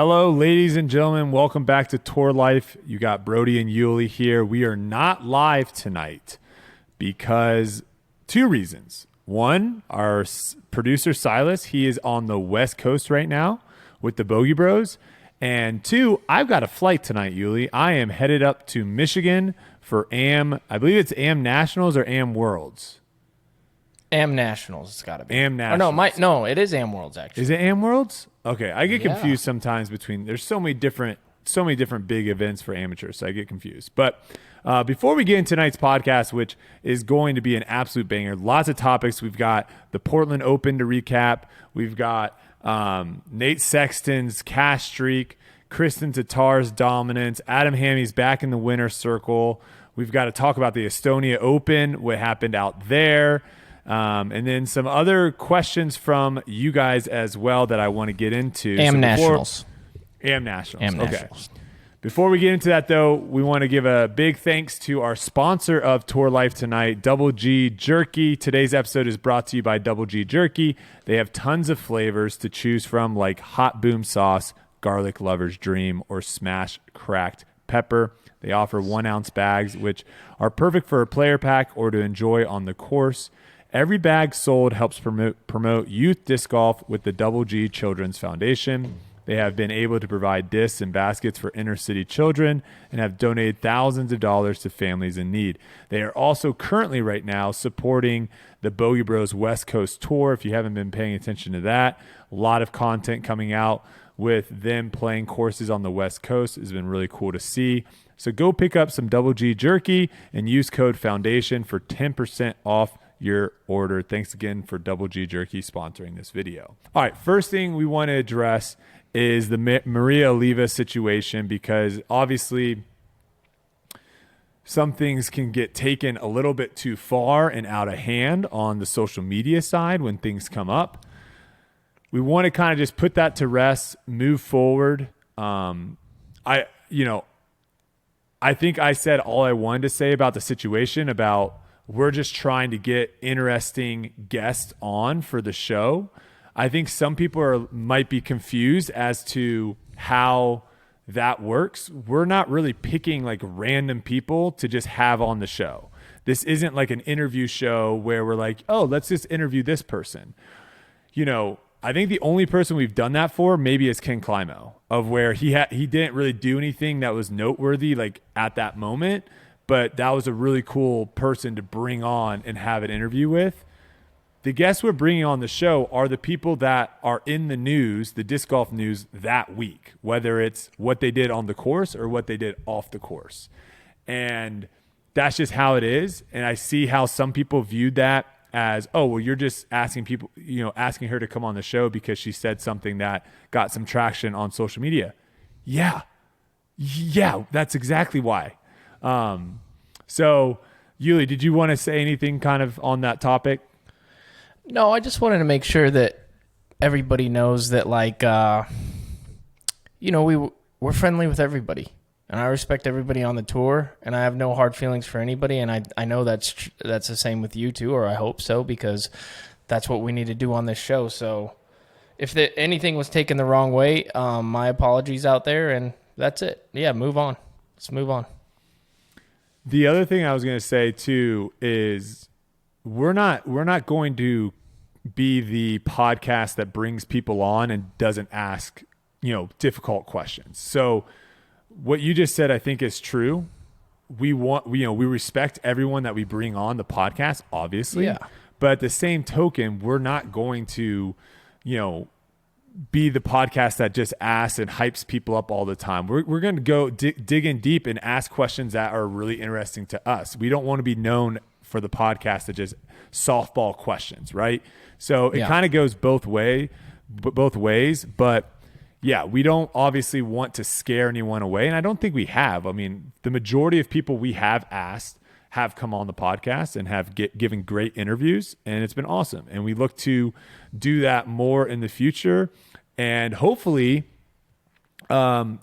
Hello, ladies and gentlemen. Welcome back to Tour Life. You got Brody and Yuli here. We are not live tonight because two reasons. One, our producer Silas, he is on the West Coast right now with the Bogey Bros. And two, I've got a flight tonight, Yuli. I am headed up to Michigan for I believe it's AM Nationals or AM Worlds. AM Nationals, it's got to be. AM Nationals. No, it is AM Worlds, actually. Is it AM Worlds? Okay, I get confused sometimes between. There's so many different big events for amateurs, so I get confused. But before we get into tonight's podcast, which is going to be an absolute banger, lots of topics. We've got the Portland Open to recap. We've got Nate Sexton's cash streak, Kristin Tattar's dominance, Adam Hammy's back in the winner's circle. We've got to talk about the Estonia Open, what happened out there. And then some other questions from you guys as well that I want to get into. AM Nationals. AM Nationals. Before we get into that, though, we want to give a big thanks to our sponsor of Tour Life tonight, Double G Jerky. Today's episode is brought to you by Double G Jerky. They have tons of flavors to choose from, like hot boom sauce, garlic lover's dream, or smash cracked pepper. They offer 1-ounce bags, which are perfect for a player pack or to enjoy on the course. Every bag sold helps promote youth disc golf with the Double G Children's Foundation. They have been able to provide discs and baskets for inner city children and have donated thousands of dollars to families in need. They are also currently right now supporting the Bogey Bros West Coast Tour. If you haven't been paying attention to that, a lot of content coming out with them playing courses on the West Coast. It's been really cool to see. So go pick up some Double G Jerky and use code FOUNDATION for 10% off your order. Thanks again for Double G Jerky sponsoring this video. All right, first thing we want to address is the Maria Oliva situation, because obviously some things can get taken a little bit too far and out of hand on the social media side when things come up. We want to kind of just put that to rest, move forward. I think I said all I wanted to say about the situation, about we're just trying to get interesting guests on for the show. I think some people might be confused as to how that works. We're not really picking like random people to just have on the show. This isn't like an interview show where we're like, oh, let's just interview this person. You know, I think the only person we've done that for maybe is Ken Climo, of where he didn't really do anything that was noteworthy like at that moment. But that was a really cool person to bring on and have an interview with. The guests we're bringing on the show are the people that are in the news, the disc golf news that week, whether it's what they did on the course or what they did off the course. And that's just how it is. And I see how some people viewed that as, oh, well, you're just asking her to come on the show because she said something that got some traction on social media. Yeah, that's exactly why. So Yuli, did you want to say anything kind of on that topic? No, I just wanted to make sure that everybody knows that, like, we're friendly with everybody, and I respect everybody on the tour, and I have no hard feelings for anybody, and I know that's the same with you too, or I hope so, because that's what we need to do on this show. So if anything was taken the wrong way, my apologies out there, and that's it. Yeah, move on. Let's move on. The other thing I was going to say too is we're not going to be the podcast that brings people on and doesn't ask, difficult questions. So what you just said, I think, is true. We respect everyone that we bring on the podcast, obviously. Yeah. But at the same token, we're not going to, be the podcast that just asks and hypes people up all the time. We're going to go dig in deep and ask questions that are really interesting to us. We don't want to be known for the podcast that just softball questions, right? So it kind of goes both ways. But yeah, we don't obviously want to scare anyone away, and I don't think we have. I mean, the majority of people we have asked have come on the podcast and have given great interviews, and it's been awesome. And we look to do that more in the future. And hopefully, hopefully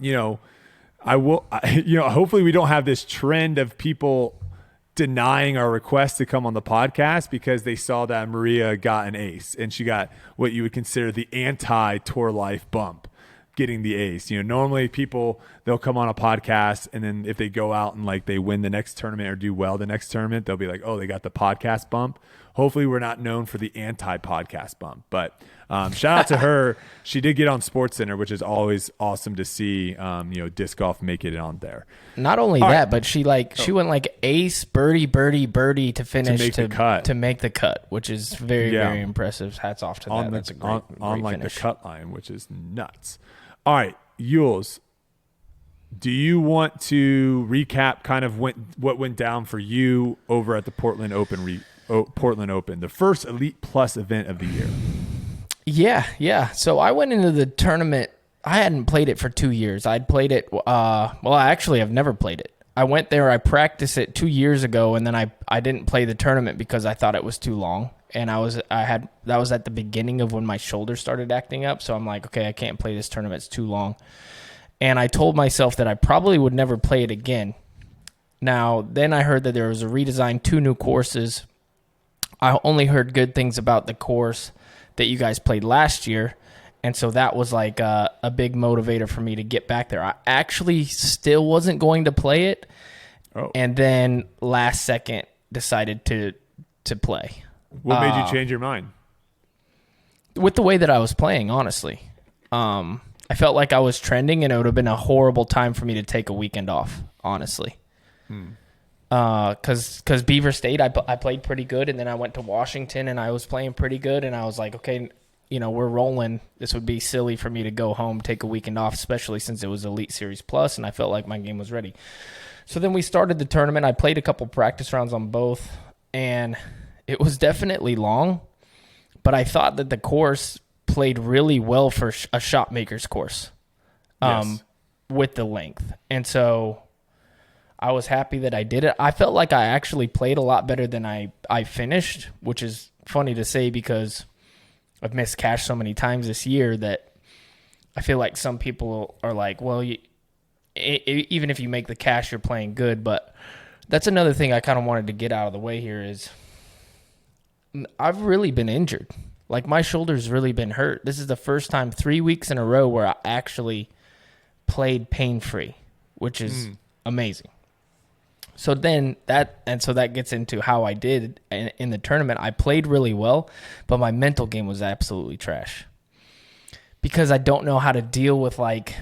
we don't have this trend of people denying our request to come on the podcast because they saw that Maria got an ace and she got what you would consider the anti-Tour Life bump. getting the ace. Normally people, they'll come on a podcast, and then if they go out and like they win the next tournament or do well the next tournament, they'll be like, oh, they got the podcast bump. Hopefully we're not known for the anti-podcast bump, but shout out to her. She did get on SportsCenter, which is always awesome to see, disc golf make it on there. Not only but she went like ace, birdie, birdie, birdie to finish to make the cut, which is very, very impressive. Hats off to that. That's a great finish. The cut line, which is nuts. All right, Yules, do you want to recap kind of what went down for you over at the Portland Open, the first Elite Plus event of the year? Yeah. So I went into the tournament. I hadn't played it for 2 years. I'd played it. I've never played it. I went there. I practiced it 2 years ago, and then I didn't play the tournament because I thought it was too long. And that was at the beginning of when my shoulder started acting up. So I'm like, okay, I can't play this tournament. It's too long. And I told myself that I probably would never play it again. Now, then I heard that there was a redesign, 2 new courses. I only heard good things about the course that you guys played last year. And so that was like a big motivator for me to get back there. I actually still wasn't going to play it. Oh. And then last second decided to play. What made you change your mind? With the way that I was playing, honestly. I felt like I was trending, and it would have been a horrible time for me to take a weekend off, honestly. Because Beaver State, I played pretty good, and then I went to Washington, and I was playing pretty good, and I was like, okay, we're rolling. This would be silly for me to go home, take a weekend off, especially since it was Elite Series Plus, and I felt like my game was ready. So then we started the tournament. I played a couple practice rounds on both, and it was definitely long, but I thought that the course played really well for a shot maker's course with the length. And so I was happy that I did it. I felt like I actually played a lot better than I finished, which is funny to say because I've missed cash so many times this year that I feel like some people are like, well, even if you make the cash, you're playing good. But that's another thing I kind of wanted to get out of the way here is I've really been injured. Like, my shoulder's really been hurt. This is the first time 3 weeks in a row where I actually played pain-free, which is amazing. So then that gets into how I did in the tournament. I played really well, but my mental game was absolutely trash because I don't know how to deal with like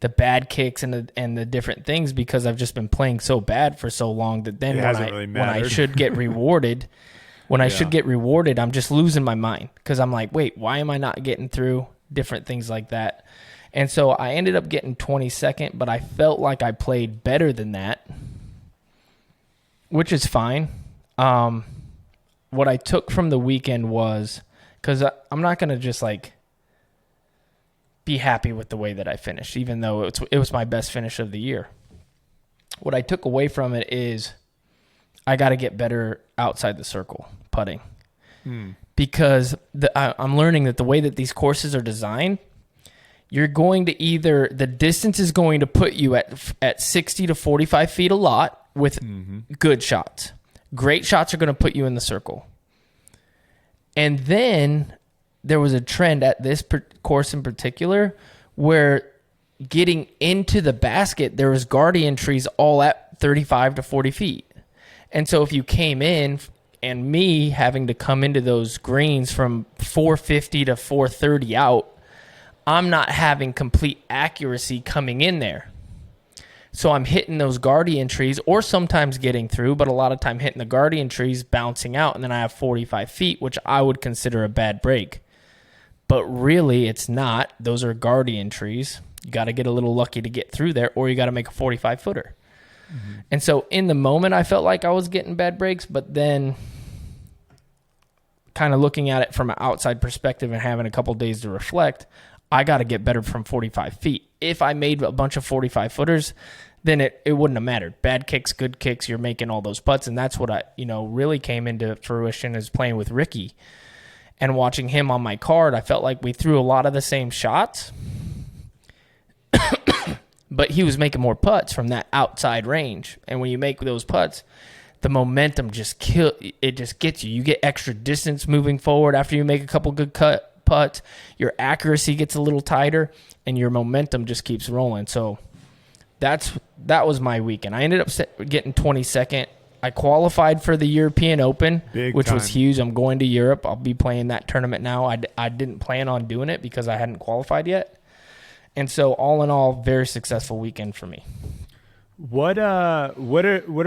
the bad kicks and the different things because I've just been playing so bad for so long that then when I should get rewarded, I'm just losing my mind because I'm like, wait, why am I not getting through? Different things like that. And so I ended up getting 22nd, but I felt like I played better than that, which is fine. What I took from the weekend was, because I'm not going to just like be happy with the way that I finished, even though it was my best finish of the year. What I took away from it is I got to get better outside the circle putting because I'm learning that the way that these courses are designed, you're going to the distance is going to put you at 60 to 45 feet a lot with good shots. Great shots are going to put you in the circle. And then there was a trend at this course in particular where getting into the basket, there was guardian trees all at 35 to 40 feet. And so if you came in and me having to come into those greens from 450 to 430 out, I'm not having complete accuracy coming in there. So I'm hitting those guardian trees or sometimes getting through, but a lot of time hitting the guardian trees, bouncing out, and then I have 45 feet, which I would consider a bad break. But really, it's not. Those are guardian trees. You got to get a little lucky to get through there, or you got to make a 45-footer. And so in the moment, I felt like I was getting bad breaks, but then kind of looking at it from an outside perspective and having a couple days to reflect, I got to get better from 45 feet. If I made a bunch of 45-footers, then it wouldn't have mattered. Bad kicks, good kicks, you're making all those putts, and that's what I really came into fruition is playing with Ricky. And watching him on my card, I felt like we threw a lot of the same shots, but he was making more putts from that outside range. And when you make those putts, the momentum just gets you. You get extra distance moving forward after you make a couple good putts. putt, your accuracy gets a little tighter, and your momentum just keeps rolling. So that was my weekend. I ended up getting 22nd. I qualified for the European Open, which was huge. I'm going to Europe. I'll be playing that tournament now. I didn't plan on doing it because I hadn't qualified yet. And so all in all, very successful weekend for me. What are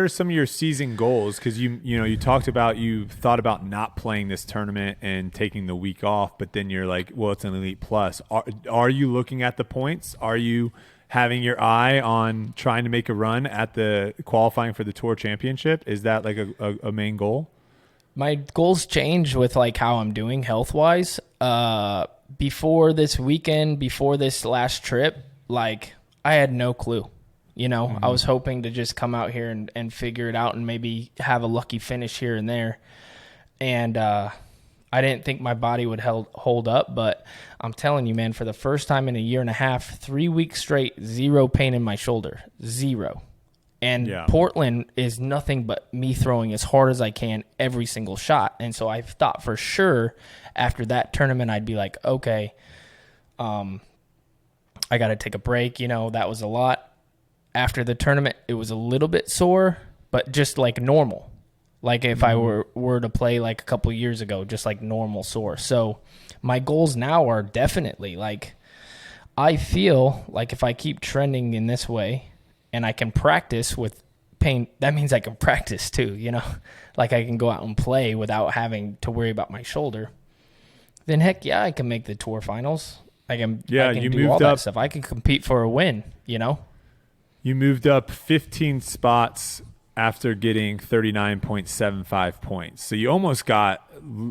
some of your season goals? Because you talked about you thought about not playing this tournament and taking the week off, but then you're like, well, it's an Elite Plus. Are you looking at the points? Are you having your eye on trying to make a run at the qualifying for the Tour Championship? Is that like a main goal? My goals change with like how I'm doing health wise. Before this weekend, before this last trip, like I had no clue. I was hoping to just come out here and figure it out and maybe have a lucky finish here and there. And I didn't think my body would hold up, but I'm telling you, man, for the first time in a year and a half, 3 weeks straight, zero pain in my shoulder. Zero. And Portland is nothing but me throwing as hard as I can every single shot. And so I thought for sure after that tournament, I'd be like, okay, I got to take a break. That was a lot. After the tournament, it was a little bit sore, but just like normal. Like if I were to play like a couple years ago, just like normal sore. So my goals now are definitely like, I feel like if I keep trending in this way and I can practice with pain, that means I can practice too, like I can go out and play without having to worry about my shoulder. Then heck yeah, I can make the tour finals. I can do all that stuff. I can compete for a win, You moved up 15 spots after getting 39.75 points. So you almost got,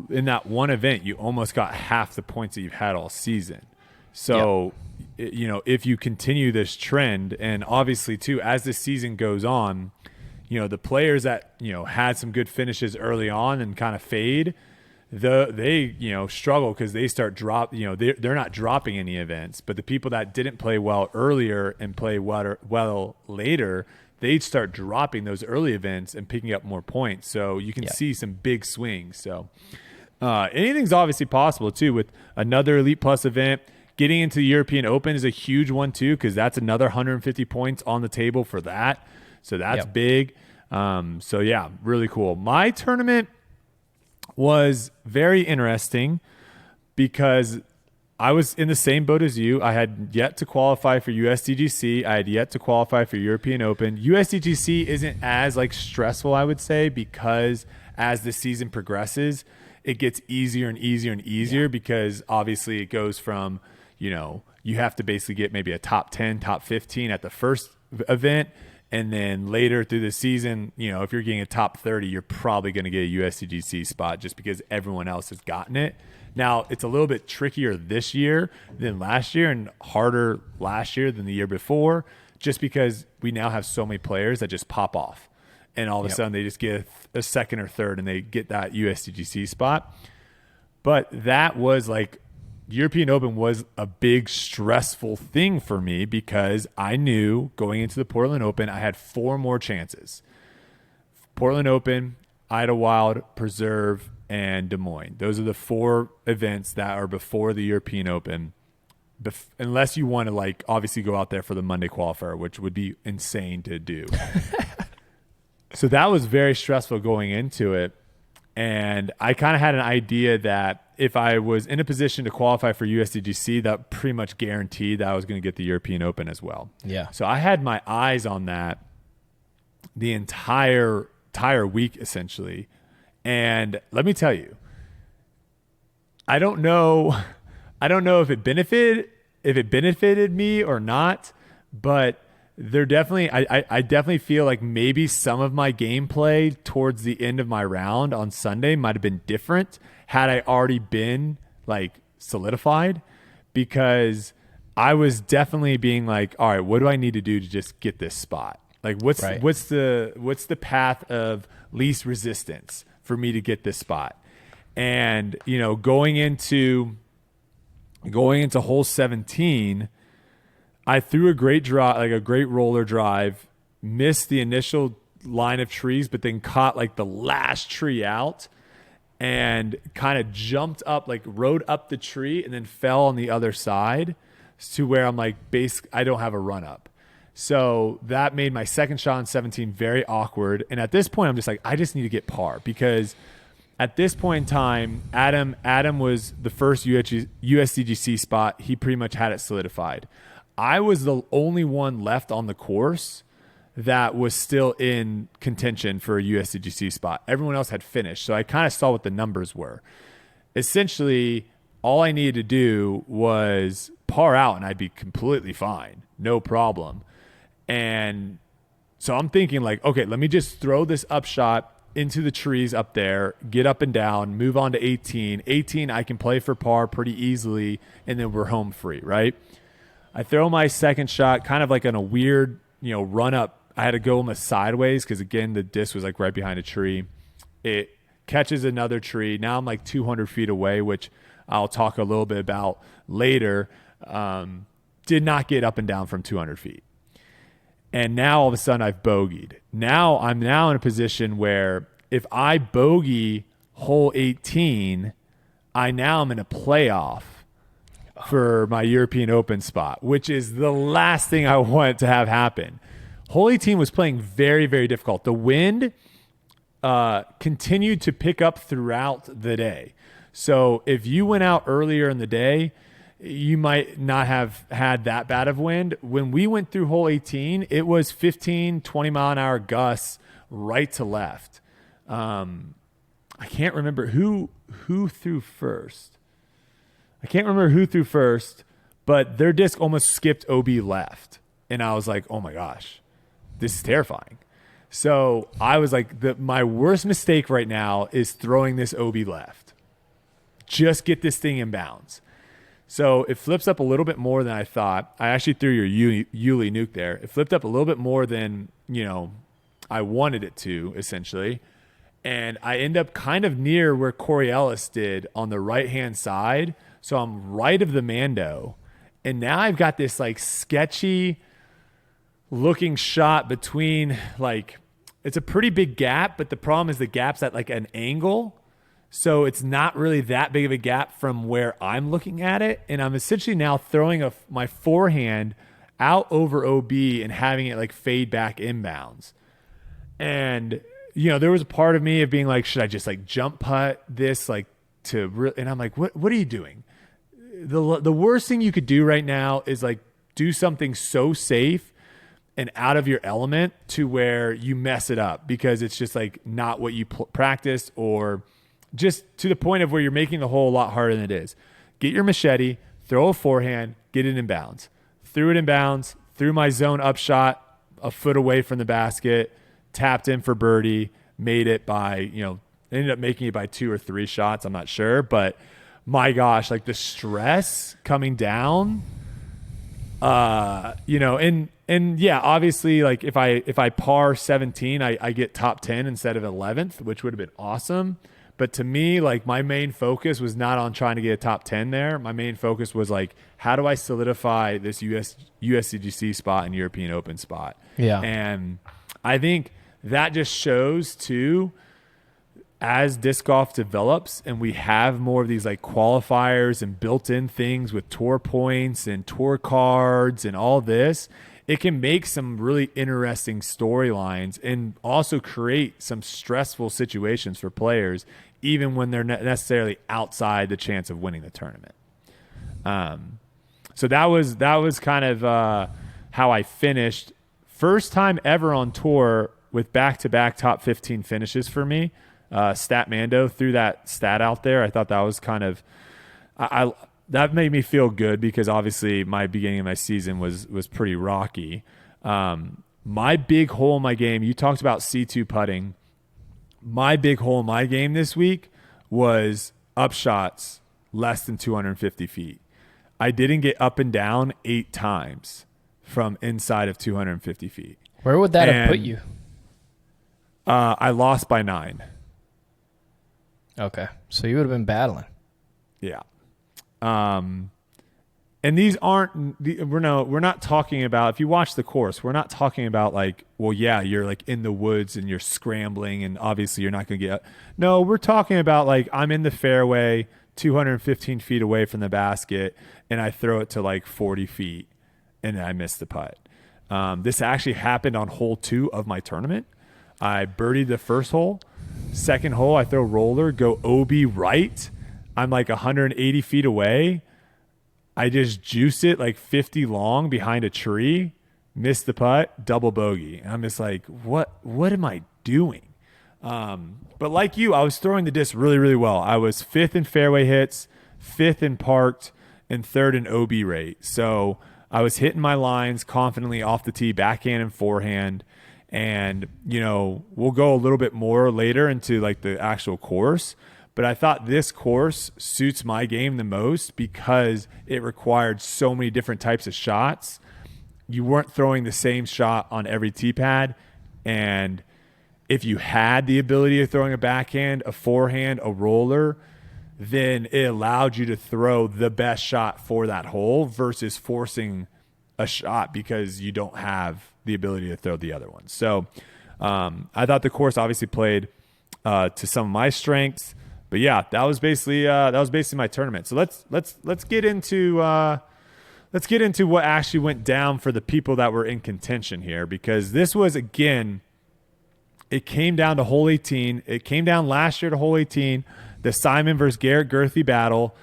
in that one event, you almost got half the points that you've had all season. So, if you continue this trend, and obviously too, as the season goes on, the players that, had some good finishes early on and kind of fade, they struggle because they start they're not dropping any events, but the people that didn't play well earlier and play well later, they'd start dropping those early events and picking up more points. So you can see some big swings. So anything's obviously possible too with another Elite Plus event. Getting into the European Open is a huge one too, because that's another 150 points on the table for that. So that's big. Really cool. My tournament was very interesting because I was in the same boat as you. I had yet to qualify for USDGC. I had yet to qualify for European Open. USDGC isn't as stressful, I would say, because as the season progresses, it gets easier and easier and easier because obviously it goes from, you have to basically get maybe a top 10, top 15 at the first event. And then later through the season, if you're getting a top 30, you're probably going to get a USDGC spot just because everyone else has gotten it. Now, it's a little bit trickier this year than last year and harder last year than the year before just because we now have so many players that just pop off. And all of a sudden, they just get a second or third and they get that USDGC spot. But that was European Open was a big stressful thing for me because I knew going into the Portland Open, I had 4 more chances. Portland Open, Idlewild, Preserve, and Des Moines. Those are the 4 events that are before the European Open. Unless you want to obviously go out there for the Monday qualifier, which would be insane to do. So that was very stressful going into it. And I kind of had an idea that if I was in a position to qualify for USDGC, that pretty much guaranteed that I was going to get the European Open as well. Yeah. So I had my eyes on that the entire week, essentially. And let me tell you, I don't know if it benefited me or not, but there definitely, I definitely feel like maybe some of my gameplay towards the end of my round on Sunday might have been different had I already been solidified, because I was definitely being all right, what do I need to do to just get this spot? What's the path of least resistance for me to get this spot? And going into hole 17, I threw a great drive, a great roller drive, missed the initial line of trees, but then caught the last tree out. and kind of jumped up, like rode up the tree and then fell on the other side to where I'm like, I don't have a run up. So that made my second shot on 17 very awkward. And at this point, I'm just like, I just need to get par, because at this point in time, Adam was the first USDGC spot. He pretty much had it solidified. I was the only one left on the course that was still in contention for a USDGC spot. Everyone else had finished. So I kind of saw what the numbers were. Essentially, all I needed to do was par out and I'd be completely fine. No problem. And so I'm thinking like, okay, let me just throw this upshot into the trees up there, get up and down, move on to 18. 18, I can play for par pretty easily, and then we're home free, right? I throw my second shot kind of like on a weird, run up. I had to go almost sideways because, again, the disc was like right behind a tree. It catches another tree. Now I'm like 200 feet away, which I'll talk a little bit about later. Did not get up and down from 200 feet. And now all of a sudden I've bogeyed. Now I'm in a position where if I bogey hole 18, I now am in a playoff for my European Open spot, which is the last thing I want to have happen. Hole 18 was playing very, very difficult. The wind continued to pick up throughout the day. So if you went out earlier in the day, you might not have had that bad of wind. When we went through hole 18, it was 15, 20 mile an hour gusts right to left. I can't remember who threw first. But their disc almost skipped OB left. And I was like, oh my gosh, this is terrifying. So I was like, my worst mistake right now is throwing this OB left. Just get this thing in bounds. So it flips up a little bit more than I thought. I actually threw your Yuli nuke there. It flipped up a little bit more than, I wanted it to, essentially. And I end up kind of near where Corey Ellis did on the right-hand side. So I'm right of the Mando. And now I've got this like sketchy looking shot between, like, it's a pretty big gap, but the problem is the gap's at like an angle. So it's not really that big of a gap from where I'm looking at it. And I'm essentially now throwing my forehand out over OB and having it like fade back inbounds. And, there was a part of me of being like, should I just like jump putt this and I'm like, what are you doing? The worst thing you could do right now is like do something so safe and out of your element to where you mess it up because it's just like not what you practiced, or just to the point of where you're making the hole a lot harder than it is. Get your machete, throw a forehand, get it in bounds. Threw it in bounds, threw my zone upshot a foot away from the basket, tapped in for birdie, made it by, ended up making it by 2 or 3 shots. I'm not sure, but my gosh, like the stress coming down, and yeah, obviously like if I par 17, I get top 10 instead of 11th, which would have been awesome. But to me, like my main focus was not on trying to get a top 10 there. My main focus was like, how do I solidify this USDGC spot and European Open spot? Yeah. And I think that just shows too, as disc golf develops and we have more of these like qualifiers and built-in things with tour points and tour cards and all this, it can make some really interesting storylines and also create some stressful situations for players, even when they're not necessarily outside the chance of winning the tournament. So that was kind of how I finished. First time ever on tour with back-to-back top 15 finishes for me. Stat Mando threw that stat out there. I thought that was kind of that made me feel good because obviously my beginning of my season was pretty rocky. My big hole in my game, you talked about C2 putting. My big hole in my game this week was upshots less than 250 feet. I didn't get up and down 8 times from inside of 250 feet. Where would that have put you? I lost by 9. Okay. So you would have been battling. Yeah. And these aren't, we're not talking about, if you watch the course, we're not talking about like, well, yeah, you're like in the woods and you're scrambling and obviously you're not going to get, no, we're talking about like, I'm in the fairway 215 feet away from the basket and I throw it to like 40 feet and I miss the putt. This actually happened on hole 2 of my tournament. I birdied the first hole. Second hole, I throw roller, go OB right. I'm like 180 feet away. I just juice it like 50 long behind a tree, miss the putt, double bogey. And I'm just like, what am I doing? But like you, I was throwing the disc really, really well. I was 5th in fairway hits, 5th in parked, and 3rd in OB rate. So I was hitting my lines confidently off the tee, backhand and forehand. And, we'll go a little bit more later into like the actual course. But I thought this course suits my game the most because it required so many different types of shots. You weren't throwing the same shot on every tee pad. And if you had the ability of throwing a backhand, a forehand, a roller, then it allowed you to throw the best shot for that hole versus forcing a shot because you don't have the ability to throw the other one. So I thought the course obviously played to some of my strengths. But yeah, that was basically my tournament. So let's get into what actually went down for the people that were in contention here, because this was, again, it came down to hole 18. It came down last year to hole 18, the Simon versus Garrett Gurthie battle.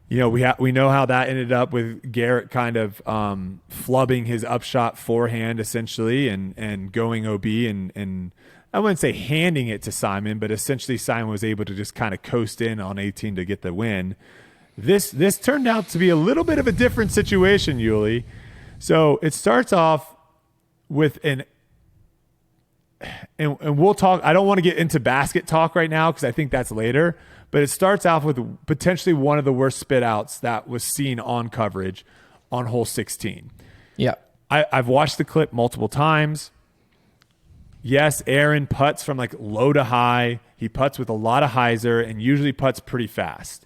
We know how that ended up with Garrett kind of flubbing his upshot forehand essentially and going OB and I wouldn't say handing it to Simon, but essentially Simon was able to just kind of coast in on 18 to get the win. This turned out to be a little bit of a different situation, Yuli. So it starts off with and we'll talk. I don't want to get into basket talk right now because I think that's later. But it starts off with potentially one of the worst spit outs that was seen on coverage on hole 16. Yeah, I've watched the clip multiple times. Yes, Aaron putts from like low to high. He putts with a lot of hyzer and usually putts pretty fast.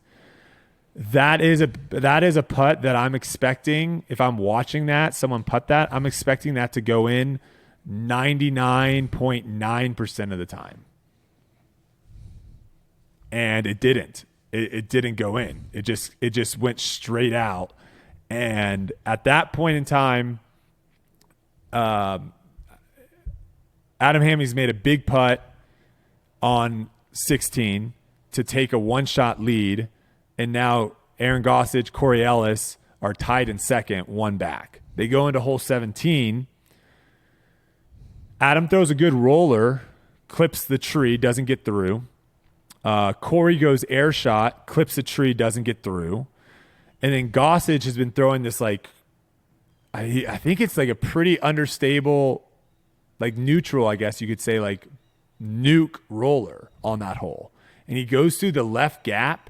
That is a putt that I'm expecting. If I'm watching that, someone putt that, I'm expecting that to go in 99.9% of the time. And it didn't. It didn't go in. It just went straight out. And at that point in time, Adam Hamy's made a big putt on 16 to take a one-shot lead, and now Aaron Gossage, Corey Ellis are tied in second, one back. They go into hole 17. Adam throws a good roller, clips the tree, doesn't get through. Corey goes air shot, clips the tree, doesn't get through. And then Gossage has been throwing this like, I think it's like a pretty understable, like neutral, I guess you could say, like nuke roller on that hole. And he goes through the left gap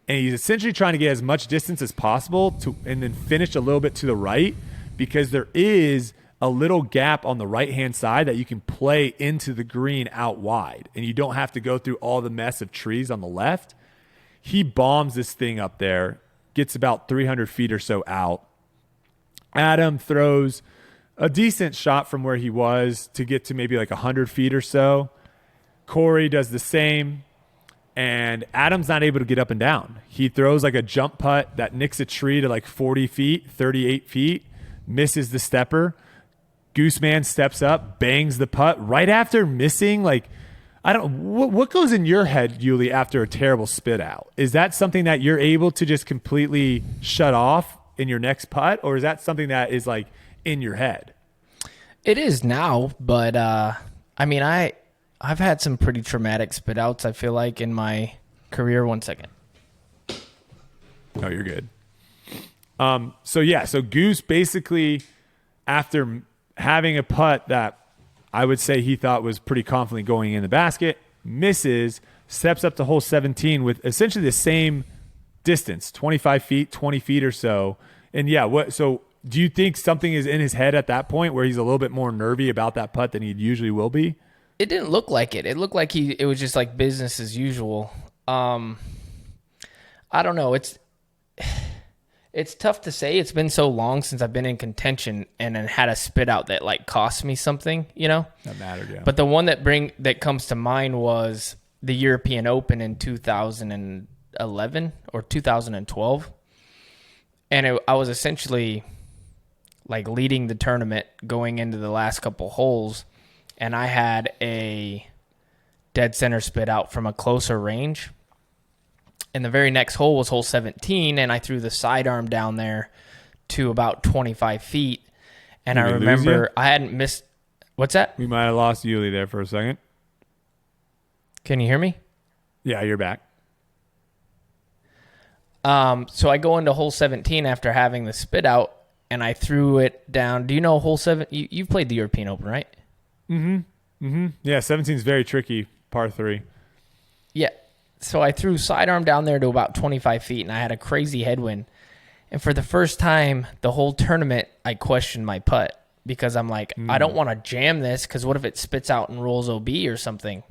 and he's essentially trying to get as much distance as possible and then finish a little bit to the right, because there is a little gap on the right-hand side that you can play into the green out wide. And you don't have to go through all the mess of trees on the left. He bombs this thing up there, gets about 300 feet or so out. Adam throws a decent shot from where he was to get to maybe like 100 feet or so. Corey does the same, and Adam's not able to get up and down. He throws like a jump putt that nicks a tree to like 40 feet, 38 feet, misses the stepper. Gooseman steps up, bangs the putt right after missing. Like, what goes in your head, Yuli, after a terrible spit out? Is that something that you're able to just completely shut off in your next putt, or is that something that is like in your head? It is now, but I mean, I've had some pretty traumatic spit outs, I feel like, in my career. 1 second. Oh, you're good. So Goose basically, after having a putt that I would say he thought was pretty confidently going in the basket, misses, steps up to hole 17 with essentially the same distance, 25 feet, 20 feet or so. And so do you think something is in his head at that point where he's a little bit more nervy about that putt than he usually will be? It didn't look like it. It looked like it was just like business as usual. I don't know. It's tough to say. It's been so long since I've been in contention and then had a spit out that like cost me something, you know? That mattered, yeah. But the one that comes to mind was the European Open in 2011 or 2012. And I was essentially like leading the tournament going into the last couple holes, and I had a dead center spit out from a closer range. And the very next hole was hole 17, and I threw the sidearm down there to about 25 feet. And I remember I hadn't missed. What's that? We might have lost Yuli there for a second. Can you hear me? Yeah, you're back. So I go into hole 17 after having the spit out, and I threw it down. Do you know hole 7? You've played the European Open, right? Yeah, 17 is very tricky, par 3. Yeah. So I threw sidearm down there to about 25 feet, and I had a crazy headwind. And for the first time the whole tournament, I questioned my putt because I'm like, I don't want to jam this because what if it spits out and rolls OB or something?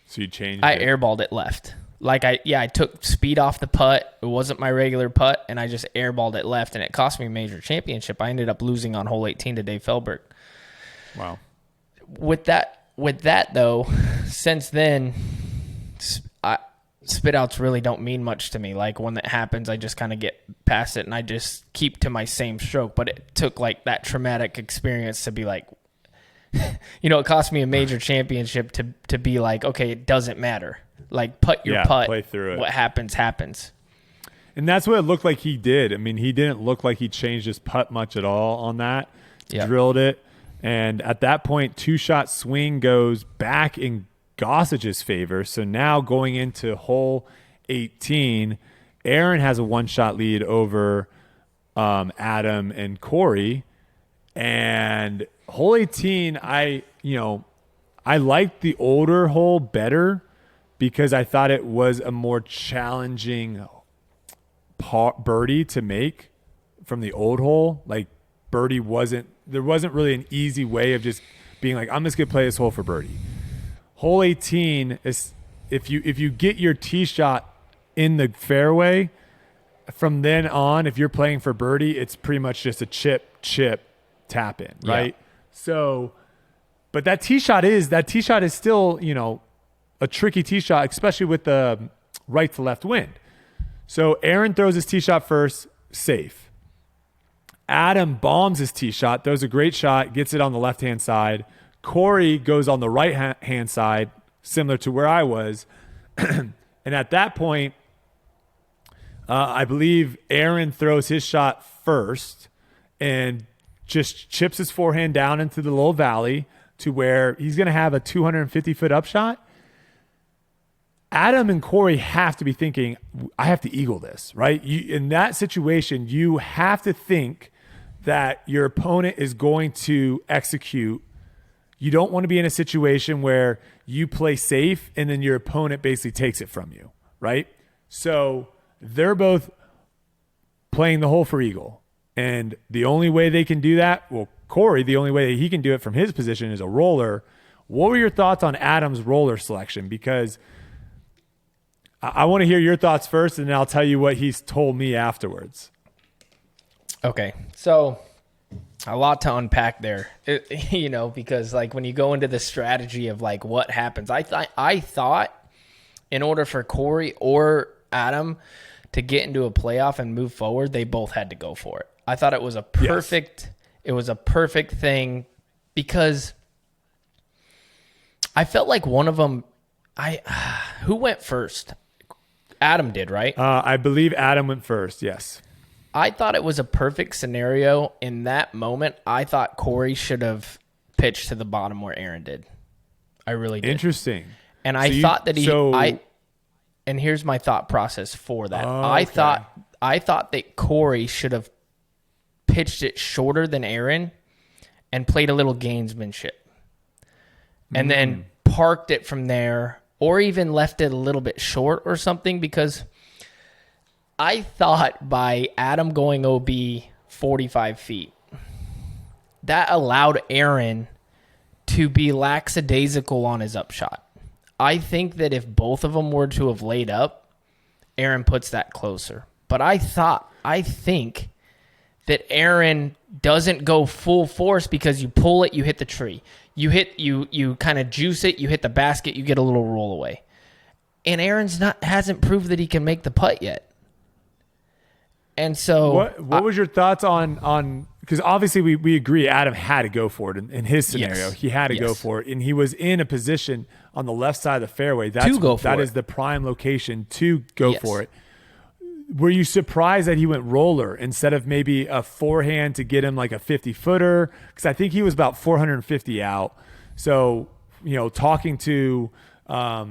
So you changed I airballed it left. Like I took speed off the putt. It wasn't my regular putt, and I just airballed it left, and it cost me a major championship. I ended up losing on hole 18 to Dave Feldberg. Wow. With that though, since then, spit outs really don't mean much to me. Like when that happens, I just kind of get past it and I just keep to my same stroke. But it took like that traumatic experience to be like, you know, it cost me a major championship to be like, okay, it doesn't matter. Like putt your putt. Play through it. What happens. And that's what it looked like he did. I mean, he didn't look like he changed his putt much at all on that. Yep. Drilled it. And at that point, 2-shot swing goes back in Gossage's favor. So now going into hole 18, Aaron has a 1-shot lead over Adam and Corey. And hole 18, I liked the older hole better because I thought it was a more challenging birdie to make from the old hole. Like birdie there wasn't really an easy way of just being like, I'm just going to play this hole for birdie. Hole 18 is if you get your tee shot in the fairway, from then on, if you're playing for birdie, it's pretty much just a chip tap in, right? Yeah. So, but that tee shot is still, you know, a tricky tee shot, especially with the right to left wind. So Aaron throws his tee shot first, safe. Adam bombs his tee shot, throws a great shot, gets it on the left-hand side. Corey goes on the right-hand side, similar to where I was. And at that point, I believe Aaron throws his shot first and just chips his forehand down into the little valley to where he's going to have a 250-foot upshot. Adam and Corey have to be thinking, I have to eagle this, right? In that situation, you have to think that your opponent is going to execute. You don't want to be in a situation where you play safe and then your opponent basically takes it from you, right? So they're both playing the hole for eagle. And the only way they can do that, well, Corey, the only way that he can do it from his position is a roller. What were your thoughts on Adam's roller selection? Because I want to hear your thoughts first, and then I'll tell you what he's told me afterwards. Okay, so a lot to unpack there, because like when you go into the strategy of like what happens, I thought in order for Corey or Adam to get into a playoff and move forward, they both had to go for it. I thought it was a perfect, It was a perfect thing because I felt like one of them. Who went first? Adam did, right? I believe Adam went first. Yes. I thought it was a perfect scenario in that moment. I thought Corey should have pitched to the bottom where Aaron did. I really did. Interesting. And I thought that and here's my thought process for that. Okay. I thought that Corey should have pitched it shorter than Aaron and played a little gamesmanship. And then parked it from there, or even left it a little bit short or something, because I thought by Adam going OB 45 feet, that allowed Aaron to be lackadaisical on his upshot. I think that if both of them were to have laid up, Aaron puts that closer. But I thought I think that Aaron doesn't go full force because you pull it, you hit the tree. You kind of juice it, you hit the basket, you get a little roll away. And Aaron's hasn't proved that he can make the putt yet. And so what was your thoughts on because obviously we agree Adam had to go for it in his scenario. Yes. He had to go for it, and he was in a position on the left side of the fairway. That is the prime location to go for it. Were you surprised that he went roller instead of maybe a forehand to get him like a 50-footer? Because I think he was about 450 out. So, talking to, I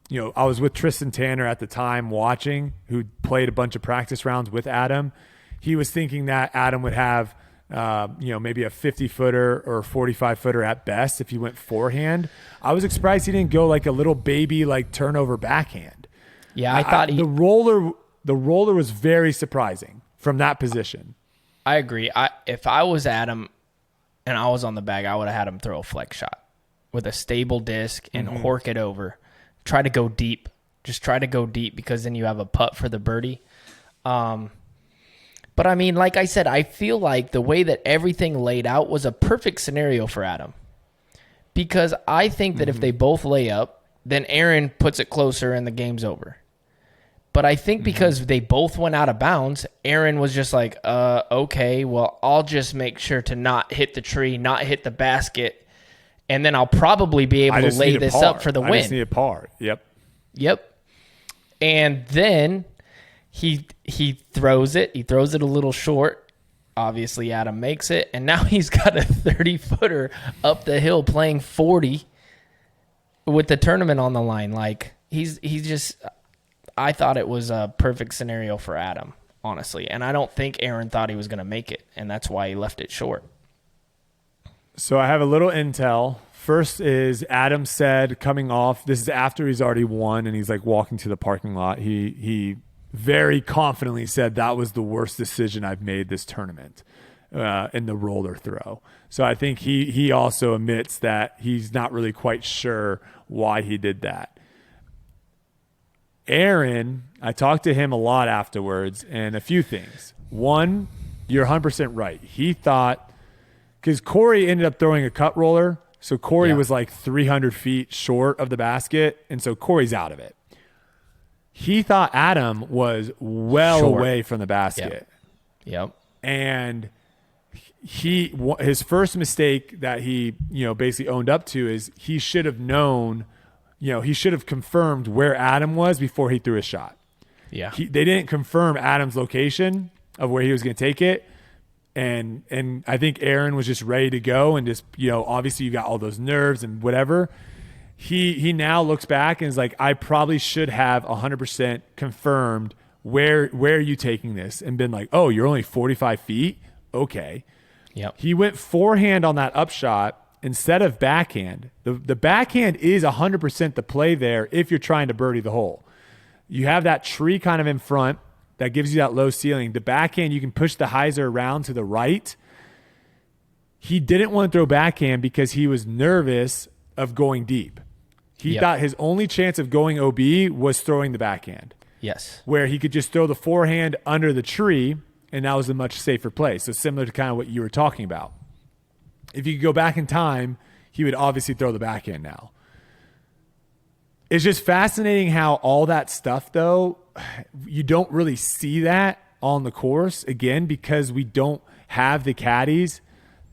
was with Kristin Tattar at the time watching, who played a bunch of practice rounds with Adam. He was thinking that Adam would have, maybe a 50-footer or a 45-footer at best if he went forehand. I was surprised he didn't go like a little baby, like turnover backhand. Yeah, I thought the roller was very surprising from that position. I agree. If I was Adam and I was on the bag, I would have had him throw a flex shot with a stable disc and hork it over. Try to go deep. Just try to go deep because then you have a putt for the birdie. But I mean, like I said, I feel like the way that everything laid out was a perfect scenario for Adam. Because I think that if they both lay up, then Aaron puts it closer and the game's over. But I think because they both went out of bounds, Aaron was just like, okay, well, I'll just make sure to not hit the tree, not hit the basket, and then I'll probably be able to lay this up for the win. I just need a par. Yep. And then he throws it. He throws it a little short. Obviously, Adam makes it. And now he's got a 30-footer up the hill playing 40 with the tournament on the line. Like, he's just... I thought it was a perfect scenario for Adam, honestly. And I don't think Aaron thought he was going to make it, and that's why he left it short. So I have a little intel. First is Adam said coming off, this is after he's already won, and he's like walking to the parking lot. He very confidently said that was the worst decision I've made this tournament in the roller throw. So I think he also admits that he's not really quite sure why he did that. Aaron, I talked to him a lot afterwards, and a few things. One, you're 100% right. He thought, because Corey ended up throwing a cut roller, so Corey was like 300 feet short of the basket, and so Corey's out of it. He thought Adam was well away from the basket. Yep. And his first mistake that he basically owned up to is he should have known. He should have confirmed where Adam was before he threw his shot. Yeah. They didn't confirm Adam's location of where he was going to take it. And I think Aaron was just ready to go and just, obviously you got all those nerves and whatever. He now looks back and is like, I probably should have 100% confirmed where are you taking this, and been like, oh, you're only 45 feet? Okay. Yep. He went forehand on that upshot instead of backhand. The backhand is 100% the play there if you're trying to birdie the hole. You have that tree kind of in front that gives you that low ceiling. The backhand, you can push the hyzer around to the right. He didn't want to throw backhand because he was nervous of going deep. He thought his only chance of going OB was throwing the backhand. Yes. Where he could just throw the forehand under the tree, and that was a much safer play. So similar to kind of what you were talking about. If you could go back in time, he would obviously throw the backhand now. It's just fascinating how all that stuff, though, you don't really see that on the course, again, because we don't have the caddies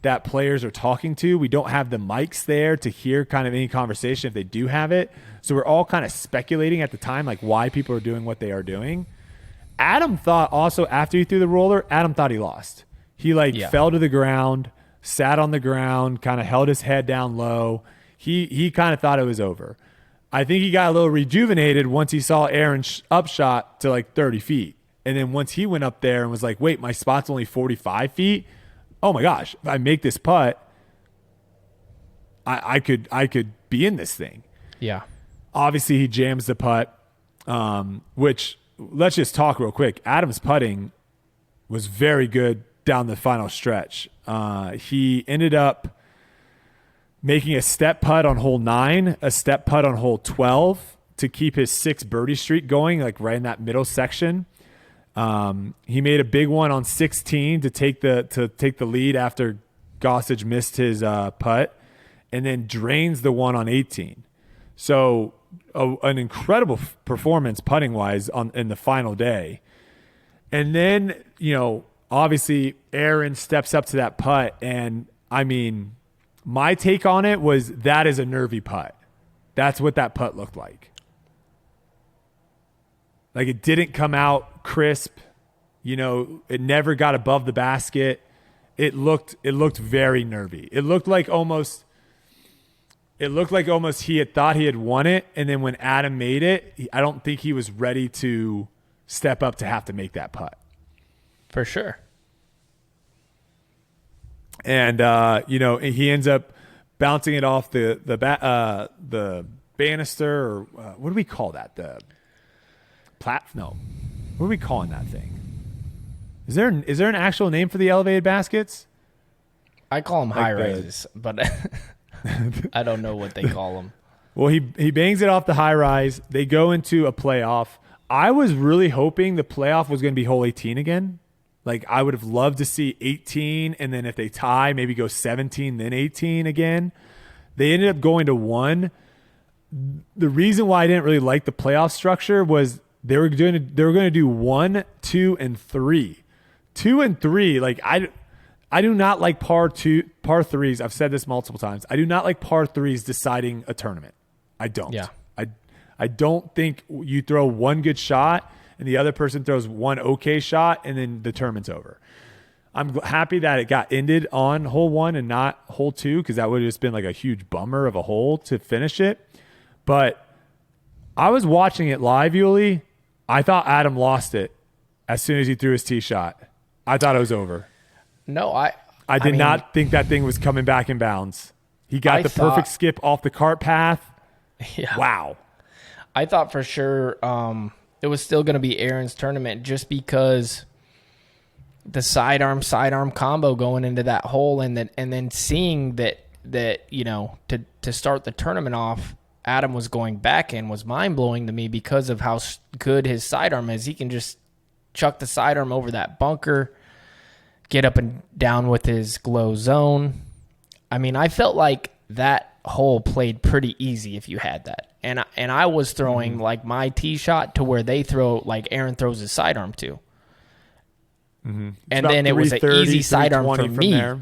that players are talking to. We don't have the mics there to hear kind of any conversation if they do have it. So we're all kind of speculating at the time, like why people are doing what they are doing. Adam thought also after he threw the roller, Adam thought he lost. He fell to the ground, sat on the ground, kind of held his head down low. He kind of thought it was over. I think he got a little rejuvenated once he saw Aaron's upshot to like 30 feet. And then once he went up there and was like, wait, my spot's only 45 feet. Oh my gosh, if I make this putt, I could be in this thing. Yeah. Obviously he jams the putt, which let's just talk real quick. Adam's putting was very good down the final stretch. He ended up making a step putt on hole 9, a step putt on hole 12 to keep his 6 birdie streak going, like right in that middle section. He made a big one on 16 to take the lead after Gossage missed his putt, and then drains the one on 18. So an incredible performance putting wise in the final day. And then, obviously Aaron steps up to that putt, and I mean, my take on it was that is a nervy putt. That's what that putt looked like. Like, it didn't come out crisp. It never got above the basket. It looked very nervy. It looked like almost he had thought he had won it, and then when Adam made it, I don't think he was ready to step up to have to make that putt. For sure. And he ends up bouncing it off the banister, or what do we call that? The no, what are we calling that thing? Is there an actual name for the elevated baskets? I call them high rises, but I don't know what they call them. Well, he bangs it off the high rise. They go into a playoff. I was really hoping the playoff was going to be hole 18 again. Like, I would have loved to see 18, and then if they tie, maybe go 17, then 18 again. They ended up going to 1. The reason why I didn't really like the playoff structure was they were going to do 1, 2, and 3. 2 and 3, like I do not like par threes. I've said this multiple times. I do not like par threes deciding a tournament. I don't. Yeah. I don't think you throw one good shot and the other person throws one okay shot and then the tournament's over. I'm happy that it got ended on hole 1 and not hole 2, because that would have just been like a huge bummer of a hole to finish it. But I was watching it live, Yuli. I thought Adam lost it as soon as he threw his tee shot. I thought it was over. No, I did not think that thing was coming back in bounds. He got perfect skip off the cart path. Yeah. Wow. I thought for sure it was still going to be Aaron's tournament, just because the sidearm combo going into that hole, and then seeing that to start the tournament off, Adam was going back in was mind blowing to me because of how good his sidearm is. He can just chuck the sidearm over that bunker, get up and down with his glow zone. I mean, I felt like that hole played pretty easy if you had that. And I was throwing like my tee shot to where they throw, like Aaron throws his sidearm to. Mm-hmm. And then it was an easy sidearm for me. There.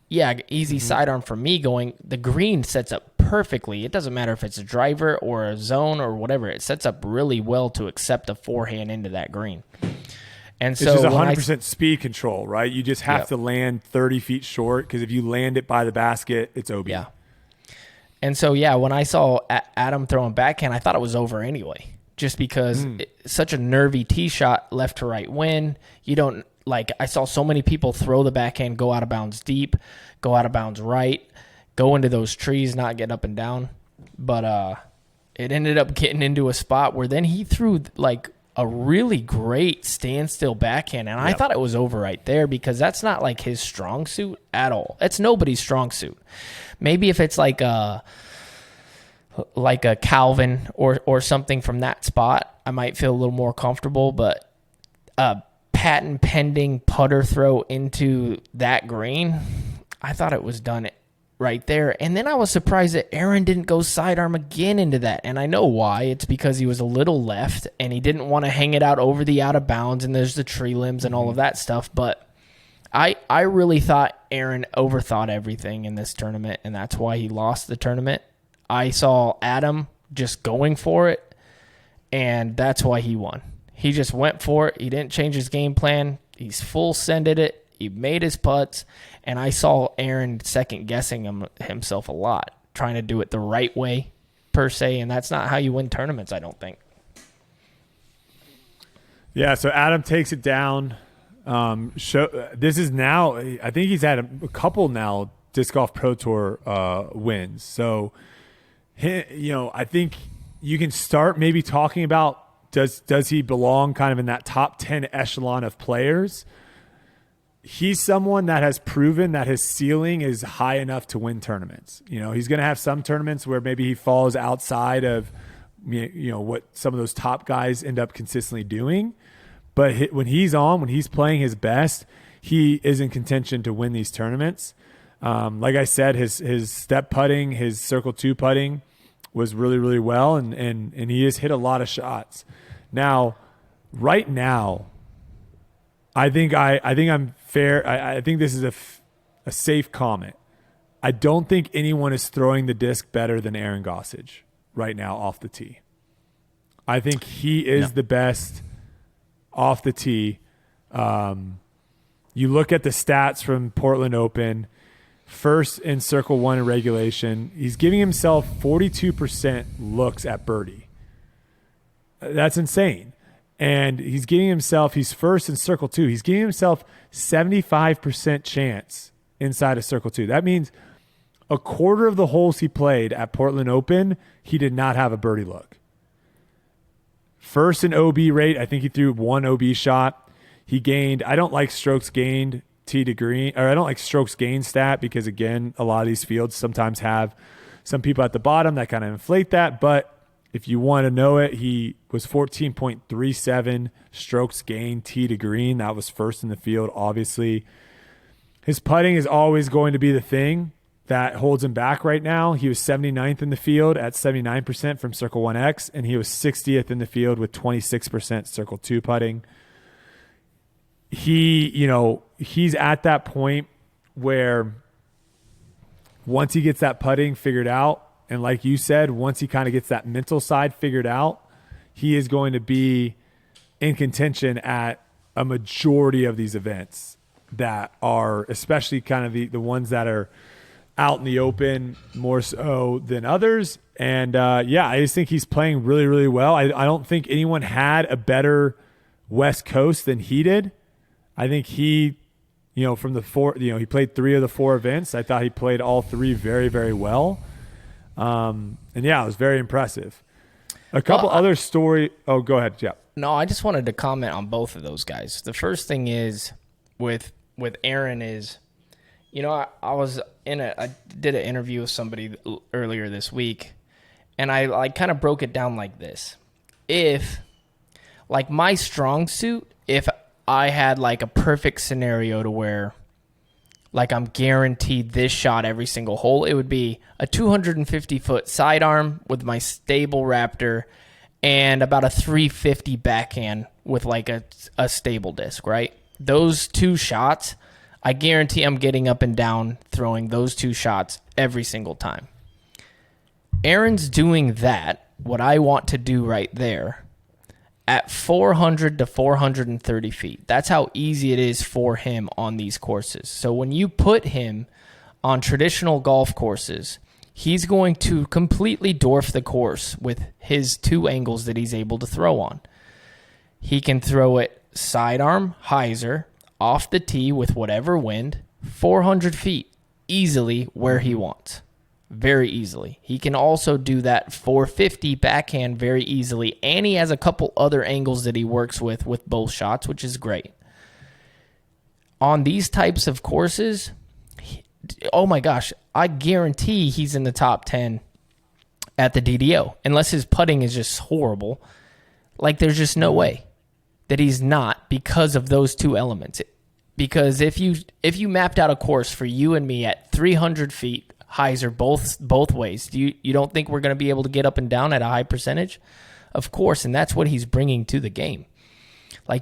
Yeah, easy sidearm for me going. The green sets up perfectly. It doesn't matter if it's a driver or a zone or whatever. It sets up really well to accept a forehand into that green. And so it's just 100% speed control, right? You just have to land 30 feet short, because if you land it by the basket, it's OB. Yeah. And so, when I saw Adam throwing backhand, I thought it was over anyway, just because it's such a nervy tee shot, left to right wind. You don't, like, I saw so many people throw the backhand, go out of bounds deep, go out of bounds right, go into those trees, not get up and down. But it ended up getting into a spot where then he threw, like, a really great standstill backhand, and I thought it was over right there, because that's not like his strong suit at all. It's nobody's strong suit. Maybe if it's like a Calvin or something from that spot, I might feel a little more comfortable, but a patent pending putter throw into that green, I thought it was done right there. And then I was surprised that Aaron didn't go sidearm again into that. And I know why. It's because he was a little left and he didn't want to hang it out over the out of bounds, and there's the tree limbs and all of that stuff. But I really thought Aaron overthought everything in this tournament, and that's why he lost the tournament. I saw Adam just going for it, and that's why he won. He just went for it. He didn't change his game plan. He's full sended it. He made his putts, and I saw Aaron second-guessing himself a lot, trying to do it the right way, per se, and that's not how you win tournaments, I don't think. Yeah, so Adam takes it down. This is now, I think he's had a couple now Disc Golf Pro Tour wins. So, I think you can start maybe talking about does he belong kind of in that top 10 echelon of players? He's someone that has proven that his ceiling is high enough to win tournaments. He's going to have some tournaments where maybe he falls outside of what some of those top guys end up consistently doing. But when he's playing his best, he is in contention to win these tournaments. Like I said, his step putting, his circle 2 putting was really, really well, and he has hit a lot of shots. Now, right now, I think I'm fair. I think this is a safe comment. I don't think anyone is throwing the disc better than Aaron Gossage right now off the tee. I think he is the best off the tee. You look at the stats from Portland Open, first in circle 1 in regulation. He's giving himself 42% looks at birdie. That's insane. And he's first in circle 2. He's giving himself 75% chance inside of circle 2. That means a quarter of the holes he played at Portland Open, he did not have a birdie look. First in OB rate, I think he threw 1 OB shot. He gained, I don't like strokes gained tee to green, or I don't like strokes gained stat because, again, a lot of these fields sometimes have some people at the bottom that kind of inflate that. But if you want to know it, he was 14.37 strokes gained tee to green. That was first in the field, obviously. His putting is always going to be the thing that holds him back right now. He was 79th in the field at 79% from Circle 1X, and he was 60th in the field with 26% Circle 2 putting. He's at that point where once he gets that putting figured out, and like you said, once he kind of gets that mental side figured out, he is going to be in contention at a majority of these events that are, especially kind of the ones that are out in the open more so than others. And I just think he's playing really, really well. I don't think anyone had a better West Coast than he did. I think he, from the 4, he played 3 of the 4 events. I thought he played all 3 very, very well. It was very impressive. A couple other story. Oh, go ahead. Yeah. No, I just wanted to comment on both of those guys. The first thing is with Aaron is, I did an interview with somebody earlier this week, and I kind of broke it down like this. If my strong suit, if I had a perfect scenario to where I'm guaranteed this shot every single hole, it would be a 250-foot sidearm with my stable Raptor and about a 350 backhand with a stable disc, right? Those 2 shots, I guarantee I'm getting up and down throwing those 2 shots every single time. Aaron's doing that, what I want to do right there, at 400 to 430 feet. That's how easy it is for him on these courses. So when you put him on traditional golf courses, he's going to completely dwarf the course with his 2 angles that he's able to throw on. He can throw it sidearm, hyzer, off the tee with whatever wind, 400 feet, easily where he wants. Very easily. He can also do that 450 backhand very easily, and he has a couple other angles that he works with both shots, which is great. On these types of courses, oh my gosh, I guarantee he's in the top 10 at the DDO, unless his putting is just horrible. There's just no way that he's not because of those 2 elements. Because if you mapped out a course for you and me at 300 feet, hyzer both ways, you don't think we're going to be able to get up and down at a high percentage? Of course, and that's what he's bringing to the game.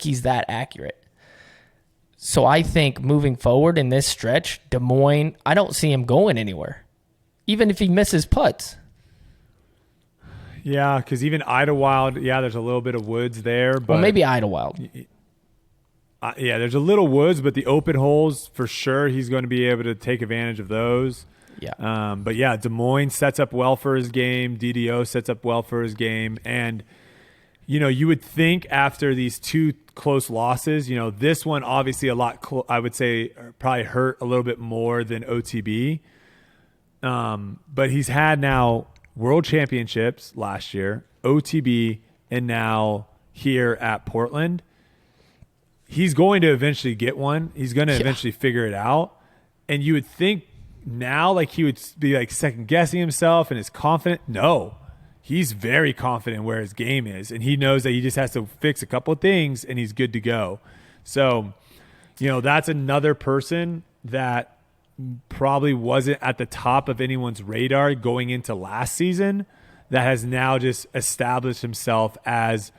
He's that accurate. So I think moving forward in this stretch, Des Moines, I don't see him going anywhere, even if he misses putts. Yeah, because even Idlewild, there's a little bit of woods there. But maybe Idlewild. There's a little woods, but the open holes, for sure, he's going to be able to take advantage of those. Yeah. Des Moines sets up well for his game. DDO sets up well for his game. And, you would think after these 2 close losses, this one obviously a lot, I would say probably hurt a little bit more than OTB. But he's had now World Championships last year, OTB, and now here at Portland. He's going to eventually get one. He's going to eventually figure it out. And you would think now he would be second guessing himself and is confident. No, he's very confident where his game is, and he knows that he just has to fix a couple of things and he's good to go. So, that's another person that probably wasn't at the top of anyone's radar going into last season that has now just established himself as,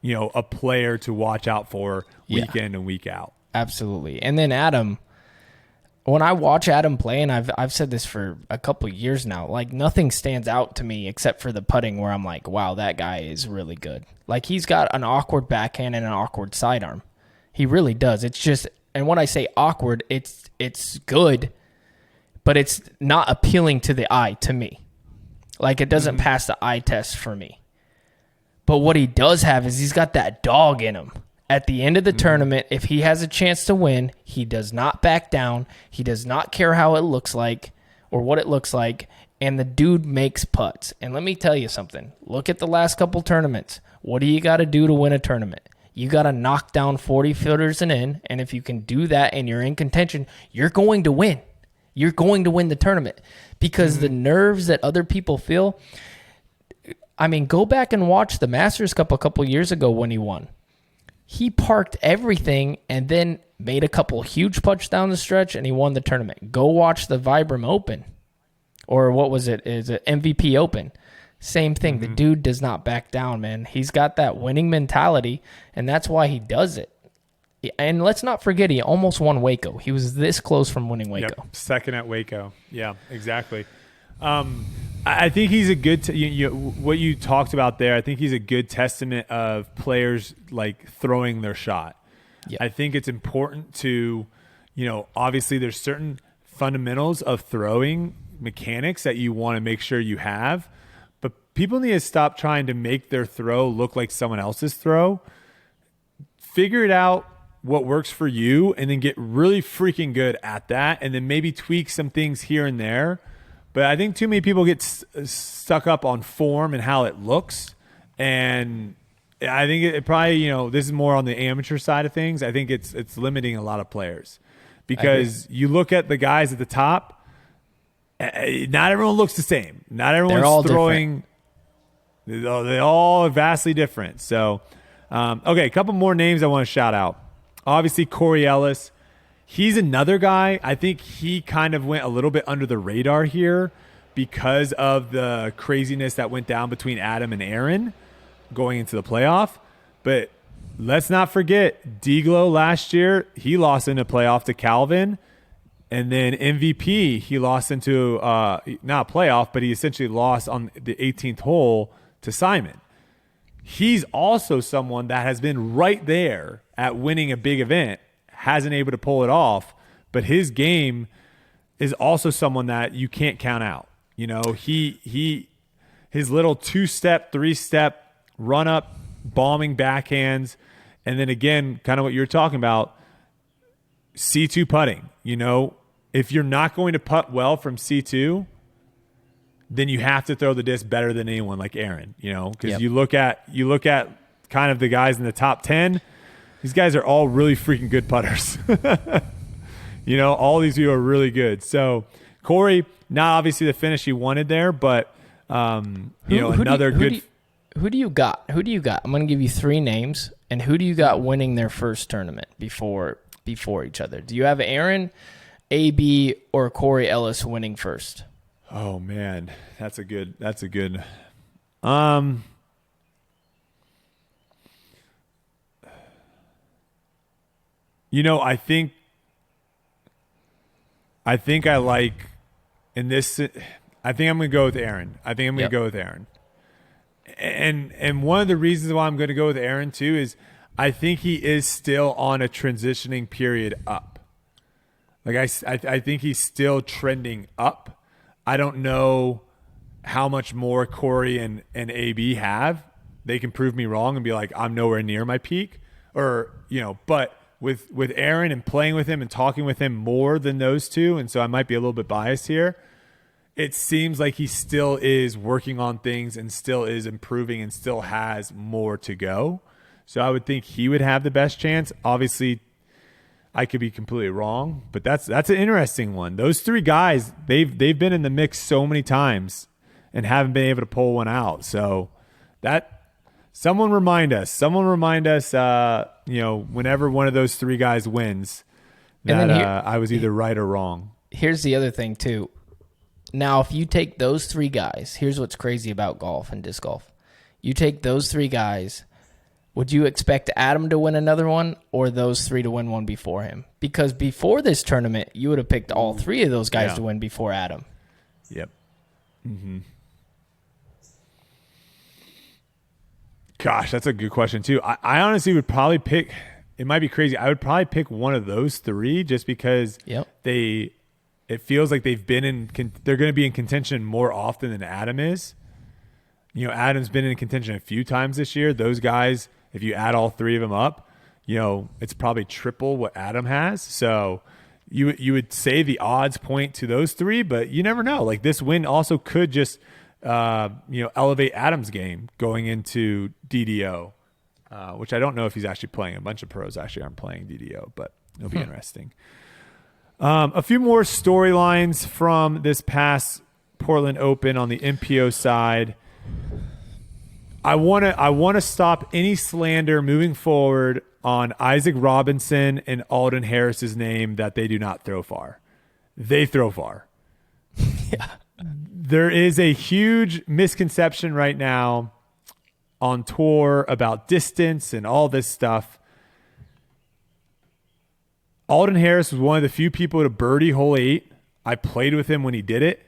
a player to watch out for week in and week out. Absolutely. And then Adam, when I watch Adam play, and I've said this for a couple of years now, like nothing stands out to me except for the putting where I'm like, wow, that guy is really good. Like he's got an awkward backhand and an awkward sidearm. He really does. It's just, and when I say awkward, it's good, but it's not appealing to the eye to me. Like it doesn't pass the eye test for me. But what he does have is he's got that dog in him. At the end of the tournament, if he has a chance to win, he does not back down. He does not care how it looks like or what it looks like. And the dude makes putts. And let me tell you something. Look at the last couple tournaments. What do you got to do to win a tournament? You got to knock down 40 footers and in. And if you can do that and you're in contention, you're going to win. You're going to win the tournament. Because the nerves that other people feel, I mean, go back and watch the Masters Cup a couple years ago when he won. He parked everything and then made a couple huge putts down the stretch, and he won the tournament. Go watch the Vibram Open. Or what was it? Is it MVP Open? Same thing. The dude does not back down, man. He's got that winning mentality, and that's why he does it. And let's not forget, he almost won Waco. He was this close from winning Waco. Yep, second at Waco. Yeah, exactly. I think he's a good what you talked about there. I think he's a good testament of players like throwing their shot. Yep. I think it's important to, obviously there's certain fundamentals of throwing mechanics that you want to make sure you have, but people need to stop trying to make their throw look like someone else's throw. Figure it out what works for you and then get really freaking good at that, and then maybe tweak some things here and there. But I think too many people get stuck up on form and how it looks. And I think it probably, this is more on the amateur side of things. I think it's limiting a lot of players because you look at the guys at the top, not everyone looks the same. Not everyone's throwing. They're all vastly different. So, okay, a couple more names I want to shout out. Obviously, Corey Ellis. He's another guy. I think he kind of went a little bit under the radar here because of the craziness that went down between Adam and Aaron going into the playoff. But let's not forget, Deglo last year, he lost in a playoff to Calvin. And then MVP, he lost into, not a playoff, but he essentially lost on the 18th hole to Simon. He's also someone that has been right there at winning a big event, hasn't able to pull it off, but his game is also someone that you can't count out. His little 2-step, 3-step run up, bombing backhands, and then again, kind of what you're talking about, C2 putting. If you're not going to putt well from C2, then you have to throw the disc better than anyone like Aaron, because you look at kind of the guys in the top 10. These guys are all really freaking good putters. All these people are really good. So Corey, not obviously the finish he wanted there, but another good. Who do you got? I'm going to give you 3 names, and who do you got winning their first tournament before each other? Do you have Aaron, AB, or Corey Ellis winning first? Oh man, that's a good. I think I like in this. I think I'm going to go with Aaron. And one of the reasons why I'm going to go with Aaron too is I think he is still on a transitioning period up. Like I think he's still trending up. I don't know how much more Corey and AB have. They can prove me wrong and be like, I'm nowhere near my peak, but with Aaron and playing with him and talking with him more than those two, and so I might be a little bit biased here, it seems like he still is working on things and still is improving and still has more to go. So I would think he would have the best chance. Obviously, I could be completely wrong, but that's an interesting one. Those 3 guys, they've been in the mix so many times, and haven't been able to pull one out. So that someone remind us, whenever one of those three guys wins, that I was either right or wrong. Here's the other thing too. Now, if you take those three guys, here's what's crazy about golf and disc golf. You take those three guys, would you expect Adam to win another one or those three to win one before him? Because before this tournament, you would have picked all three of those guys to win before Adam. Yep. Mm-hmm. Gosh, that's a good question too. I honestly would probably pick, it might be crazy, I would probably pick one of those three just because it feels like they're going to be in contention more often than Adam is. Adam's been in contention a few times this year. Those guys, if you add all three of them up, it's probably triple what Adam has. So you would say the odds point to those three, but you never know. Like this win also could just elevate Adam's game going into DDO, which I don't know if he's actually playing. A bunch of pros actually aren't playing DDO, but it'll be interesting. A few more storylines from this past Portland Open on the MPO side. I want to stop any slander moving forward on Isaac Robinson and Alden Harris's name that they do not throw far. They throw far. Yeah. There is a huge misconception right now on tour about distance and all this stuff. Alden Harris was one of the few people to birdie hole 8. I played with him when he did it.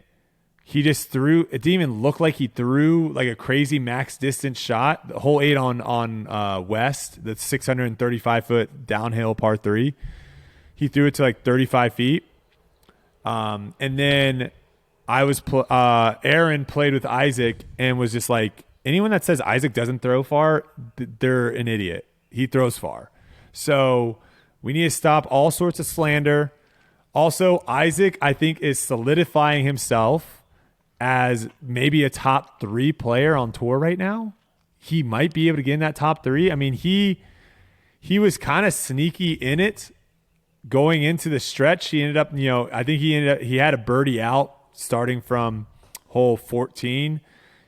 He just threw, it didn't even look like he threw like a crazy max distance shot. The hole 8 on West, the 635-foot downhill par 3. He threw it to like 35 feet. And then Aaron played with Isaac and was just like, anyone that says Isaac doesn't throw far, they're an idiot. He throws far. So we need to stop all sorts of slander. Also, Isaac, I think, is solidifying himself as maybe a top 3 player on tour right now. He might be able to get in that top 3. I mean, he was kind of sneaky in it going into the stretch. He ended up, I think he had a birdie out starting from hole 14.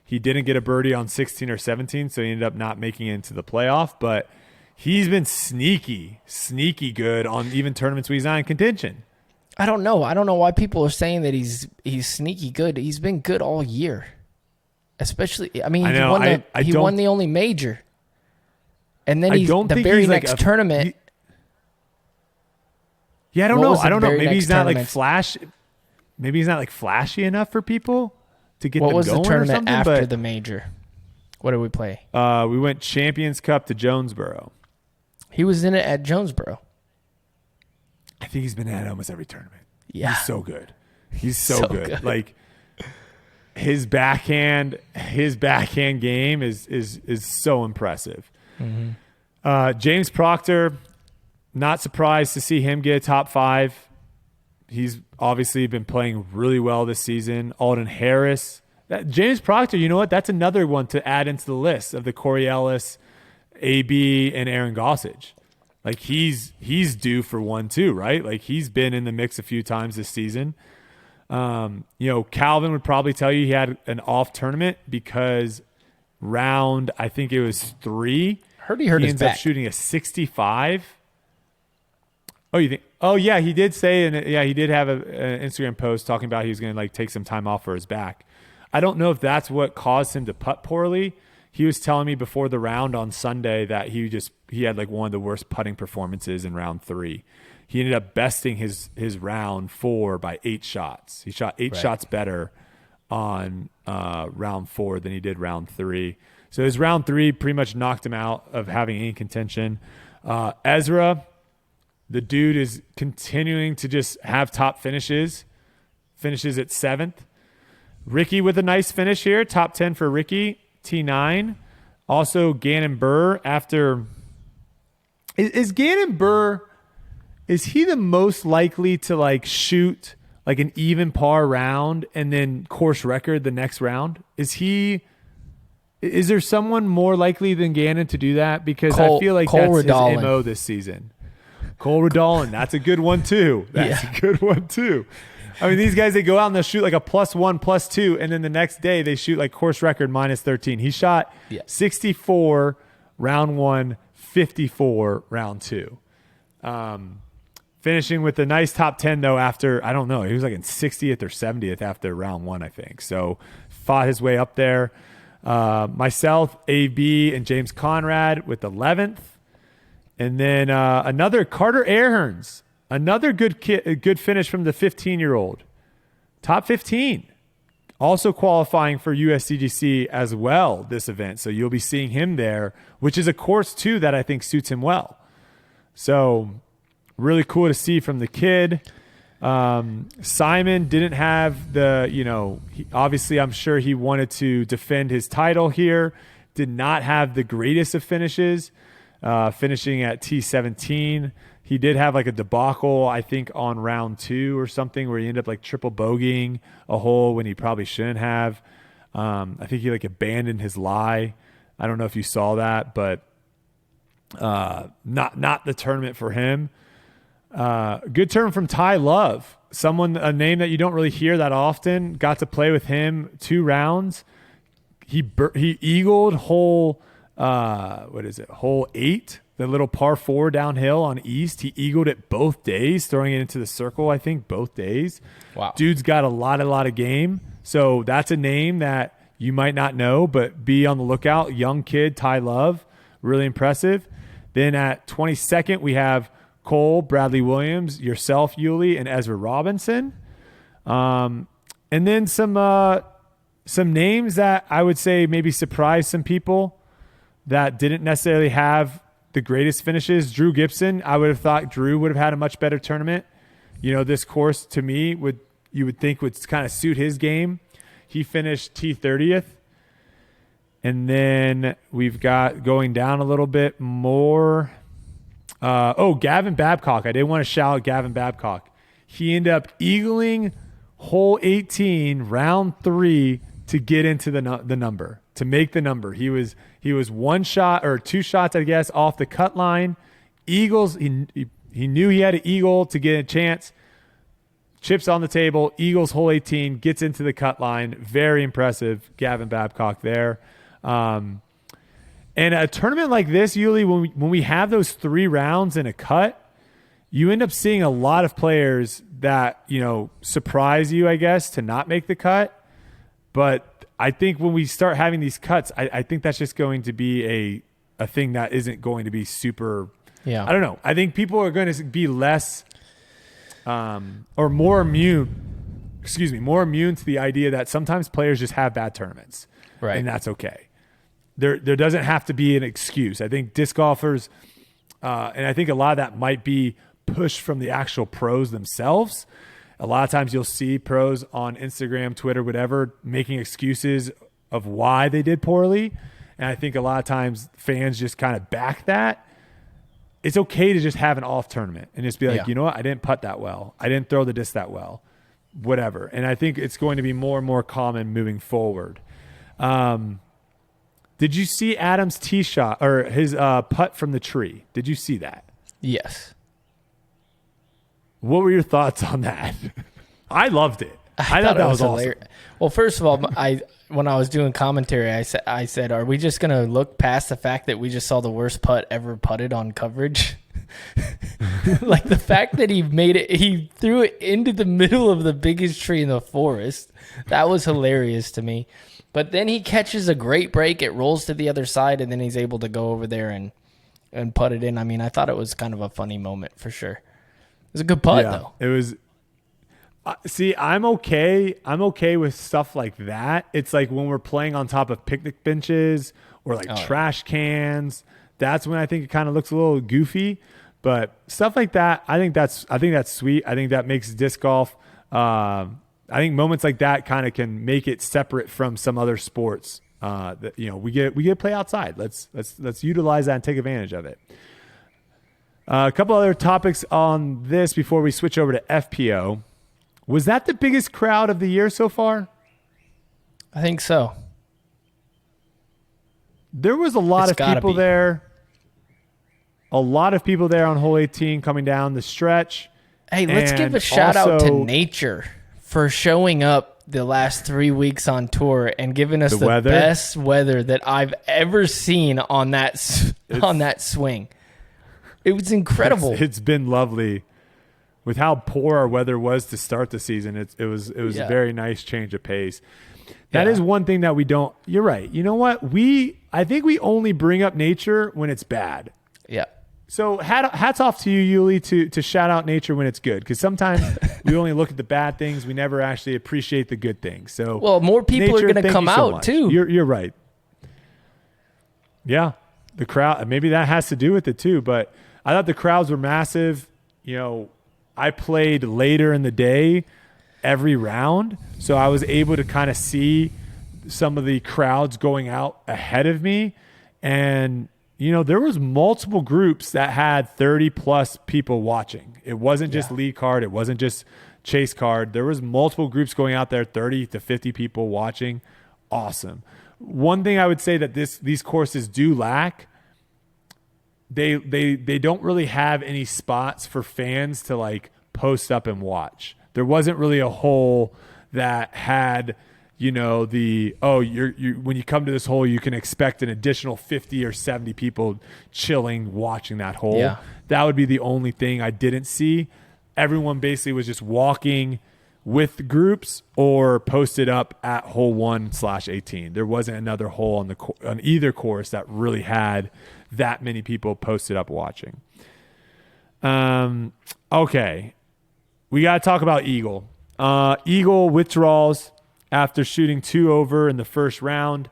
He didn't get a birdie on 16 or 17, so he ended up not making it into the playoff. But he's been sneaky good on even tournaments where he's not in contention. I don't know why people are saying that he's sneaky good. He's been good all year. Especially, I mean, he won the only major. And then the very next tournament. I don't know. Maybe he's not like flash. Maybe he's not like flashy enough for people to get them going or something. What was the tournament after the major? What did we play? We went Champions Cup to Jonesboro. He was in it at Jonesboro. I think he's been at almost every tournament. Yeah. He's so good. He's so good. Like his backhand game is so impressive. Mm-hmm. James Proctor, not surprised to see him get a top 5. He's obviously been playing really well this season. Alden Harris. James Proctor, you know what? That's another one to add into the list of the Corey Ellis, AB, and Aaron Gossage. Like he's due for one too, right? Like he's been in the mix a few times this season. Calvin would probably tell you he had an off tournament because round, I think it was 3. Heard he hurt his ends back. up shooting a 65. Oh, you think? Oh, yeah, he did say, and he did have an Instagram post talking about he was going to like take some time off for his back. I don't know if that's what caused him to putt poorly. He was telling me before the round on Sunday that he had like one of the worst putting performances in round 3. He ended up besting his round 4 by 8 shots. He shot 8 shots better on round 4 than he did round 3. So his round 3 pretty much knocked him out of having any contention. Ezra, the dude is continuing to just have top finishes at 7th. Ricky with a nice finish here, top 10 for Ricky. T9. Also, Gannon Burr after... Is Gannon Burr... Is he the most likely to like shoot like an even par round and then course record the next round? Is there someone more likely than Gannon to do that? Because I feel like that's his MO this season. Cole Redolin, that's a good one too. I mean, these guys, they go out and they'll shoot like a +1, +2, and then the next day they shoot like course record -13. He shot 64 round 1, 54 round 2. Finishing with a nice top 10 though after, I don't know, he was like in 60th or 70th after round 1, I think. So fought his way up there. Myself, AB, and James Conrad with 11th. And then another Carter Airhearns, another good finish from the 15-year-old. Top 15. Also qualifying for USCGC as well this event. So you'll be seeing him there, which is a course too that I think suits him well. So really cool to see from the kid. Simon didn't have the, obviously I'm sure he wanted to defend his title here. Did not have the greatest of finishes, finishing at T17. He did have like a debacle, I think, on round 2 or something where he ended up like triple bogeying a hole when he probably shouldn't have. I think he like abandoned his lie. I don't know if you saw that, but not the tournament for him. Good turn from Ty Love, a name that you don't really hear that often. Got to play with him 2 rounds. He eagled hole 8, the little par 4 downhill on East. He eagled it both days, throwing it into the circle, I think, both days. Wow. Dude's got a lot of game. So that's a name that you might not know, but be on the lookout. Young kid, Ty Love, really impressive. Then at 22nd, we have Cole, Bradley Williams, yourself, Yuli, and Ezra Robinson. And then some names that I would say maybe surprised some people that didn't necessarily have the greatest finishes. Drew Gibson, I would have thought Drew would have had a much better tournament. This course to me you would think would kind of suit his game. He finished T30th. And then we've got going down a little bit more. Gavin Babcock. I did want to shout out Gavin Babcock. He ended up eagling hole 18, round 3 to get into the number, to make the number. He was 1 shot or 2 shots, I guess, off the cut line. Eagles, he knew he had an eagle to get a chance. Chips on the table, eagles hole 18, gets into the cut line. Very impressive, Gavin Babcock there. And a tournament like this, Yuli, when we have those 3 rounds in a cut, you end up seeing a lot of players that, surprise you, I guess, to not make the cut. But I think when we start having these cuts, I think that's just going to be a thing that isn't going to be super. Yeah. I don't know. I think people are going to be less or more immune to the idea that sometimes players just have bad tournaments. Right. And that's okay. There doesn't have to be an excuse. I think disc golfers, and I think a lot of that might be pushed from the actual pros themselves. A lot of times you'll see pros on Instagram, Twitter, whatever, making excuses of why they did poorly. And I think a lot of times fans just kind of back that. It's okay to just have an off tournament and just be like, you know what? I didn't putt that well. I didn't throw the disc that well, whatever. And I think it's going to be more and more common moving forward. Did you see Adam's tee shot or his putt from the tree? Did you see that? Yes. What were your thoughts on that? I loved it. I thought that was awesome. Well, first of all, when I was doing commentary, I said, are we just going to look past the fact that we just saw the worst putt ever putted on coverage? Like the fact that he threw it into the middle of the biggest tree in the forest. That was hilarious to me. But then he catches a great break. It rolls to the other side, and then he's able to go over there and putt it in. I mean, I thought it was kind of a funny moment for sure. It was a good putt, though. It was. See, I'm okay. I'm okay with stuff like that. It's like when we're playing on top of picnic benches or like trash cans. That's when I think it kind of looks a little goofy. But stuff like that, I think that's sweet. I think that makes disc golf. I think moments like that kind of can make it separate from some other sports. That we get to play outside. Let's utilize that and take advantage of it. A couple other topics on this before we switch over to FPO. Was that the biggest crowd of the year so far? I think so. There was a lot of people there. A lot of people there on hole 18 coming down the stretch. Hey, let's give a shout out to nature for showing up the last 3 weeks on tour and giving us the best weather that I've ever seen on that swing. It was incredible. It's been lovely. With how poor our weather was to start the season, it was a very nice change of pace. That is one thing that we don't. You're right. You know what? I think we only bring up nature when it's bad. Yeah. So hats off to you, Yuli, to shout out nature when it's good, because sometimes we only look at the bad things. We never actually appreciate the good things. So more people are going to come out too. You're right. Yeah, the crowd. Maybe that has to do with it too. But I thought the crowds were massive. I played later in the day every round, so I was able to kind of see some of the crowds going out ahead of me. And, there was multiple groups that had 30 plus people watching. It wasn't just lead card. It wasn't just chase card. There was multiple groups going out there, 30 to 50 people watching. Awesome. One thing I would say that these courses do lack, they don't really have any spots for fans to like post up and watch. There wasn't really a hole that had, when you come to this hole, you can expect an additional 50 or 70 people chilling, watching that hole. Yeah. That would be the only thing I didn't see. Everyone basically was just walking with groups or posted up at hole 1/18. There wasn't another hole on either course that really had that many people posted up watching. Okay. We got to talk about Eagle. Eagle withdrawals after shooting 2 over in the first round.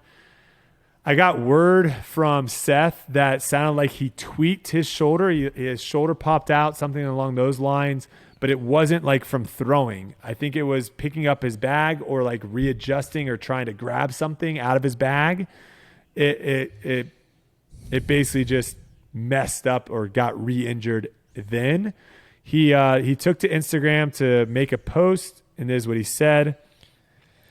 I got word from Seth that sounded like he tweaked his shoulder. His shoulder popped out, something along those lines, but it wasn't like from throwing. I think it was picking up his bag or like readjusting or trying to grab something out of his bag. It basically just messed up or got re-injured then. He took to Instagram to make a post, and this is what he said.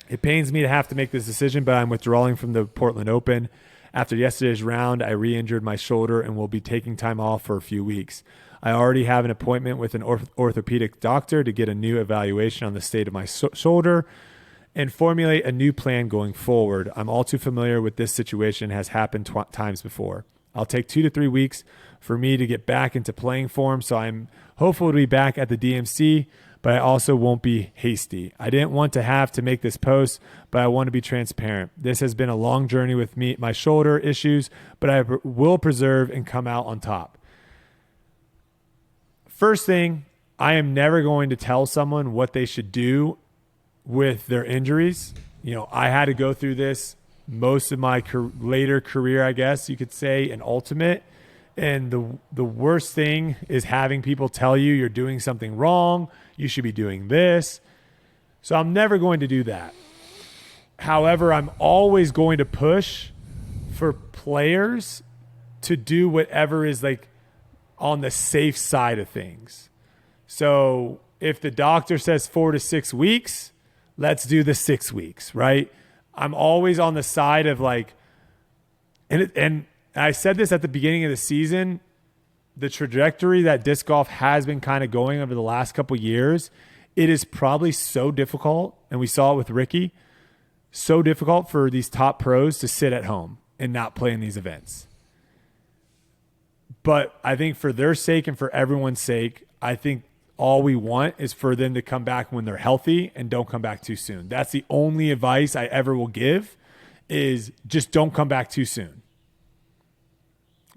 It pains me to have to make this decision, but I'm withdrawing from the Portland Open. After yesterday's round, I re-injured my shoulder and will be taking time off for a few weeks. I already have an appointment with an orthopedic doctor to get a new evaluation on the state of my shoulder and formulate a new plan going forward. I'm all too familiar with this situation, has happened times before. I'll take 2 to 3 weeks for me to get back into playing form, so I'm hopeful to be back at the DMC, but I also won't be hasty. I didn't want to have to make this post, but I want to be transparent. This has been a long journey with my shoulder issues, but I will preserve and come out on top. First thing, I am never going to tell someone what they should do with their injuries. I had to go through this most of my later career, I guess you could say, in Ultimate. And the worst thing is having people tell you you're doing something wrong. You should be doing this. So I'm never going to do that. However, I'm always going to push for players to do whatever is like on the safe side of things. So if the doctor says 4 to 6 weeks, let's do the 6 weeks, right? I'm always on the side of like, and I said this at the beginning of the season, the trajectory that disc golf has been kind of going over the last couple of years, it is probably so difficult, and we saw it with Ricky, so difficult for these top pros to sit at home and not play in these events. But I think for their sake and for everyone's sake, I think all we want is for them to come back when they're healthy and don't come back too soon. That's the only advice I ever will give, is just don't come back too soon.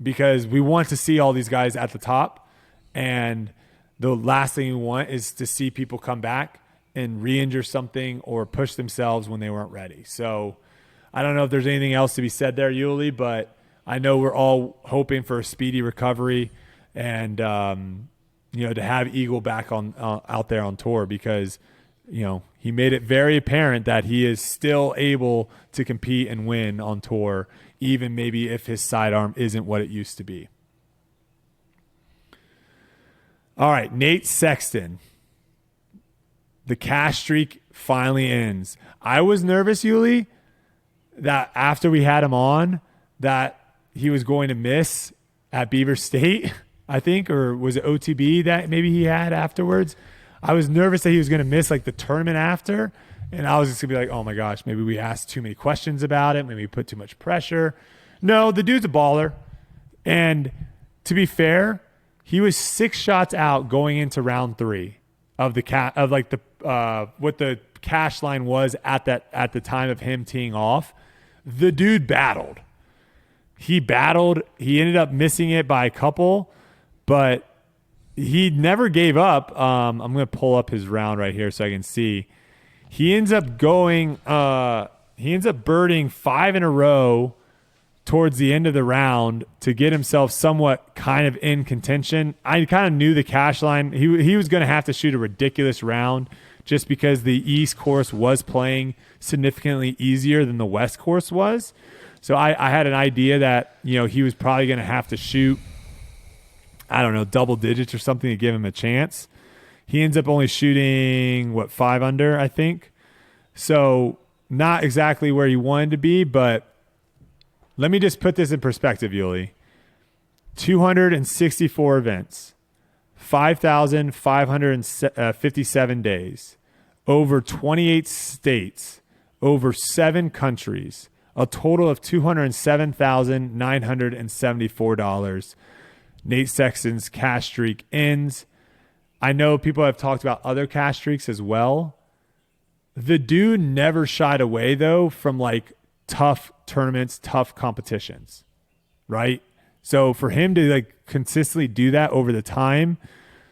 Because we want to see all these guys at the top, and the last thing we want is to see people come back and re-injure something or push themselves when they weren't ready. So I don't know if there's anything else to be said there, Yuli, but I know we're all hoping for a speedy recovery and to have Eagle back on out there on tour, because he made it very apparent that he is still able to compete and win on tour, even maybe if his sidearm isn't what it used to be. All right, Nate Sexton. The cash streak finally ends. I was nervous, Yuli, that after we had him on, that he was going to miss at Beaver State, I think, or was it OTB that maybe he had afterwards? I was nervous that he was going to miss like the tournament after. And I was just going to be like, oh my gosh, maybe we asked too many questions about it. Maybe we put too much pressure. No, the dude's a baller. And to be fair, he was 6 shots out going into round 3 of what the cash line was at the time of him teeing off. The dude battled. He ended up missing it by a couple, but he never gave up. I'm going to pull up his round right here so I can see. He ends up birding 5 in a row towards the end of the round to get himself somewhat kind of in contention. I kind of knew the cash line. He was going to have to shoot a ridiculous round just because the East course was playing significantly easier than the West course was. So I had an idea that, he was probably going to have to shoot, I don't know, double digits or something to give him a chance. He ends up only shooting, 5 under, I think. So not exactly where he wanted to be, but let me just put this in perspective, Yuli. 264 events, 5,557 days, over 28 states, over 7 countries, a total of $207,974. Nate Sexton's cash streak ends. I know people have talked about other cash streaks as well. The dude never shied away, though, from like tough tournaments, tough competitions, right? So for him to like consistently do that over the time,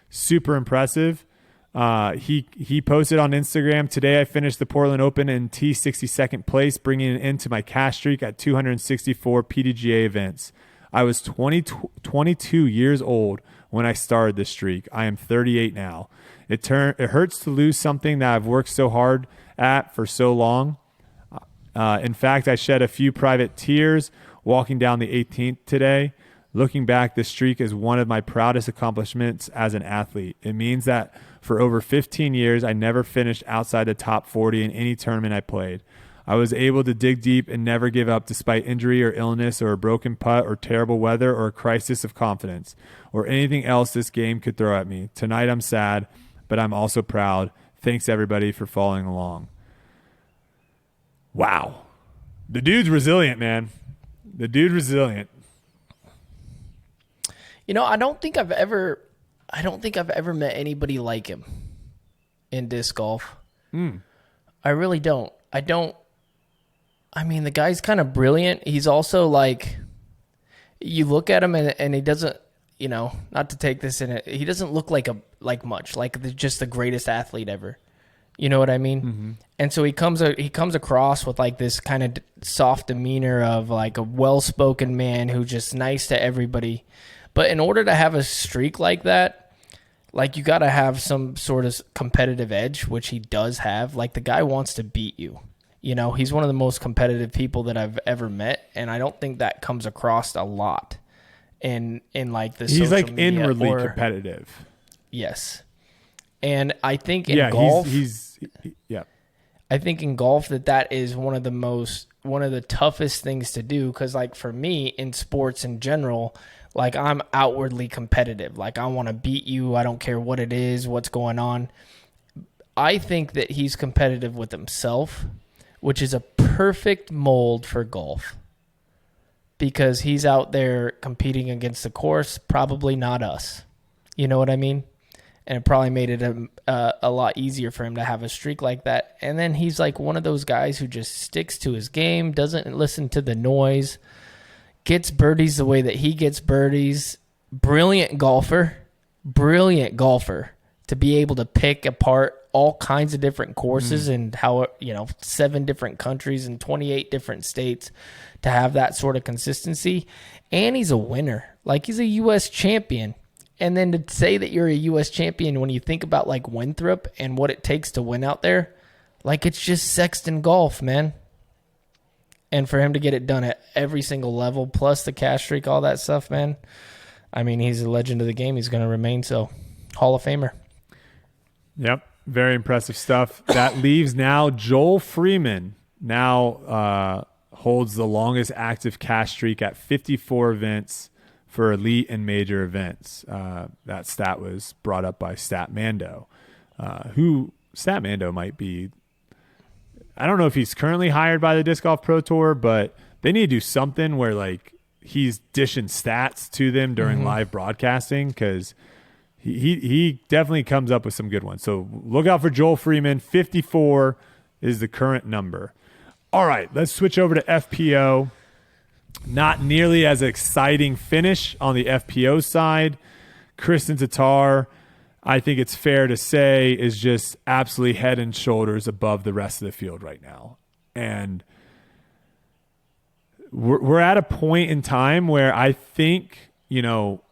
super impressive. He posted on Instagram, today I finished the Portland Open in T62nd place, bringing it into my cash streak at 264 PDGA events. I was 22 years old when I started this streak. I am 38 now. It hurts to lose something that I've worked so hard at for so long. In fact, I shed a few private tears walking down the 18th today. Looking back, this streak is one of my proudest accomplishments as an athlete. It means that for over 15 years, I never finished outside the top 40 in any tournament I played. I was able to dig deep and never give up despite injury or illness or a broken putt or terrible weather or a crisis of confidence or anything else this game could throw at me. Tonight I'm sad, but I'm also proud. Thanks everybody for following along. Wow. The dude's resilient, man. The dude's resilient. I don't think I've ever met anybody like him in disc golf. I really don't. I mean, the guy's kind of brilliant. He's also like, you look at him and he doesn't, not to take this in it, he doesn't look like just the greatest athlete ever. You know what I mean? Mm-hmm. And so he comes across with like this kind of soft demeanor of like a well-spoken man who's just nice to everybody. But in order to have a streak like that, like you got to have some sort of competitive edge, which he does have. Like the guy wants to beat you. He's one of the most competitive people that I've ever met, and I don't think that comes across a lot in like the social media. He's like inwardly competitive. Yes. And I think in golf, I think in golf that is one of the toughest things to do. Cause like for me in sports in general, like I'm outwardly competitive. Like I want to beat you. I don't care what it is, what's going on. I think that he's competitive with himself, which is a perfect mold for golf because he's out there competing against the course, probably not us. You know what I mean? And it probably made it a lot easier for him to have a streak like that. And then he's like one of those guys who just sticks to his game, doesn't listen to the noise, gets birdies the way that he gets birdies. Brilliant golfer to be able to pick apart all kinds of different courses and how, 7 different countries and 28 different states to have that sort of consistency. And he's a winner. Like he's a U.S. champion. And then to say that you're a U.S. champion when you think about like Winthrop and what it takes to win out there, like it's just Sexton golf, man. And for him to get it done at every single level, plus the cash streak, all that stuff, man. I mean, he's a legend of the game. He's going to remain so. Hall of Famer. Yep. Very impressive stuff. That leaves now Joel Freeman now holds the longest active cash streak at 54 events for elite and major events. That stat was brought up by Statmando. who Statmando might be. I don't know if he's currently hired by the Disc Golf Pro Tour, but they need to do something where like he's dishing stats to them during live broadcasting, because he definitely comes up with some good ones. So look out for Joel Freeman. 54 is the current number. All right, let's switch over to FPO. Not nearly as exciting finish on the FPO side. Kristin Tattar, I think it's fair to say, is just absolutely head and shoulders above the rest of the field right now. And we're at a point in time where I think, you know,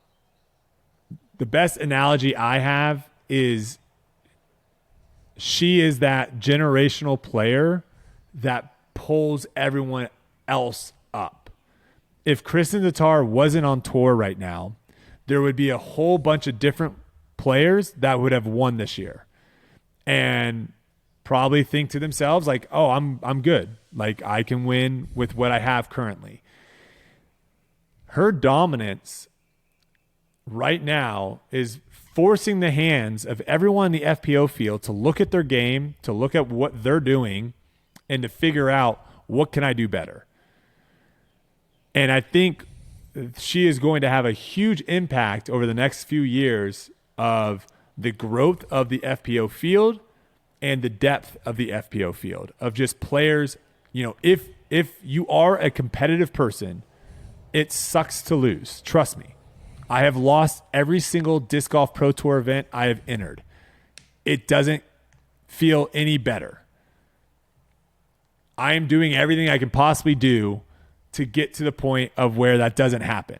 the best analogy I have is she is that generational player that pulls everyone else up. If Kristin Tattar wasn't on tour right now, there would be a whole bunch of different players that would have won this year and probably think to themselves like, oh, I'm good. Like I can win with what I have currently. Her dominance right now is forcing the hands of everyone in the FPO field to look at their game, to look at what they're doing, and to figure out what can I do better. And I think she is going to have a huge impact over the next few years of the growth of the FPO field and the depth of the FPO field of just players. You know, if you are a competitive person, it sucks to lose. Trust me. I have lost every single Disc Golf Pro Tour event I have entered. It doesn't feel any better. I am doing everything I can possibly do to get to the point of where that doesn't happen.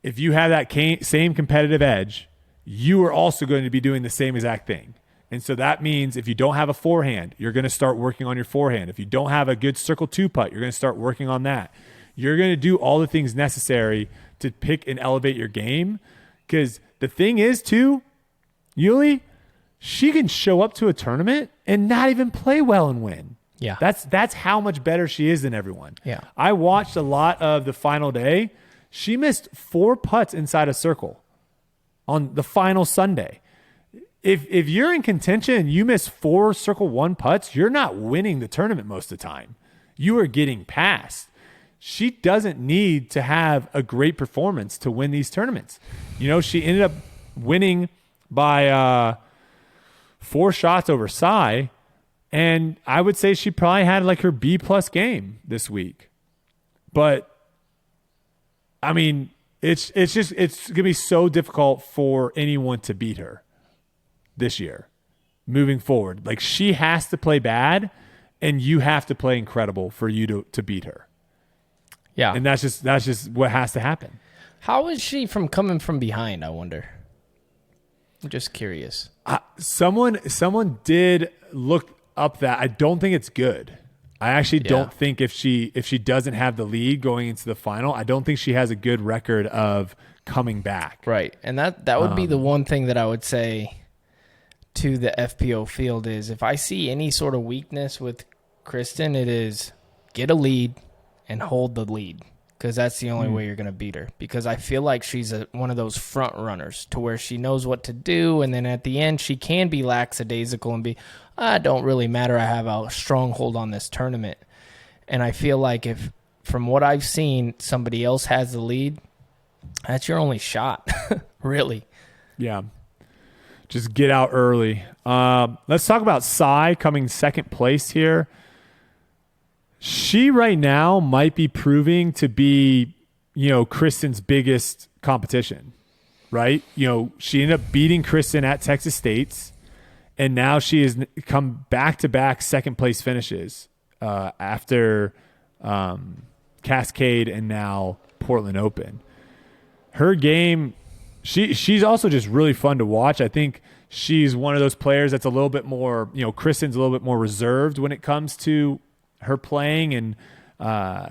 If you have that same competitive edge, you are also going to be doing the same exact thing. And so that means if you don't have a forehand, you're going to start working on your forehand. If you don't have a good circle 2 putt, you're going to start working on that. You're going to do all the things necessary to pick and elevate your game. Because the thing is, too, Yuli, she can show up to a tournament and not even play well and win. Yeah. That's how much better she is than everyone. Yeah. I watched a lot of the final day. She missed 4 putts inside a circle on the final Sunday. If you're in contention and you miss 4 circle 1 putts, you're not winning the tournament most of the time. You are getting past. She doesn't need to have a great performance to win these tournaments. You know, she ended up winning by 4 shots over Sai. And I would say she probably had like her B+ game this week. But I mean, it's going to be so difficult for anyone to beat her this year moving forward. Like she has to play bad and you have to play incredible for you to beat her. Yeah. And that's just what has to happen. How is she from coming from behind, I wonder? I'm just curious. Someone did look up that. I don't think it's good. I actually don't think if she doesn't have the lead going into the final, I don't think she has a good record of coming back. Right. And that would be the one thing that I would say to the FPO field is if I see any sort of weakness with Kristin, it is get a lead and hold the lead, because that's the only way you're going to beat her. Because I feel like she's one of those front runners to where she knows what to do, and then at the end she can be lackadaisical and be, don't really matter, I have a strong hold on this tournament. And I feel like if, from what I've seen, somebody else has the lead, that's your only shot, really. Yeah. Just get out early. Let's talk about Sai coming second place here. She right now might be proving to be, you know, Kristin's biggest competition, right? You know, she ended up beating Kristin at Texas State's, and now she has come back-to-back second-place finishes after Cascade and now Portland Open. Her game, she's also just really fun to watch. I think she's one of those players that's a little bit more, you know, Kristin's a little bit more reserved when it comes to her playing, and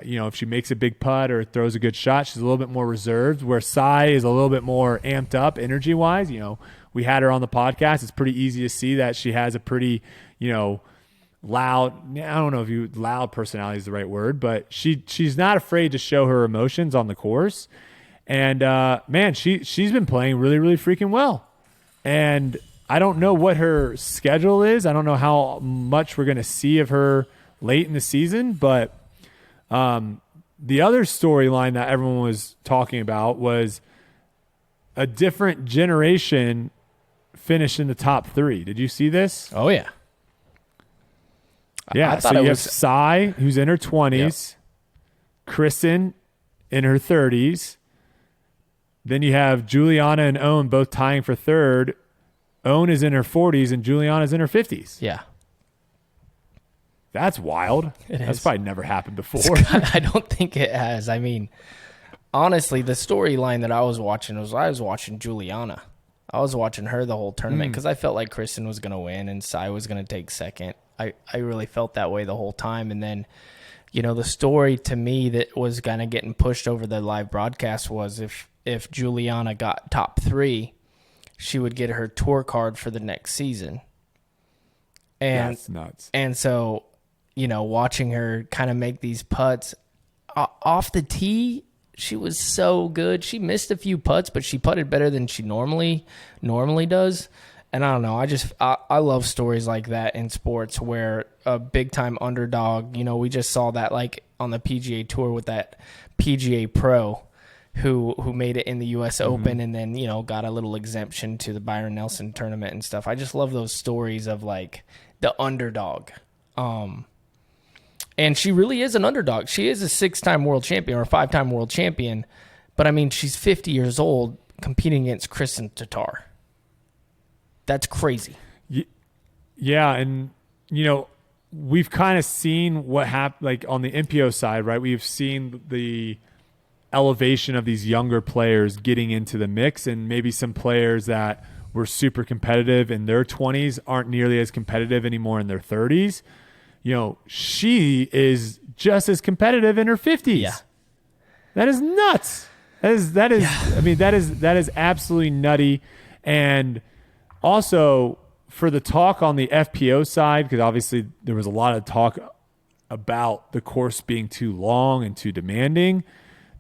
you know, if she makes a big putt or throws a good shot, she's a little bit more reserved, where Sai is a little bit more amped up energy wise. You know, we had her on the podcast. It's pretty easy to see that she has a pretty, you know, loud, I don't know if loud personality is the right word, but she's not afraid to show her emotions on the course. And man, she's been playing really, really freaking well. And I don't know what her schedule is. I don't know how much we're going to see of her late in the season, but the other storyline that everyone was talking about was a different generation finished in the top 3. Did you see this? Oh, yeah. Yeah, so you have Sai, who's in her 20s, Kristin in her 30s. Then you have Juliana and Owen both tying for 3rd. Owen is in her 40s and Juliana's in her 50s. Yeah. That's wild. That's probably never happened before. I don't think it has. I mean, honestly, the storyline that I was watching Juliana. I was watching her the whole tournament because I felt like Kristin was going to win and Sai was going to take second. I really felt that way the whole time. And then, the story to me that was kind of getting pushed over the live broadcast was if Juliana got top 3, she would get her tour card for the next season. And that's nuts. And so, watching her kind of make these putts off the tee, she was so good. She missed a few putts, but she putted better than she normally does. And I don't know. I love stories like that in sports where a big time underdog, we just saw that like on the PGA Tour with that PGA Pro who made it in the US Open and then, got a little exemption to the Byron Nelson tournament and stuff. I just love those stories of like the underdog. And she really is an underdog. She is a 6-time world champion or a 5-time world champion. But I mean, she's 50 years old competing against Kristin Tattar. That's crazy. Yeah, and we've kind of seen what happened, like on the MPO side, right? We've seen the elevation of these younger players getting into the mix, and maybe some players that were super competitive in their 20s aren't nearly as competitive anymore in their 30s. She is just as competitive in her 50s. Yeah, that is nuts. That is. Yeah. I mean, that is absolutely nutty, and also, for the talk on the FPO side, because obviously there was a lot of talk about the course being too long and too demanding,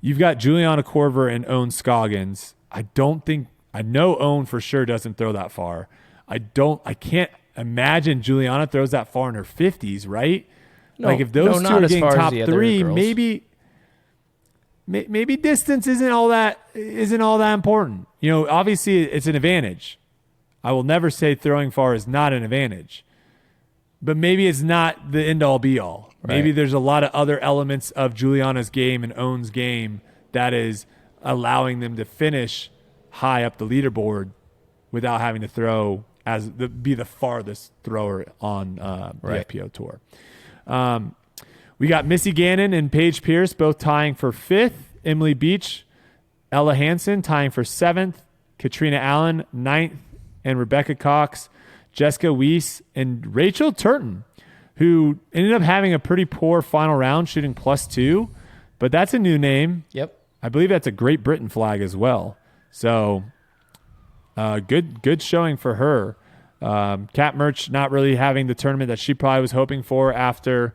you've got Juliana Korver and Owen Scoggins. I know Owen for sure doesn't throw that far. I can't imagine Juliana throws that far in her 50s, right? No, like if those two are getting top 3, girls. maybe distance isn't all that important. Obviously it's an advantage. I will never say throwing far is not an advantage, but maybe it's not the end all be all. Right. Maybe there's a lot of other elements of Juliana's game and Owen's game that is allowing them to finish high up the leaderboard without having to throw be the farthest thrower on the FPO tour. We got Missy Gannon and Paige Pierce both tying for 5th. Emily Beach, Ella Hansen tying for 7th. Katrina Allen 9th. And Rebecca Cox, Jessica Weiss, and Rachel Turton, who ended up having a pretty poor final round, shooting +2. But that's a new name. Yep. I believe that's a Great Britain flag as well. So good showing for her. Kat Mertsch not really having the tournament that she probably was hoping for after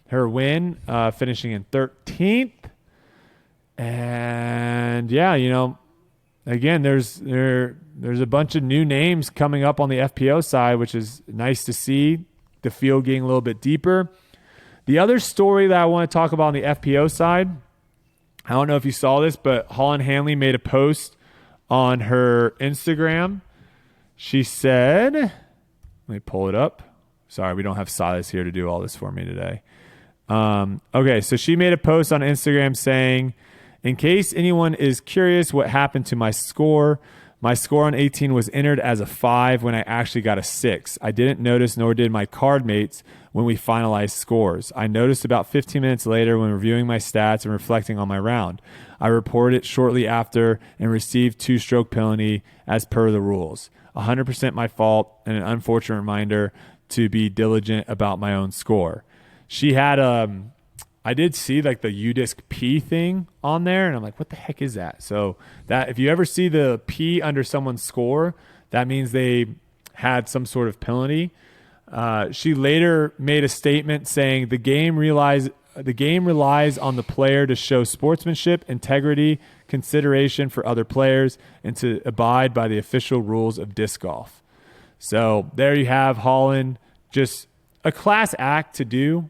her win, finishing in 13th. And again, there's a bunch of new names coming up on the FPO side, which is nice to see. The field getting a little bit deeper. The other story that I want to talk about on the FPO side, I don't know if you saw this, but Holland Hanley made a post on her Instagram. She said, let me pull it up. Sorry, we don't have Silas here to do all this for me today. Okay, so she made a post on Instagram saying, in case anyone is curious what happened to my score on 18 was entered as a 5 when I actually got a 6. I didn't notice, nor did my card mates, when we finalized scores. I noticed about 15 minutes later when reviewing my stats and reflecting on my round. I reported it shortly after and received 2-stroke penalty as per the rules. 100% my fault and an unfortunate reminder to be diligent about my own score. She had I did see like the UDisc P thing on there, and I'm like, what the heck is that? So that if you ever see the P under someone's score, that means they had some sort of penalty. She later made a statement saying the game relies on the player to show sportsmanship, integrity, consideration for other players, and to abide by the official rules of disc golf. So there you have Holland, just a class act to do.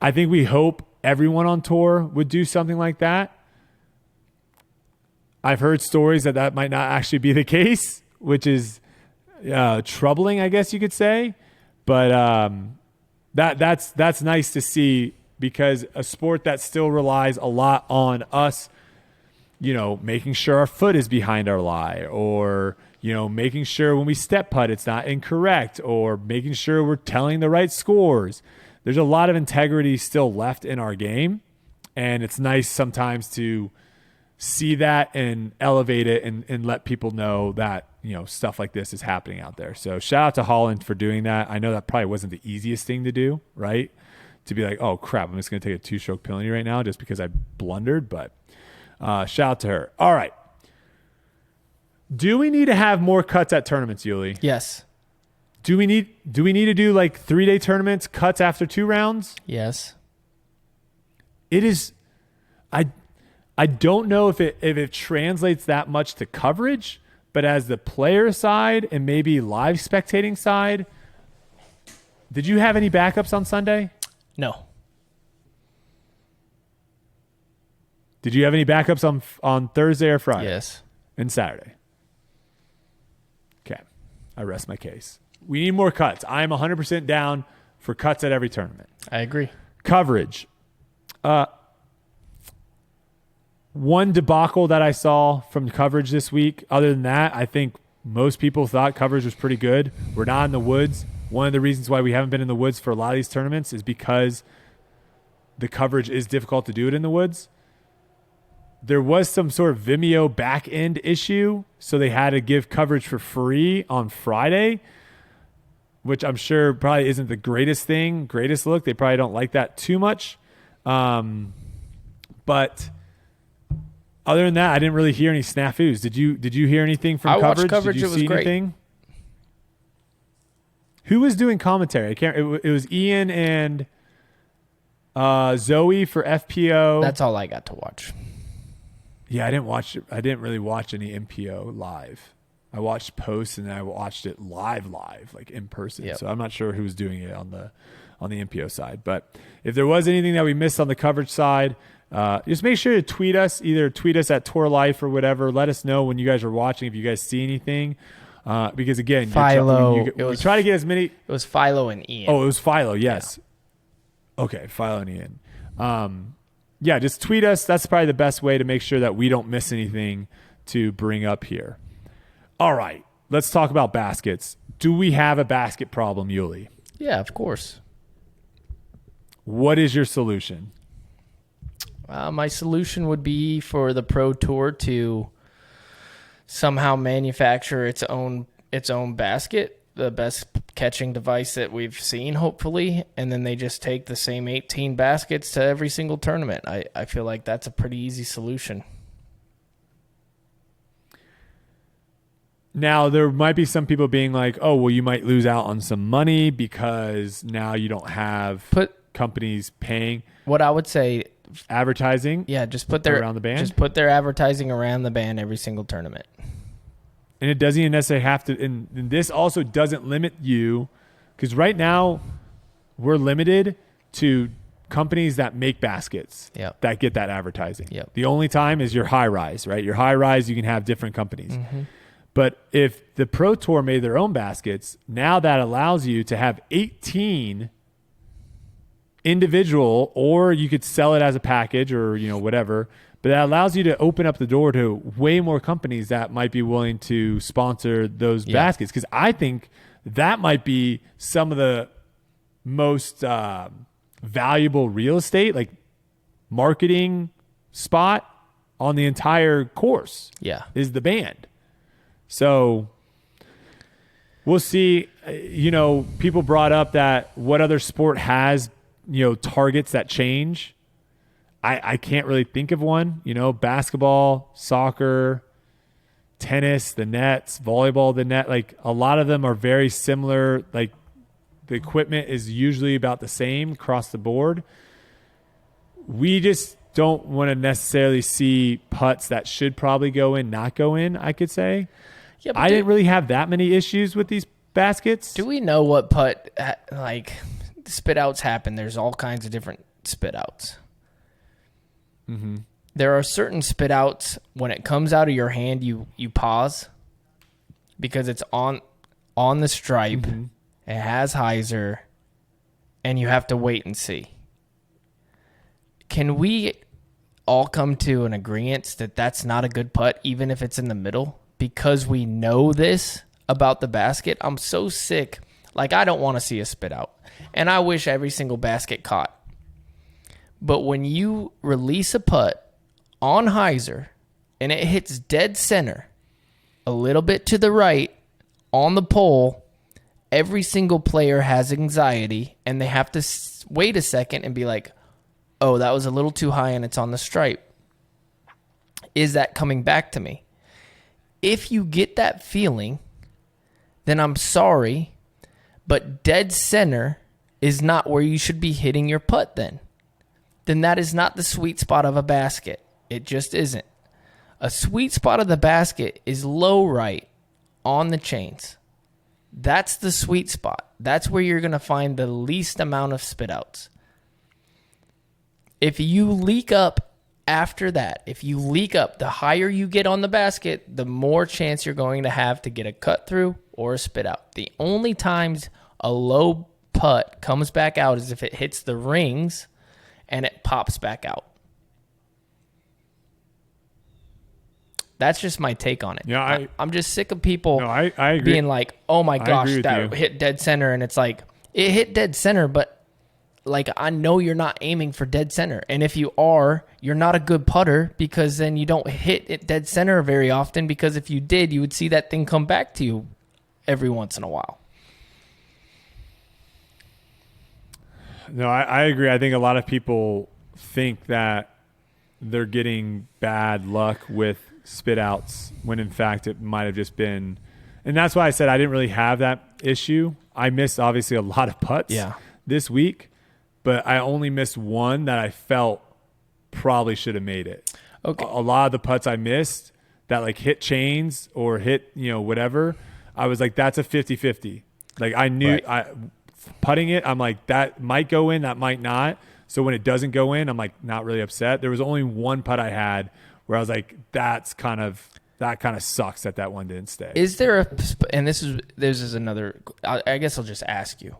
I think we hope everyone on tour would do something like that. I've heard stories that might not actually be the case, which is troubling, I guess you could say. But that's nice to see, because a sport that still relies a lot on us, making sure our foot is behind our lie, or making sure when we step putt it's not incorrect, or making sure we're telling the right scores. There's a lot of integrity still left in our game, and it's nice sometimes to see that and elevate it and let people know that stuff like this is happening out there. So shout out to Holland for doing that. I know that probably wasn't the easiest thing to do, right? To be like, oh crap, I'm just going to take a 2-stroke penalty right now just because I blundered. But shout out to her. All right. Do we need to have more cuts at tournaments, Yuli? Yes. Do we need to do like 3-day tournaments, cuts after 2 rounds? Yes. It is. I don't know if it translates that much to coverage, but as the player side and maybe live spectating side, did you have any backups on Sunday? No. Did you have any backups on Thursday or Friday? Yes. And Saturday? Okay. I rest my case. We need more cuts. I am 100% down for cuts at every tournament. I agree. Coverage. One debacle that I saw from coverage this week, other than that, I think most people thought coverage was pretty good. We're not in the woods. One of the reasons why we haven't been in the woods for a lot of these tournaments is because the coverage is difficult to do it in the woods. There was some sort of Vimeo back end issue, so they had to give coverage for free on Friday, which I'm sure probably isn't the greatest look. They probably don't like that too much. But other than that, I didn't really hear any snafus. Did you hear anything from coverage? I watched coverage. Did you it was see great. anything? Who was doing commentary? I can't. It was Ian and Zoe for FPO. That's all I got to watch. Yeah, I didn't really watch any MPO live. I watched posts and then I watched it live, like in person. Yep. So I'm not sure who was doing it on the MPO side. But if there was anything that we missed on the coverage side, just make sure to tweet us. Either tweet us at Tour Life or whatever. Let us know when you guys are watching if you guys see anything. Because again, Philo. we try to get as many. It was Philo and Ian. Oh, it was Philo. Yes. Yeah. Okay, Philo and Ian. Yeah, just tweet us. That's probably the best way to make sure that we don't miss anything to bring up here. All right, let's talk about baskets. Do we have a basket problem, Yuli? Yeah, of course. What is your solution? My solution would be for the Pro Tour to somehow manufacture its own basket, the best catching device that we've seen, hopefully, and then they just take the same 18 baskets to every single tournament. I feel like that's a pretty easy solution. Now, there might be some people being like, oh, well, you might lose out on some money because now you don't have companies paying. What I would say, advertising. Yeah, just put their around the band. Just put their advertising around the band every single tournament. And it doesn't even necessarily have to. And this also doesn't limit you, because right now we're limited to companies that make baskets that get that advertising. Yep. The only time is your high rise, right? Your high rise, you can have different companies. Mm-hmm. But if the Pro Tour made their own baskets, now that allows you to have 18 individual, or you could sell it as a package or, whatever. But that allows you to open up the door to way more companies that might be willing to sponsor those baskets. Because I think that might be some of the most valuable real estate, like marketing spot on the entire course. Yeah. Is the band. So we'll see. People brought up that what other sport has, targets that change. I can't really think of one. Basketball, soccer, tennis, the nets, volleyball, the net. Like a lot of them are very similar. Like the equipment is usually about the same across the board. We just don't want to necessarily see putts that should probably go in, not go in, I could say. Yeah, I didn't really have that many issues with these baskets. Do we know what putt, like, spit outs happen? There's all kinds of different spit outs. Mm-hmm. There are certain spit outs, when it comes out of your hand, you pause because it's on the stripe. Mm-hmm. It has hyzer, and you have to wait and see. Can we all come to an agreement that that's not a good putt, even if it's in the middle? Because we know this about the basket. I'm so sick. Like, I don't want to see a spit out. And I wish every single basket caught. But when you release a putt on hyzer and it hits dead center, a little bit to the right on the pole, every single player has anxiety, and they have to wait a second and be like, oh, that was a little too high and it's on the stripe. Is that coming back to me? If you get that feeling, then I'm sorry, but dead center is not where you should be hitting your putt then. Then that is not the sweet spot of a basket. It just isn't. A sweet spot of the basket is low right on the chains. That's the sweet spot. That's where you're going to find the least amount of spit outs. If you leak up after that, if you leak up, the higher you get on the basket, the more chance you're going to have to get a cut through or a spit out. The only times a low putt comes back out is if it hits the rings and it pops back out. That's just my take on it. Yeah, I'm just sick of people I agree. being like, oh my gosh, that you. hit dead center. And it's like, it hit dead center, but like, I know you're not aiming for dead center. And if you are, you're not a good putter, because then you don't hit it dead center very often, because if you did, you would see that thing come back to you every once in a while. No, I agree. I think a lot of people think that they're getting bad luck with spit outs when in fact it might have just been, and that's why I said I didn't really have that issue. I missed obviously a lot of putts this week, but I only missed one that I felt probably should have made it. Okay. A lot of the putts I missed that like hit chains or hit, whatever, I was like, that's a 50-50. Like I knew putting it, I'm like, that might go in, that might not. So when it doesn't go in, I'm like not really upset. There was only one putt I had where I was like, that kind of sucks that one didn't stay. Is there and this is another, I guess I'll just ask you.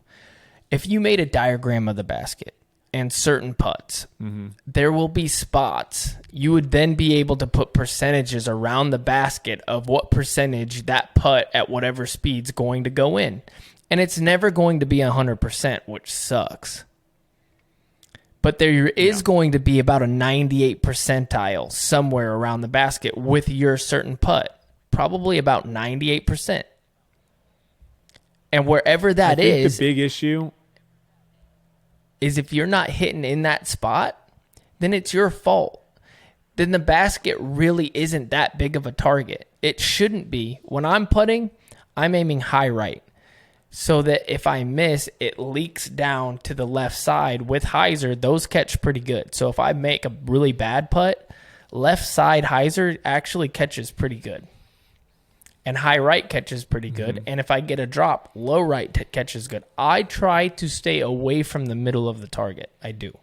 If you made a diagram of the basket and certain putts, there will be spots. You would then be able to put percentages around the basket of what percentage that putt at whatever speed's going to go in. And it's never going to be 100%, which sucks. But there is going to be about a 98 percentile somewhere around the basket with your certain putt. Probably about 98%. And wherever that is, the big issue is if you're not hitting in that spot, then it's your fault. Then the basket really isn't that big of a target. It shouldn't be. When I'm putting, I'm aiming high right, so that if I miss, it leaks down to the left side. With hyzer, those catch pretty good. So if I make a really bad putt, left side hyzer actually catches pretty good. And high right catches pretty good. And if I get a drop, low right catches good. I try to stay away from the middle of the target. I do.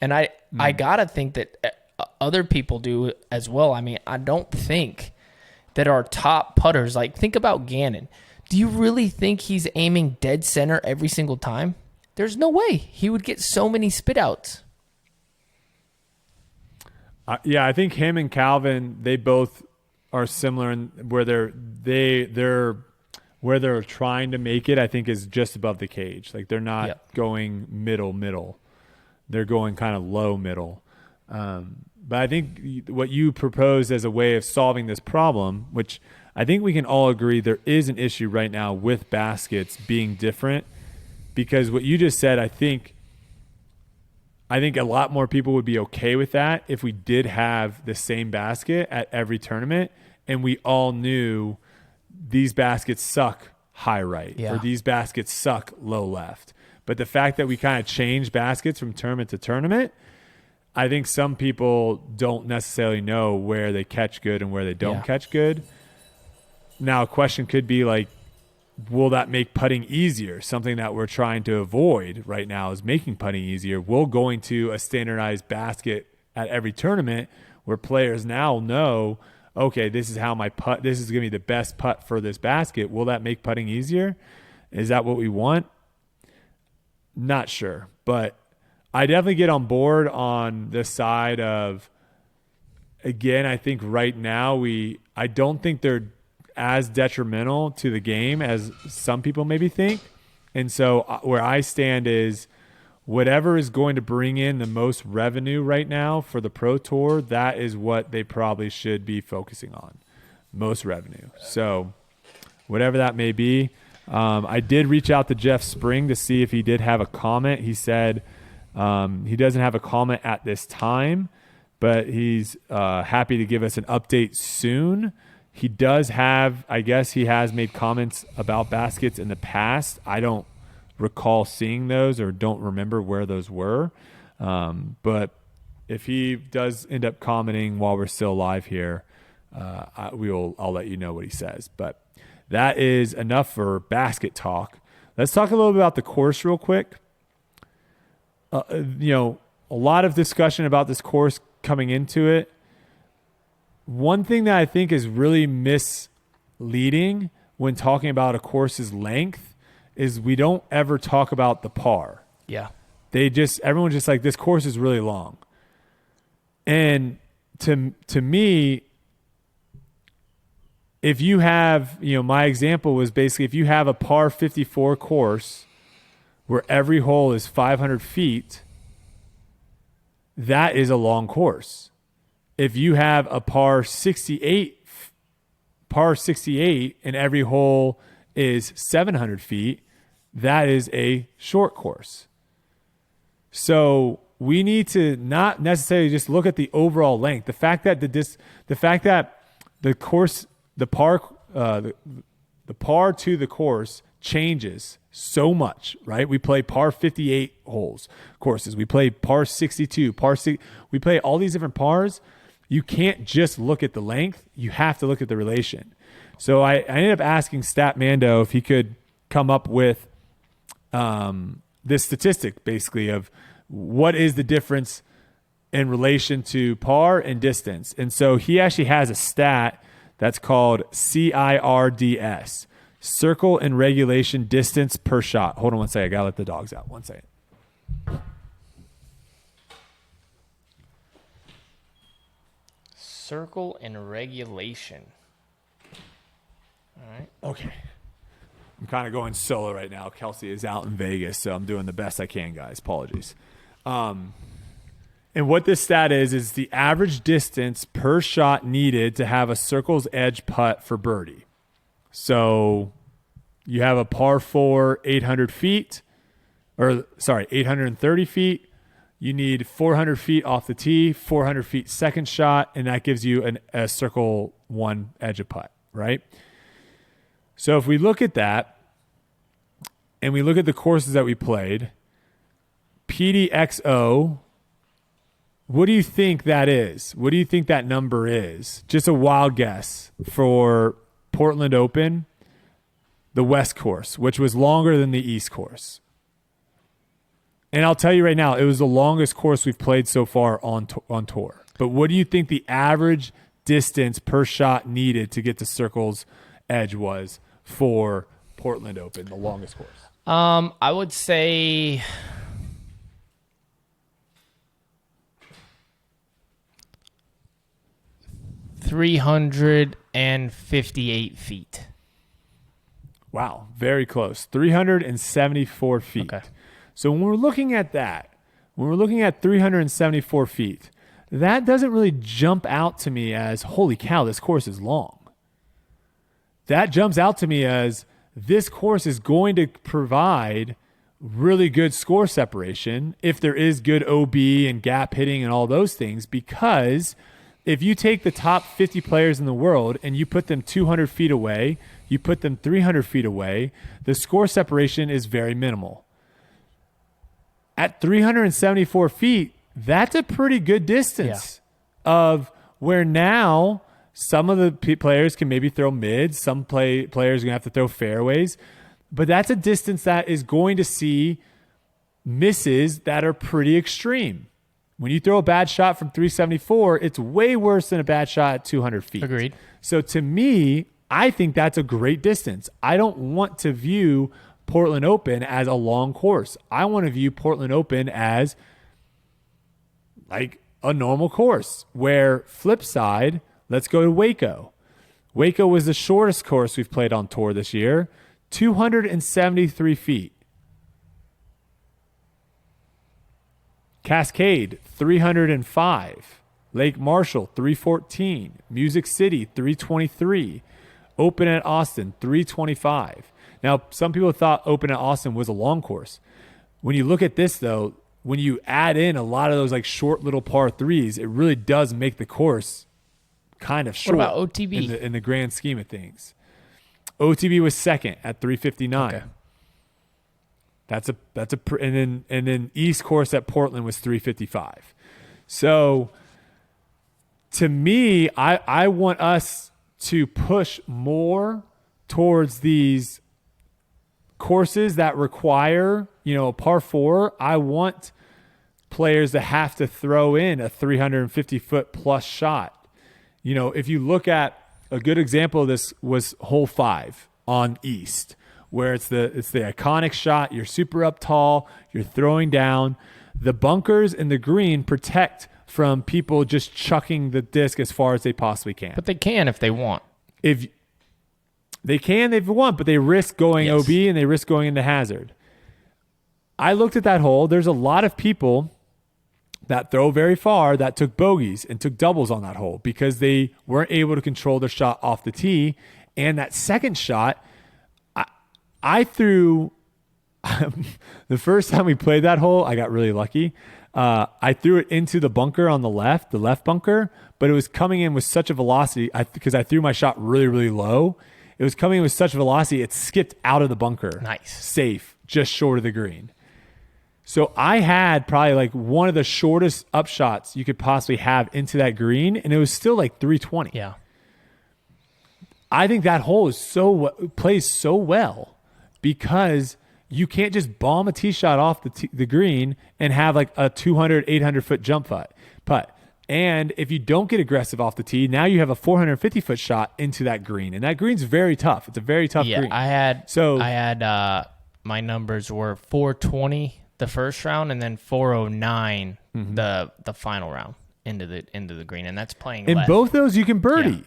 And I got to think that other people do as well. I mean, I don't think that our top putters, like think about Gannon. Do you really think he's aiming dead center every single time? There's no way. He would get so many spit outs. I think him and Calvin, they both are similar in where where they're trying to make it, I think, is just above the cage. Like they're not going middle. They're going kind of low middle. But I think what you proposed as a way of solving this problem, which I think we can all agree there is an issue right now with baskets being different, because what you just said, I think a lot more people would be okay with that if we did have the same basket at every tournament and we all knew these baskets suck high right or these baskets suck low left. But the fact that we kind of change baskets from tournament to tournament, I think some people don't necessarily know where they catch good and where they don't catch good. now a question could be like, will that make putting easier? Something that we're trying to avoid right now is making putting easier. Will going to a standardized basket at every tournament where players now know, okay, this is how my putt, this is going to be the best putt for this basket. Will that make putting easier? Is that what we want? Not sure, but I definitely get on board on the side of, again, I think right now I don't think they're as detrimental to the game as some people maybe think. And so where I stand is whatever is going to bring in the most revenue right now for the Pro Tour, that is what they probably should be focusing on, most revenue. So whatever that may be. I did reach out to Jeff Spring to see if he did have a comment. He said he doesn't have a comment at this time, but he's happy to give us an update soon. He does have, I guess he has made comments about baskets in the past. I don't recall seeing those or don't remember where those were. But if he does end up commenting while we're still live here, I'll let you know what he says. But that is enough for basket talk. Let's talk a little bit about the course real quick. A lot of discussion about this course coming into it. One thing that I think is really misleading when talking about a course's length is we don't ever talk about the par. Yeah. Everyone's just like, this course is really long. And to me, if you have, my example was basically if you have a par 54 course where every hole is 500 feet, that is a long course. If you have a par 68 and every hole is 700 feet, that is a short course. So we need to not necessarily just look at the overall length. The fact that the course, the par to the course changes so much, right? We play par 58 holes courses. We play par 62, we play all these different pars. You can't just look at the length. You have to look at the relation. So I ended up asking Statmando if he could come up with this statistic basically of what is the difference in relation to par and distance. And so he actually has a stat that's called CIRDS, circle and regulation distance per shot. Hold on one second. I got to let the dogs out. One second. Circle and regulation. All right. Okay. I'm kind of going solo right now. Kelsey is out in Vegas, so I'm doing the best I can, guys. Apologies. And what this stat is the average distance per shot needed to have a circle's edge putt for birdie. So you have a par 4, 830 feet. You need 400 feet off the tee, 400 feet second shot, and that gives you a circle one edge of putt, right? So if we look at that and we look at the courses that we played, PDXO, what do you think that is? What do you think that number is? Just a wild guess for Portland Open, the West course, which was longer than the East course. And I'll tell you right now, it was the longest course we've played so far on tour. But what do you think the average distance per shot needed to get to circle's edge was for Portland Open, the longest course? I would say 358 feet. Wow, very close. 374 feet. Okay. So when we're looking at that, when we're looking at 374 feet, that doesn't really jump out to me as, holy cow, this course is long. That jumps out to me as this course is going to provide really good score separation if there is good OB and gap hitting and all those things, because if you take the top 50 players in the world and you put them 200 feet away, you put them 300 feet away, the score separation is very minimal. At 374 feet, that's a pretty good distance of where now Some of the players can maybe throw mids. Some players are going to have to throw fairways. But that's a distance that is going to see misses that are pretty extreme. When you throw a bad shot from 374, it's way worse than a bad shot at 200 feet. Agreed. So to me, I think that's a great distance. I don't want to view Portland Open as a long course. I want to view Portland Open as like a normal course, where flip side, let's go to Waco. Waco was the shortest course we've played on tour this year, 273 feet. Cascade, 305. Lake Marshall, 314. Music City, 323. Open at Austin, 325. Now, some people thought Open at Austin was a long course. When you look at this, though, when you add in a lot of those like short little par threes, it really does make the course kind of short. What about OTB? In the grand scheme of things? OTB was second at 359. Okay. And then East course at Portland was 355. So to me, I want us to push more towards these courses that require, a par 4. I want players to have to throw in a 350-foot plus shot. If you look at a good example of this was hole 5 on East, where it's the iconic shot. You're super up tall. You're throwing down. The bunkers and the green protect from people just chucking the disc as far as they possibly can. But they can if they want. If they want, but they risk going OB and they risk going into hazard. I looked at that hole. There's a lot of people that throw very far that took bogeys and took doubles on that hole because they weren't able to control their shot off the tee. And that second shot, I threw the first time we played that hole, I got really lucky. I threw it into the bunker on the left bunker, but it was coming in with such a velocity because I threw my shot really, really low. It was coming in with such velocity, it skipped out of the bunker. Nice. Safe, just short of the green. So I had probably like one of the shortest upshots you could possibly have into that green, and it was still like 320. Yeah. I think that hole plays so well because you can't just bomb a tee shot off the green and have like a 200, 800-foot jump putt. And if you don't get aggressive off the tee, now you have a 450-foot shot into that green. And that green's very tough. It's a very tough green. I had my numbers were 420 the first round and then 409 the final round into the green. And that's playing in left. Both those you can birdie.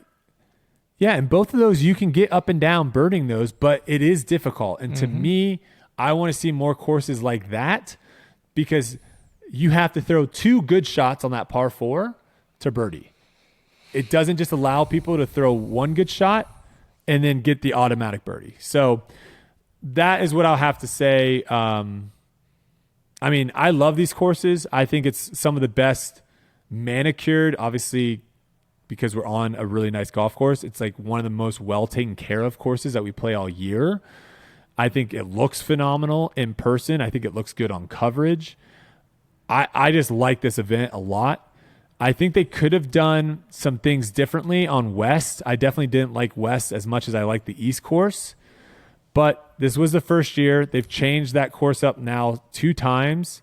Yeah, in both of those you can get up and down birding those, but it is difficult. And to me, I want to see more courses like that because you have to throw 2 good shots on that par 4 to birdie. It doesn't just allow people to throw 1 good shot and then get the automatic birdie. So that is what I'll have to say. I love these courses. I think it's some of the best manicured, obviously, because we're on a really nice golf course. It's like one of the most well taken care of courses that we play all year. I think it looks phenomenal in person. I think it looks good on coverage. I just like this event a lot. I think they could have done some things differently on West. I definitely didn't like West as much as I like the East course. But this was the first year. They've changed that course up now 2 times.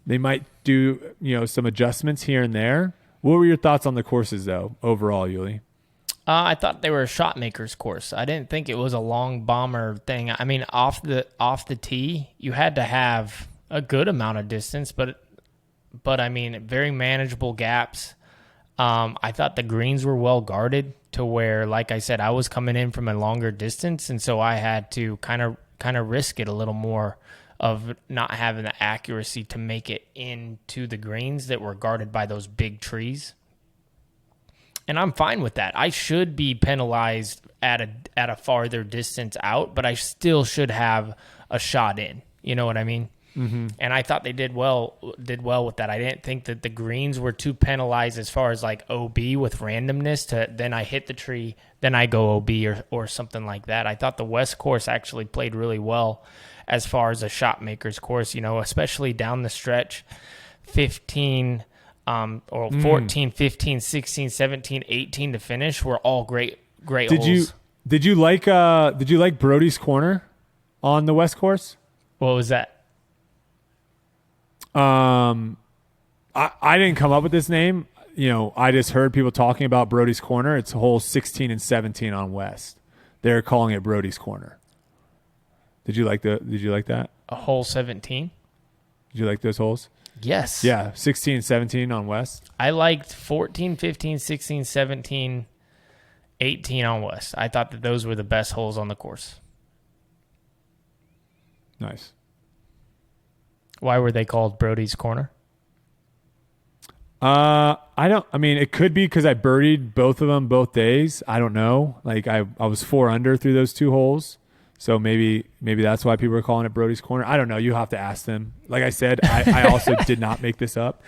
They might do, some adjustments here and there. What were your thoughts on the courses, though, overall, Yuli? I thought they were a shot maker's course. I didn't think it was a long bomber thing. I mean, off the tee, you had to have a good amount of distance, but I mean, very manageable gaps. I thought the greens were well guarded to where, like I said, I was coming in from a longer distance, and so I had to kind of risk it a little more of not having the accuracy to make it into the greens that were guarded by those big trees. And I'm fine with that. I should be penalized at a farther distance out, but I still should have a shot in. You know what I mean? Mm-hmm. And I thought they did well with that. I didn't think that the greens were too penalized as far as like OB with randomness to then I hit the tree, then I go OB or something like that. I thought the West course actually played really well as far as a shot maker's course, especially down the stretch, 15 or 14, 15, 16, 17, 18 to finish were all great holes. Did you like Brody's Corner on the West course? What was that? I didn't come up with this name. I just heard people talking about Brody's Corner. It's holes 16 and 17 on West. They're calling it Brody's Corner. Did you like that? A hole 17? Did you like those holes? Yes. Yeah, 16 and 17 on West. I liked 14, 15, 16, 17, 18 on West. I thought that those were the best holes on the course. Nice. Why were they called Brody's Corner? It could be because I birdied both of them both days. I don't know. Like I was 4 under through those 2 holes. So maybe that's why people are calling it Brody's Corner. I don't know. You have to ask them. Like I said, I also did not make this up.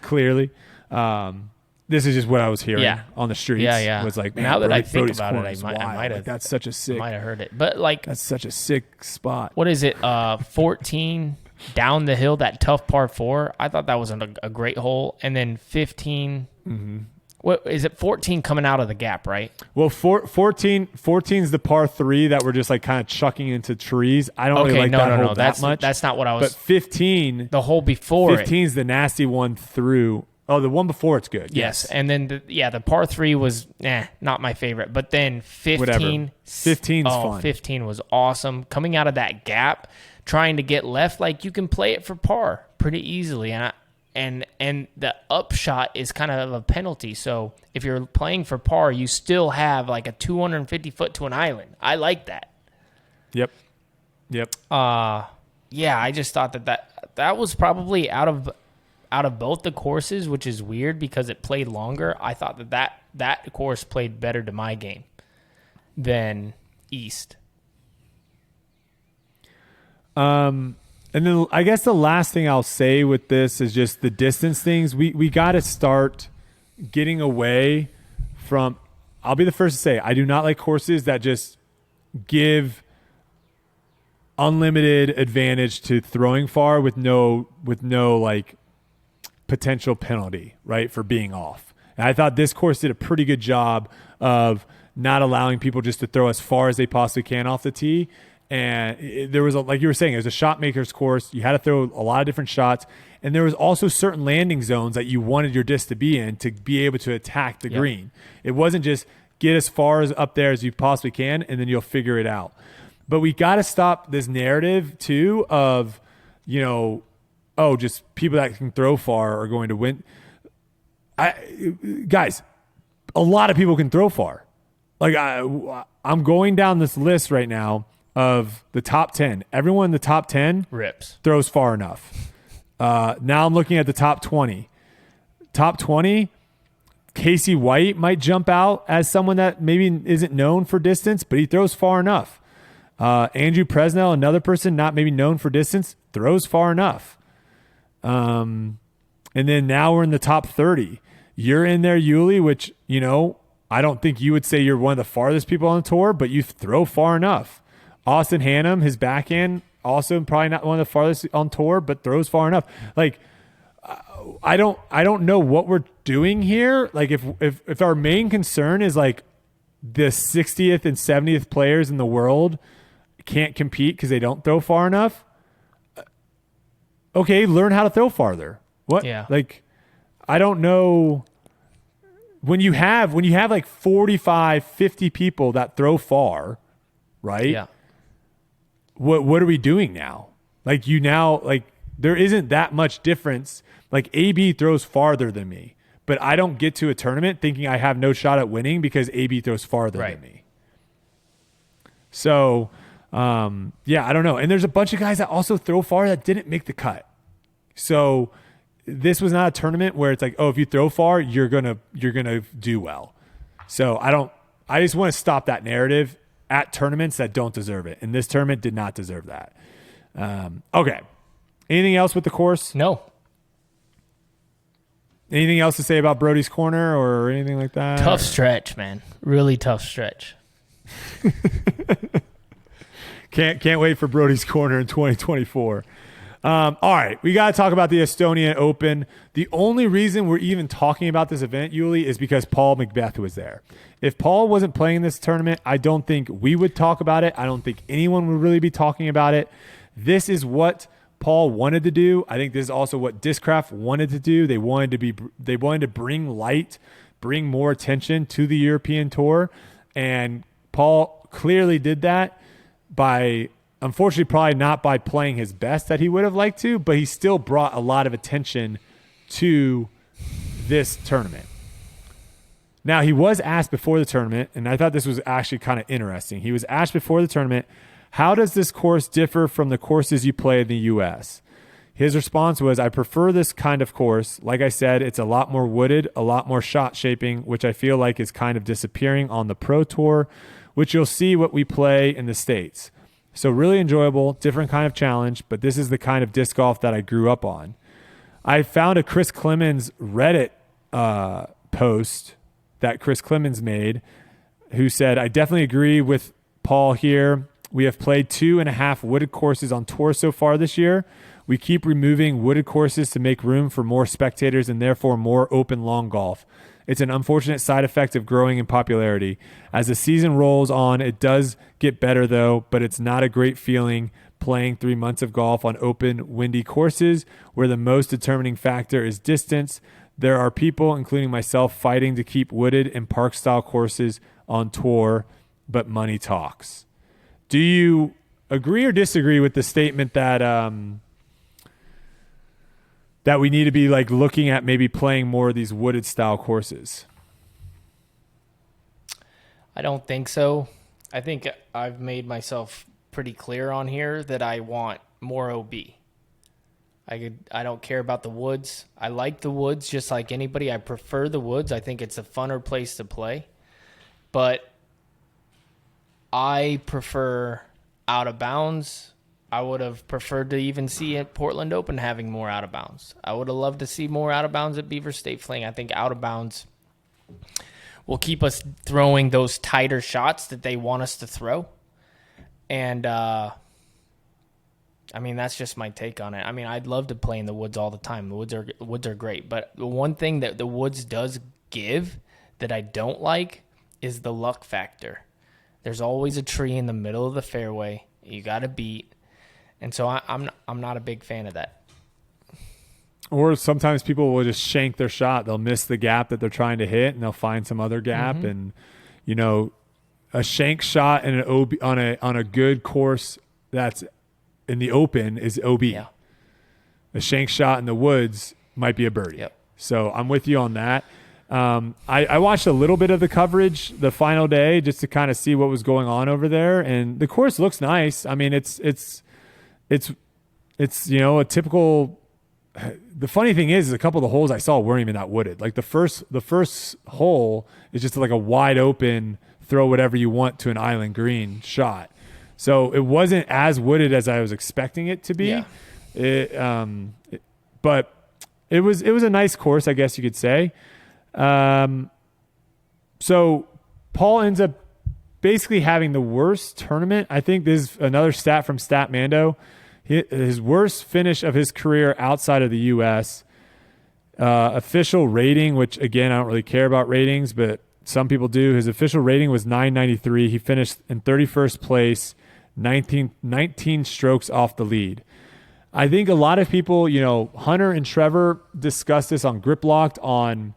Clearly. This is just what I was hearing on the streets. Yeah. It was like, man, now that I think Brody's about Corner it, is I might have. that's such a sick. Might have heard it, but that's such a sick spot. What is it? 14 down the hill, that tough par 4. I thought that was a great hole, and then 15. Mm-hmm. What is it? 14 coming out of the gap, right? Well, 14's the par 3 that we're just like kind of chucking into trees. I don't really like that hole that much. That's not what I was. But 15, the hole before 15's the nasty one through. Oh, the one before it's good. Yes. And then the par 3 was not my favorite. But then 15, whatever. 15's fun. 15 was awesome. Coming out of that gap, trying to get left, like you can play it for par pretty easily, and the upshot is kind of a penalty. So if you're playing for par, you still have like a 250 foot to an island. I like that. Yep. I just thought that was probably out of both the courses, which is weird because it played longer. I thought that course played better to my game than East. And then I guess the last thing I'll say with this is just the distance things. We got to start getting away from. I'll be the first to say I do not like courses that just give unlimited advantage to throwing far with no like potential penalty, right, for being off. And I thought this course did a pretty good job of not allowing people just to throw as far as they possibly can off the tee. And there was, like you were saying, it was a shot maker's course. You had to throw a lot of different shots. And there was also certain landing zones that you wanted your disc to be in to be able to attack the green. It wasn't just get as far as up there as you possibly can, and then you'll figure it out. But we got to stop this narrative, too, of, just people that can throw far are going to win. Guys, a lot of people can throw far. Like, I'm going down this list right now of the top 10. Everyone in the top 10 rips, throws far enough. Now I'm looking at the top 20. Top 20, Casey White might jump out as someone that maybe isn't known for distance, but he throws far enough. Andrew Presnell, another person not maybe known for distance, throws far enough. And then now we're in the top 30. You're in there, Yuli, which, I don't think you would say you're one of the farthest people on the tour, but you throw far enough. Austin Hannum, his backhand, also probably not one of the farthest on tour, but throws far enough. Like, I don't know what we're doing here. Like, if our main concern is like the 60th and 70th players in the world can't compete because they don't throw far enough, okay, learn how to throw farther. What? Yeah. Like, I don't know. When you have like 45, 50 people that throw far, right? Yeah. What are we doing now? Like, there isn't that much difference. Like, AB throws farther than me, but I don't get to a tournament thinking I have no shot at winning because AB throws farther than me. So, I don't know. And there's a bunch of guys that also throw far that didn't make the cut. So this was not a tournament where it's like, oh, if you throw far, you're gonna do well. So I just want to stop that narrative at tournaments that don't deserve it. And this tournament did not deserve that. Okay. Anything else with the course? No. Anything else to say about Brody's Corner or anything like that? Tough stretch, man. Really tough stretch. Can't wait for Brody's Corner in 2024. All right, we got to talk about the Estonian Open. The only reason we're even talking about this event, Yuli, is because Paul McBeth was there. If Paul wasn't playing this tournament, I don't think we would talk about it. I don't think anyone would really be talking about it. This is what Paul wanted to do. I think this is also what Discraft wanted to do. They wanted to bring light, bring more attention to the European Tour, and Paul clearly did that by, unfortunately, probably not by playing his best that he would have liked to, but he still brought a lot of attention to this tournament. Now, he was asked before the tournament, and I thought this was actually kind of interesting. He was asked before the tournament, how does this course differ from the courses you play in the U.S.? His response was, I prefer this kind of course. Like I said, it's a lot more wooded, a lot more shot shaping, which I feel like is kind of disappearing on the Pro Tour, which you'll see what we play in the States. So really enjoyable, different kind of challenge, but this is the kind of disc golf that I grew up on. I found a Chris Clemens Reddit post that Chris Clemens made, who said, I definitely agree with Paul here. We have played 2.5 wooded courses on tour so far this year. We keep removing wooded courses to make room for more spectators and therefore more open long golf. It's an unfortunate side effect of growing in popularity. As the season rolls on, it does get better though, but it's not a great feeling playing 3 months of golf on open, windy courses where the most determining factor is distance. There are people, including myself, fighting to keep wooded and park-style courses on tour, but money talks. Do you agree or disagree with the statement that that we need to be like looking at maybe playing more of these wooded style courses? I don't think so. I think I've made myself pretty clear on here that I want more OB. I don't care about the woods. I like the woods just like anybody. I prefer the woods. I think it's a funner place to play. But I prefer out of bounds. I would have preferred to even see at Portland Open having more out of bounds. I would have loved to see more out of bounds at Beaver State Fling. I think out of bounds will keep us throwing those tighter shots that they want us to throw. And, I mean, that's just my take on it. I mean, I'd love to play in the woods all the time. The woods are great. But the one thing that the woods does give that I don't like is the luck factor. There's always a tree in the middle of the fairway you got to beat. And so I'm not a big fan of that. Or sometimes people will just shank their shot. They'll miss the gap that they're trying to hit, and they'll find some other gap. Mm-hmm. And, you know, a shank shot in an OB, on a good course that's in the open is OB. Yeah. A shank shot in the woods might be a birdie. Yep. So I'm with you on that. I watched a little bit of the coverage the final day just to kind of see what was going on over there, and the course looks nice. I mean, it's you know, a typical. The funny thing is a couple of the holes I saw weren't even that wooded. Like the first hole is just like a wide open throw whatever you want to an island green shot. So it wasn't as wooded as I was expecting it to be. Yeah. But it was a nice course, I guess you could say. So Paul ends up basically having the worst tournament. I think this is another stat from Statmando. His worst finish of his career outside of the U.S. Official rating, which again, I don't really care about ratings, but some people do. His official rating was 993. He finished in 31st place, 19 strokes off the lead. I think a lot of people, you know, Hunter and Trevor discussed this on Grip Locked on,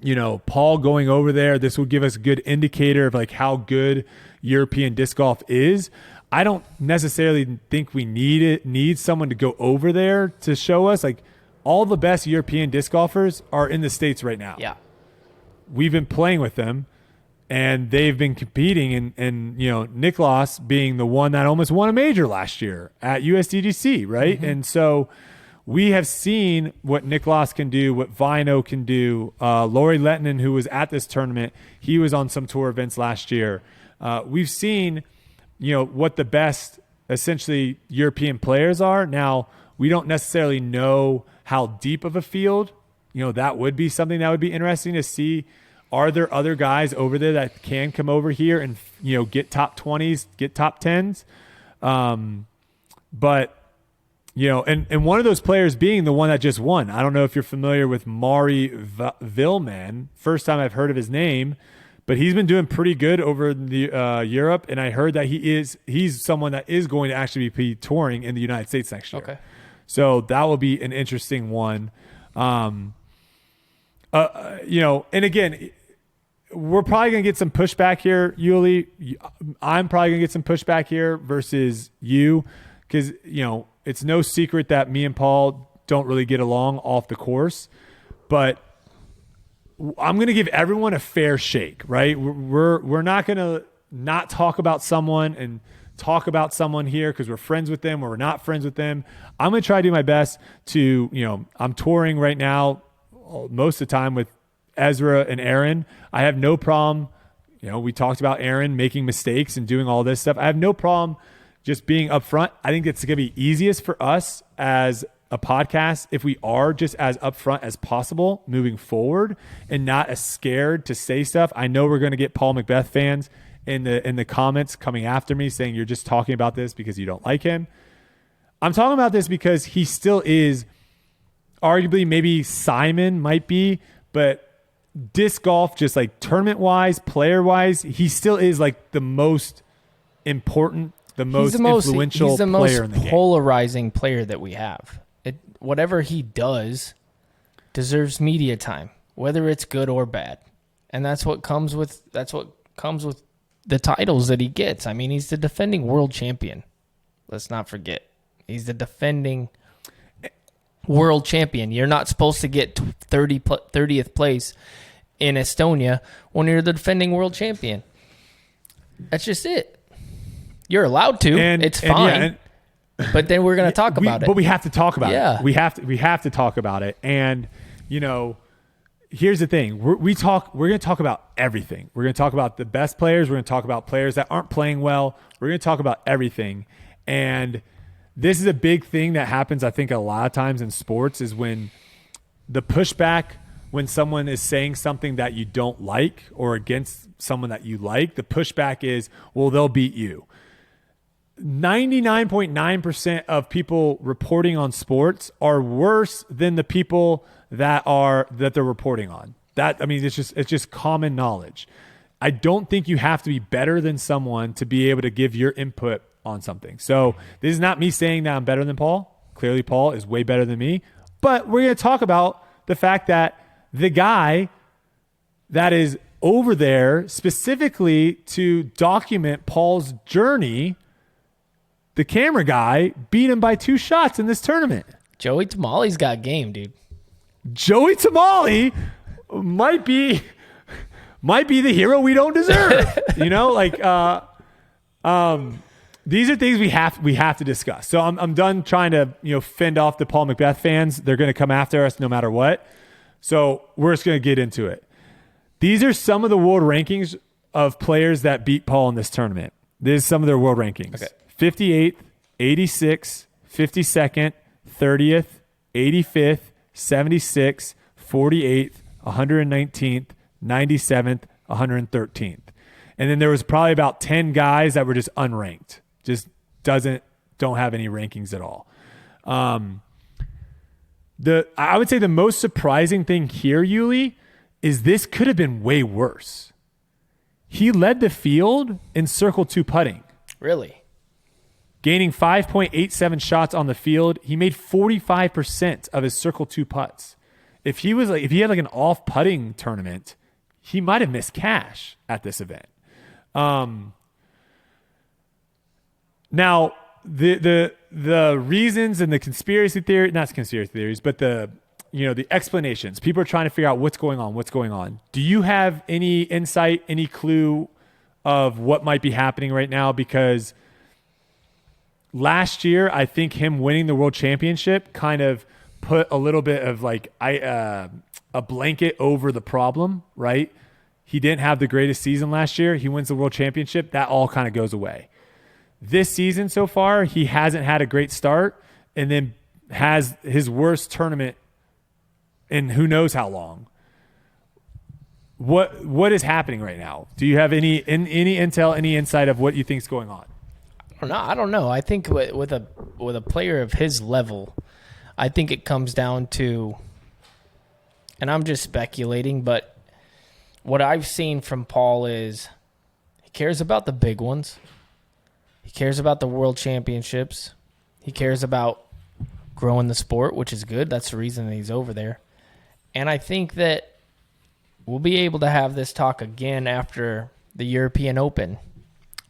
you know, Paul going over there. This will give us a good indicator of like how good European disc golf is. I don't necessarily think we need someone to go over there to show us. Like, all the best European disc golfers are in the States right now. Yeah. We've been playing with them, and they've been competing, and you know, Niklas being the one that almost won a major last year at USDGC, right? Mm-hmm. And so we have seen what Niklas can do, what Vino can do. Laurie Lettinen, who was at this tournament, he was on some tour events last year. We've seen, you know, what the best essentially European players are. Now, we don't necessarily know how deep of a field, you know, that would be something that would be interesting to see. Are there other guys over there that can come over here and, you know, get top 20s, get top 10s? But and one of those players being the one that just won. I don't know if you're familiar with Mari Villman. First time I've heard of his name, but he's been doing pretty good over the Europe, and I heard that he's someone that is going to actually be touring in the United States next year. Okay. So that will be an interesting one. And again, we're probably going to get some pushback here, Yuli. I'm probably going to get some pushback here versus you because, it's no secret that me and Paul don't really get along off the course. But I'm going to give everyone a fair shake, right? We're not going to not talk about someone and talk about someone here because we're friends with them or we're not friends with them. I'm going to try to do my best to, I'm touring right now most of the time with Ezra and Aaron. I have no problem. We talked about Aaron making mistakes and doing all this stuff. I have no problem just being upfront. I think it's going to be easiest for us as a podcast if we are just as upfront as possible moving forward and not as scared to say stuff. I know we're going to get Paul McBeth fans in the comments coming after me saying you're just talking about this because you don't like him. I'm talking about this because he still is arguably, maybe Simon might be, but disc golf, just like tournament wise, player wise, he still is like the most important, the most influential player in the game. He's the most polarizing player that we have. Whatever he does deserves media time, whether it's good or bad. And that's what comes with the titles that he gets. I mean, he's the defending world champion. Let's not forget. He's the defending world champion. You're not supposed to get 30th place in Estonia when you're the defending world champion. That's just it. You're allowed to. It's fine. But then we're going to talk about it. But we have to talk about it. We have to talk about it. And, here's the thing. We're going to talk about everything. We're going to talk about the best players. We're going to talk about players that aren't playing well. We're going to talk about everything. And this is a big thing that happens, I think, a lot of times in sports is when the pushback, when someone is saying something that you don't like or against someone that you like, the pushback is, well, they'll beat you. 99.9% of people reporting on sports are worse than the people that they're reporting on. It's just common knowledge. I don't think you have to be better than someone to be able to give your input on something. So this is not me saying that I'm better than Paul. Clearly Paul is way better than me, but we're going to talk about the fact that the guy that is over there specifically to document Paul's journey, the camera guy, beat him by 2 shots in this tournament. Joey Tamale's got game, dude. Joey Tamale might be the hero we don't deserve. These are things we have to discuss. So I'm done trying to fend off the Paul McBeth fans. They're going to come after us no matter what. So we're just going to get into it. These are some of the world rankings of players that beat Paul in this tournament. This is some of their world rankings. Okay. 58th, 86th, 52nd, 30th, 85th, 76th, 48th, 119th, 97th, 113th. And then there was probably about 10 guys that were just unranked. Just don't have any rankings at all. I would say the most surprising thing here, Yuli, is this could have been way worse. He led the field in circle 2 putting. Really? Gaining 5.87 shots on the field. He made 45% of his circle 2 putts. If he had like an off putting tournament, he might have missed cash at this event. Now the reasons and the conspiracy theory, not conspiracy theories, but the explanations. People are trying to figure out what's going on. Do you have any insight, any clue of what might be happening right now? Because last year, I think him winning the world championship kind of put a little bit of a blanket over the problem, right? He didn't have the greatest season last year. He wins the world championship. That all kind of goes away. This season so far, he hasn't had a great start and then has his worst tournament in who knows how long. What is happening right now? Do you have any intel, any insight of what you think is going on? I don't know. I think with a player of his level, I think it comes down to, and I'm just speculating, but what I've seen from Paul is he cares about the big ones. He cares about the world championships. He cares about growing the sport, which is good. That's the reason that he's over there. And I think that we'll be able to have this talk again after the European Open,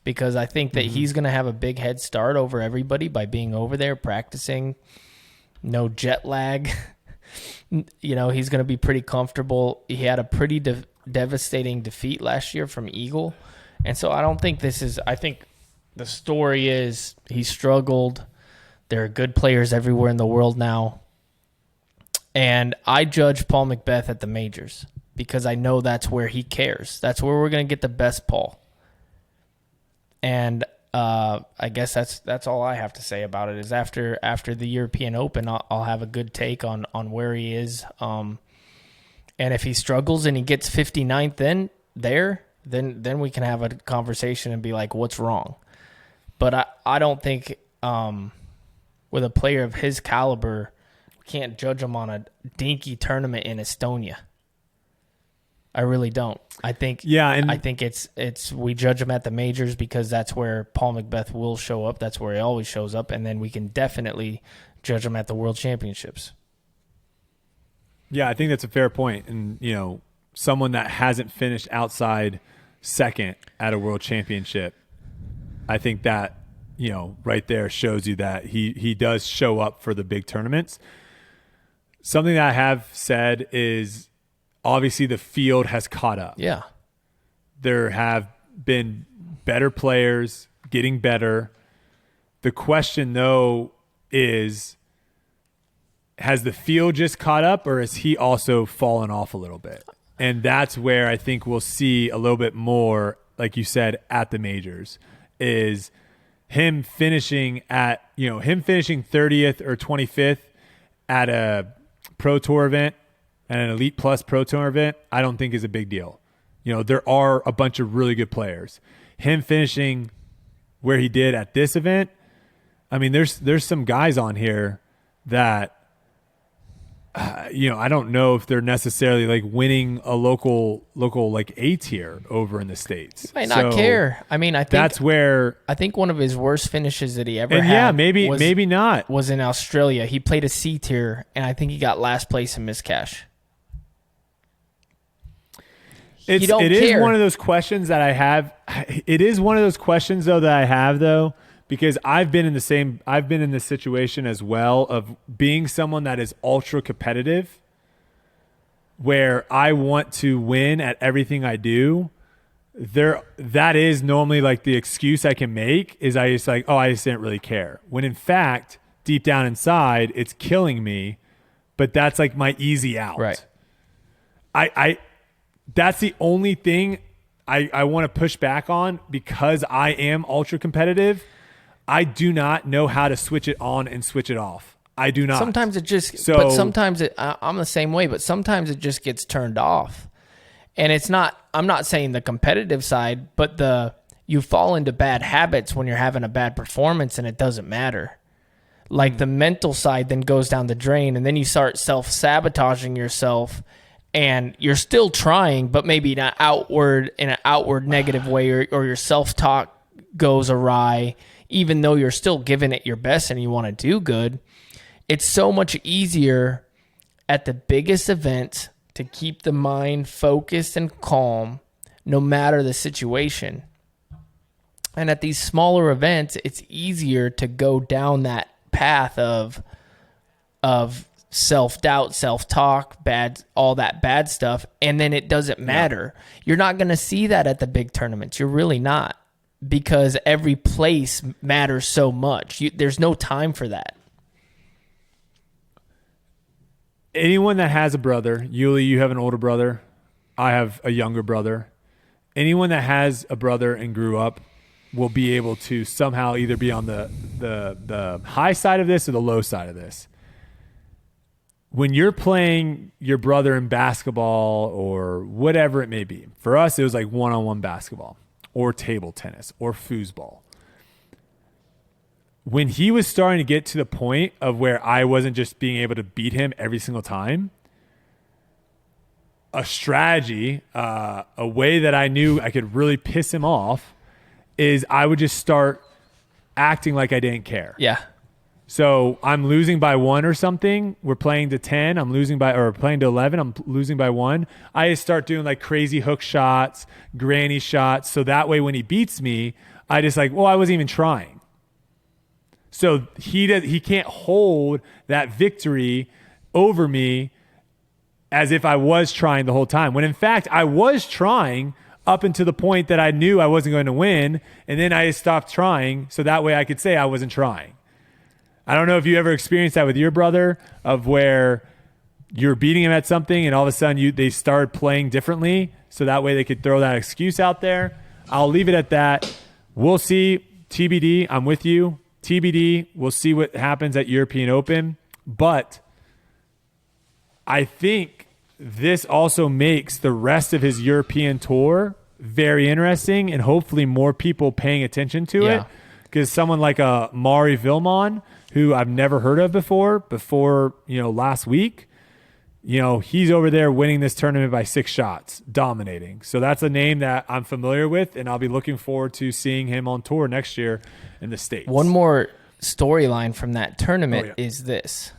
because I think that he's going to have a big head start over everybody by being over there practicing. No jet lag. He's going to be pretty comfortable. He had a pretty devastating defeat last year from Eagle. And so I don't think I think the story is he struggled. There are good players everywhere in the world now. And I judge Paul McBeth at the majors because I know that's where he cares. That's where we're going to get the best Paul. And I guess that's all I have to say about it is after the European Open, I'll have a good take on where he is. And if he struggles and he gets 59th then we can have a conversation and be like, what's wrong? But I don't think with a player of his caliber, we can't judge him on a dinky tournament in Estonia. I really don't. I think it's we judge him at the majors because that's where Paul McBeth will show up. That's where he always shows up, and then we can definitely judge him at the World Championships. Yeah, I think that's a fair point. And someone that hasn't finished outside second at a World Championship, I think that right there shows you that he does show up for the big tournaments. Something that I have said is, obviously, the field has caught up. Yeah. There have been better players getting better. The question, though, is, has the field just caught up or has he also fallen off a little bit? And that's where I think we'll see a little bit more, like you said, at the majors, is him finishing 30th or 25th at a Pro Tour event, and an Elite Plus Pro Tour event, I don't think is a big deal. There are a bunch of really good players. Him finishing where he did at this event, I mean, there's some guys on here that, I don't know if they're necessarily like winning a local like A tier over in the States. He might not care. I mean, I think that's where I think one of his worst finishes that he ever had. Yeah, maybe not. Was in Australia. He played a C tier, and I think he got last place in Miscash. It is one of those questions that I have. It is one of those questions though that I have though, because I've been in this situation as well of being someone that is ultra competitive, where I want to win at everything I do. That is normally like the excuse I can make is I just I just didn't really care. When in fact, deep down inside, it's killing me, but that's like my easy out. Right. That's the only thing I want to push back on, because I am ultra competitive. I do not know how to switch it on and switch it off. I do not. Sometimes it just, but sometimes I'm the same way, but sometimes it just gets turned off. And it's not, I'm not saying the competitive side, but you fall into bad habits when you're having a bad performance and it doesn't matter. Like the mental side then goes down the drain, and then you start self-sabotaging yourself. And you're still trying, but maybe in an outward negative way, or your self-talk goes awry, even though you're still giving it your best and you want to do good. It's so much easier at the biggest event to keep the mind focused and calm, no matter the situation. And at these smaller events, it's easier to go down that path of self-doubt, self-talk, all that bad stuff, and then it doesn't matter. Yeah. You're not going to see that at the big tournaments. You're really not, because every place matters so much. There's no time for that. Anyone that has a brother, Yuli, you have an older brother. I have a younger brother. Anyone that has a brother and grew up will be able to somehow either be on the high side of this or the low side of this. When you're playing your brother in basketball or whatever it may be, for us, it was like one-on-one basketball or table tennis or foosball. when he was starting to get to the point of where I wasn't just being able to beat him every single time, a strategy, a way that I knew I could really piss him off is I would just start acting like I didn't care. Yeah. So I'm losing by 1 or something. We're playing to 10. Or playing to 11. I'm losing by 1. I just start doing like crazy hook shots, granny shots. So that way when he beats me, I just like, well, I wasn't even trying. So he can't hold that victory over me as if I was trying the whole time. When in fact, I was trying up until the point that I knew I wasn't going to win. And then I just stopped trying. So that way I could say I wasn't trying. I don't know if you ever experienced that with your brother, of where you're beating him at something and all of a sudden they start playing differently. So that way they could throw that excuse out there. I'll leave it at that. We'll see. TBD. I'm with you. TBD. We'll see what happens at European Open. But I think this also makes the rest of his European tour very interesting and hopefully more people paying attention to it. Because someone like a Mari Vilmon, who I've never heard of before last week, he's over there winning this tournament by 6 shots, dominating. So that's a name that I'm familiar with, and I'll be looking forward to seeing him on tour next year in the States. One more storyline from that tournament is this.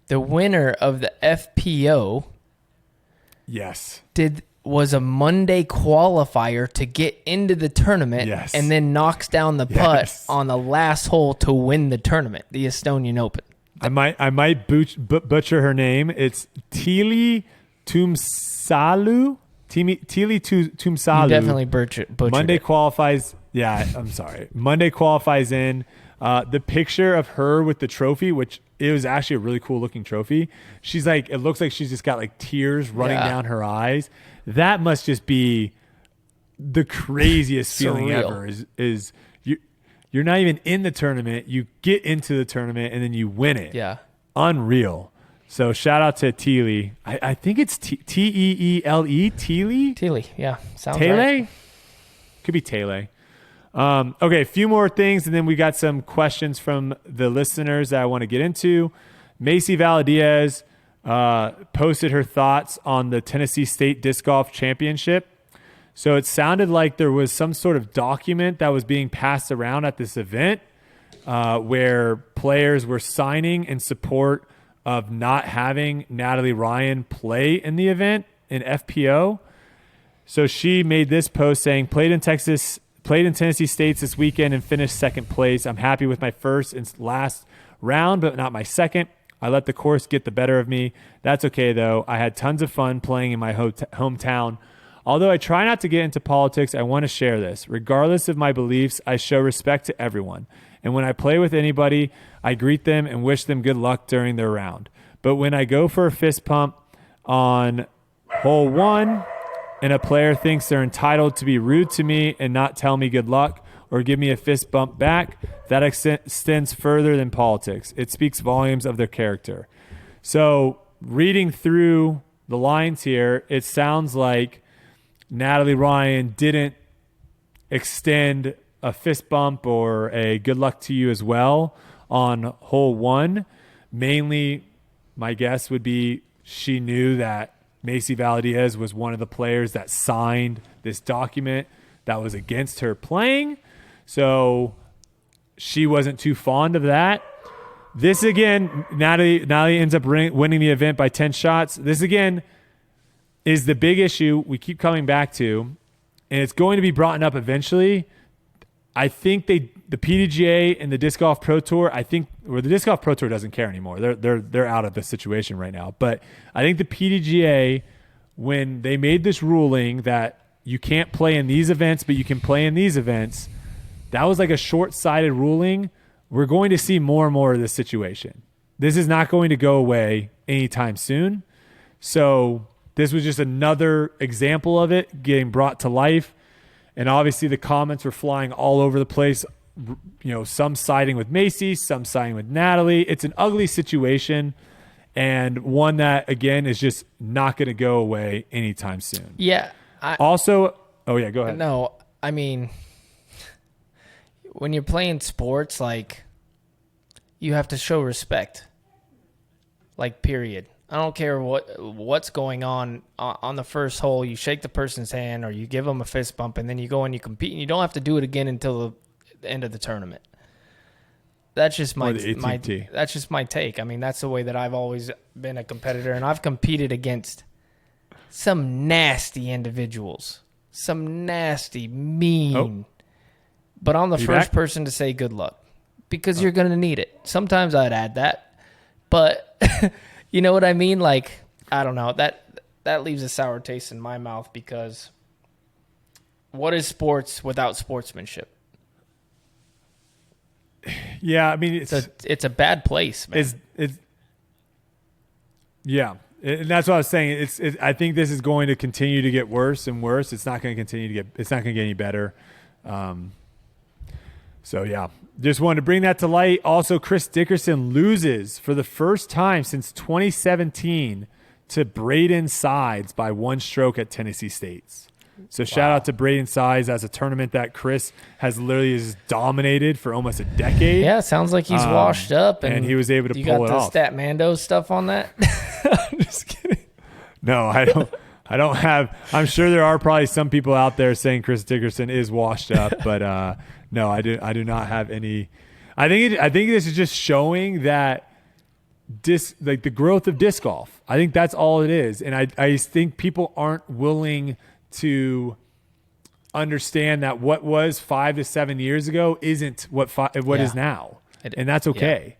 The winner of the FPO was a Monday qualifier to get into the tournament and then knocks down the putt on the last hole to win the tournament, the Estonian Open. I might butcher her name. It's Tili Tumsalu. Tumsalu. You definitely butchered Monday it. qualifies. Yeah, I'm sorry. Monday qualifies in. The picture of her with the trophy, which it was actually a really cool looking trophy. She's like, it looks like she's just got like tears running down her eyes. That must just be the craziest feeling ever. Is you're not even in the tournament. You get into the tournament and then you win it. Yeah. Unreal. So shout out to Teely. I think it's Teele. Teely? Teely, yeah. Sounds Tele? right. Could be Tele. Okay, a few more things, and then we got some questions from the listeners that I want to get into. Macy Valadiaz posted her thoughts on the Tennessee State Disc Golf Championship. So it sounded like there was some sort of document that was being passed around at this event where players were signing in support of not having Natalie Ryan play in the event in FPO. So she made this post saying, played in Tennessee State this weekend and finished second place. I'm happy with my first and last round, but not my second. I let the course get the better of me. That's okay, though. I had tons of fun playing in my hometown. Although I try not to get into politics, I want to share this. Regardless of my beliefs, I show respect to everyone. And when I play with anybody, I greet them and wish them good luck during their round. But when I go for a fist pump on hole 1, and a player thinks they're entitled to be rude to me and not tell me good luck or give me a fist bump back, that extends further than politics. It speaks volumes of their character. So reading through the lines here, it sounds like Natalie Ryan didn't extend a fist bump or a good luck to you as well on hole 1. Mainly, my guess would be she knew that Macy Valadiaz was one of the players that signed this document that was against her playing. So she wasn't too fond of that. This again, Natalie ends up winning the event by 10 shots. This again is the big issue we keep coming back to, and it's going to be brought up eventually. I think the PDGA and the Disc Golf Pro Tour, the Disc Golf Pro Tour doesn't care anymore. They're out of the situation right now. But I think the PDGA, when they made this ruling that you can't play in these events, but you can play in these events, that was like a short-sighted ruling. We're going to see more and more of this situation. This is not going to go away anytime soon. So this was just another example of it getting brought to life. And obviously the comments were flying all over the place. Some siding with Macy, some siding with Natalie. It's an ugly situation, and one that, again, is just not going to go away anytime soon. Yeah. Go ahead. No, I mean, when you're playing sports, like, you have to show respect. Like, period. I don't care what's going on the first hole. You shake the person's hand or you give them a fist bump, and then you go and you compete, and you don't have to do it again until the end of the tournament. That's just my that's just my take. I mean, that's the way that I've always been a competitor, and I've competed against some nasty individuals, some nasty, mean. Oh. But I'm the first person to say good luck because you're going to need it. Sometimes I'd add that, but you know what I mean? Like, I don't know. That leaves a sour taste in my mouth because what is sports without sportsmanship? Yeah, I mean, it's a bad place, man. Yeah, and that's what I was saying. I think this is going to continue to get worse and worse. It's not going to continue to get. It's not going to get any better. So yeah, just wanted to bring that to light. Also, Chris Dickerson loses for the first time since 2017 to Braden Sides by 1 stroke at Tennessee State's. So shout out to Braden Sides. As a tournament that Chris has literally just dominated for almost a decade. Yeah, sounds like he's washed up. And he was able to pull it off. You got the Statmando stuff on that? I'm just kidding. No, I don't have. I'm sure there are probably some people out there saying Chris Dickerson is washed up, but no, I do not have any. I think this is just showing that the growth of disc golf. I think that's all it is, and I think people aren't willing to understand that what was 5 to 7 years ago isn't what is now, and that's okay. Yeah.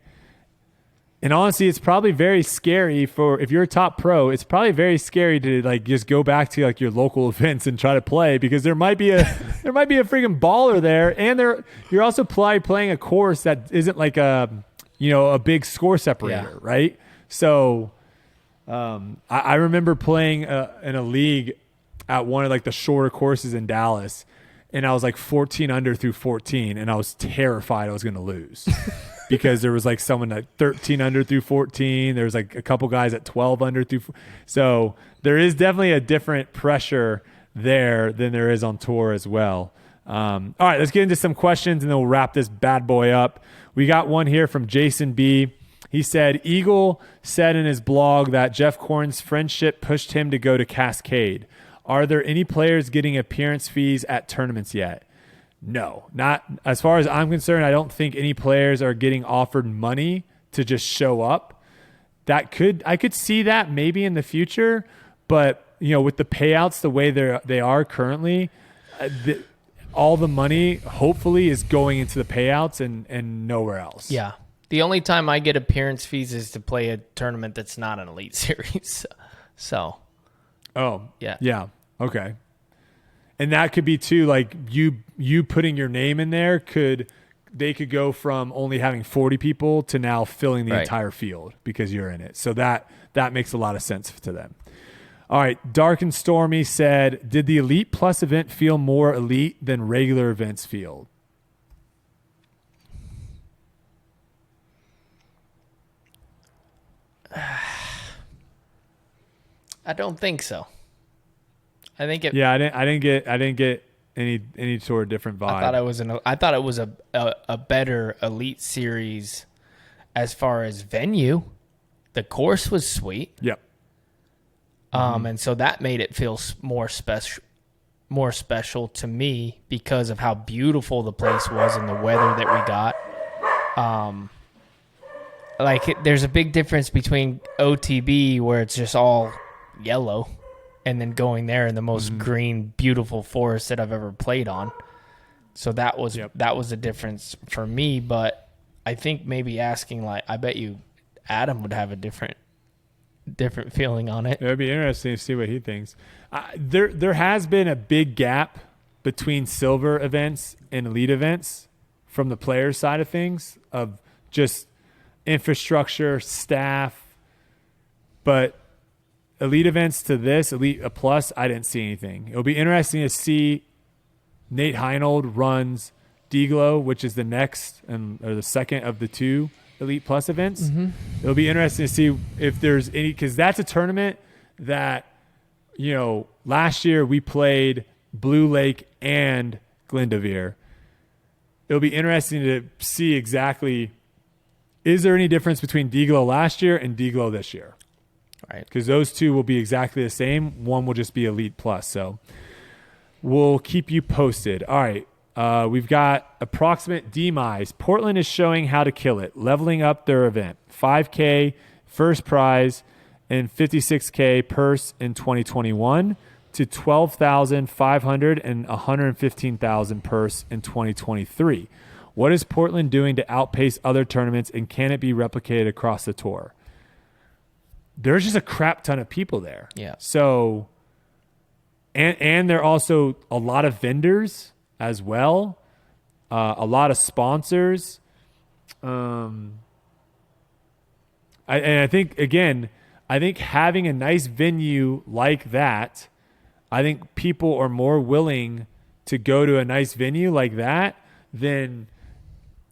And honestly, it's probably very scary if you're a top pro. It's probably very scary to like just go back to like your local events and try to play because there might be a freaking baller there, and you're also playing a course that isn't like a big score separator, right? So, I remember playing in a league at one of like the shorter courses in Dallas, and I was like 14 under through 14, and I was terrified I was going to lose because there was like someone at 13 under through 14. There was like a couple guys at 12 under through. So there is definitely a different pressure there than there is on tour as well. All right, let's get into some questions, and then we'll wrap this bad boy up. We got one here from Jason B. He said, Eagle said in his blog that Jeff Corn's friendship pushed him to go to Cascade. Are there any players getting appearance fees at tournaments yet? No, not as far as I'm concerned. I don't think any players are getting offered money to just show up. I could see that maybe in the future, but with the payouts the way they are currently, all the money hopefully is going into the payouts and nowhere else. Yeah, the only time I get appearance fees is to play a tournament that's not an elite series. So. Oh, yeah. Okay. And that could be too, like you putting your name in there they could go from only having 40 people to now filling the entire field because you're in it. So that makes a lot of sense to them. All right. Dark and Stormy said, did the Elite Plus event feel more elite than regular events feel? I don't think so. I think it. Yeah, I didn't get any sort of different vibe. I thought it was a better elite series as far as venue. The course was sweet. Yep. And so that made it feel more special to me because of how beautiful the place was and the weather that we got. There's a big difference between OTB where it's just all yellow and then going there in the most green, beautiful forest that I've ever played on. So that was a difference for me, but I think maybe asking I bet you Adam would have a different feeling on it. It would be interesting to see what he thinks. There has been a big gap between silver events and elite events from the players' side of things, of just infrastructure, staff, but elite events to this, Elite Plus, I didn't see anything. It'll be interesting to see Nate Heinold runs D-Glow, which is the next or the second of the 2 Elite Plus events. Mm-hmm. It'll be interesting to see if there's any, because that's a tournament that, last year we played Blue Lake and Glendoveer. it'll be interesting to see exactly, is there any difference between D-Glow last year and D-Glow this year? Right. Because those two will be exactly the same. One will just be Elite Plus. So we'll keep you posted. All right. We've got approximate demise. Portland is showing how to kill it, leveling up their event. $5K first prize and $56K purse in 2021 to $12,500 and $115,000 purse in 2023. What is Portland doing to outpace other tournaments, and can it be replicated across the tour? There's just a crap ton of people there. Yeah. So, and there are also a lot of vendors as well, a lot of sponsors. I think, again, having a nice venue like that, I think people are more willing to go to a nice venue like that than,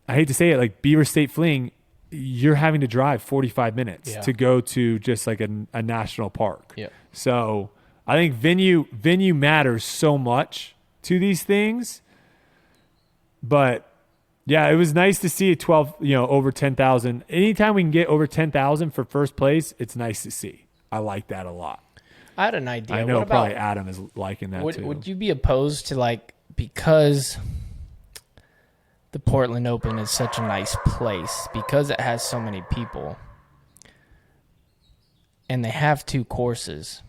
I hate to say it, like Beaver State Fling. You're having to drive 45 minutes to go to just like a national park. Yeah. So I think venue matters so much to these things. But yeah, it was nice to see over 10,000. Anytime we can get over 10,000 for first place, it's nice to see. I like that a lot. I had an idea. I know probably Adam is liking that too. Would you be opposed to, like, because the Portland Open is such a nice place, because it has so many people, and they have 2 courses,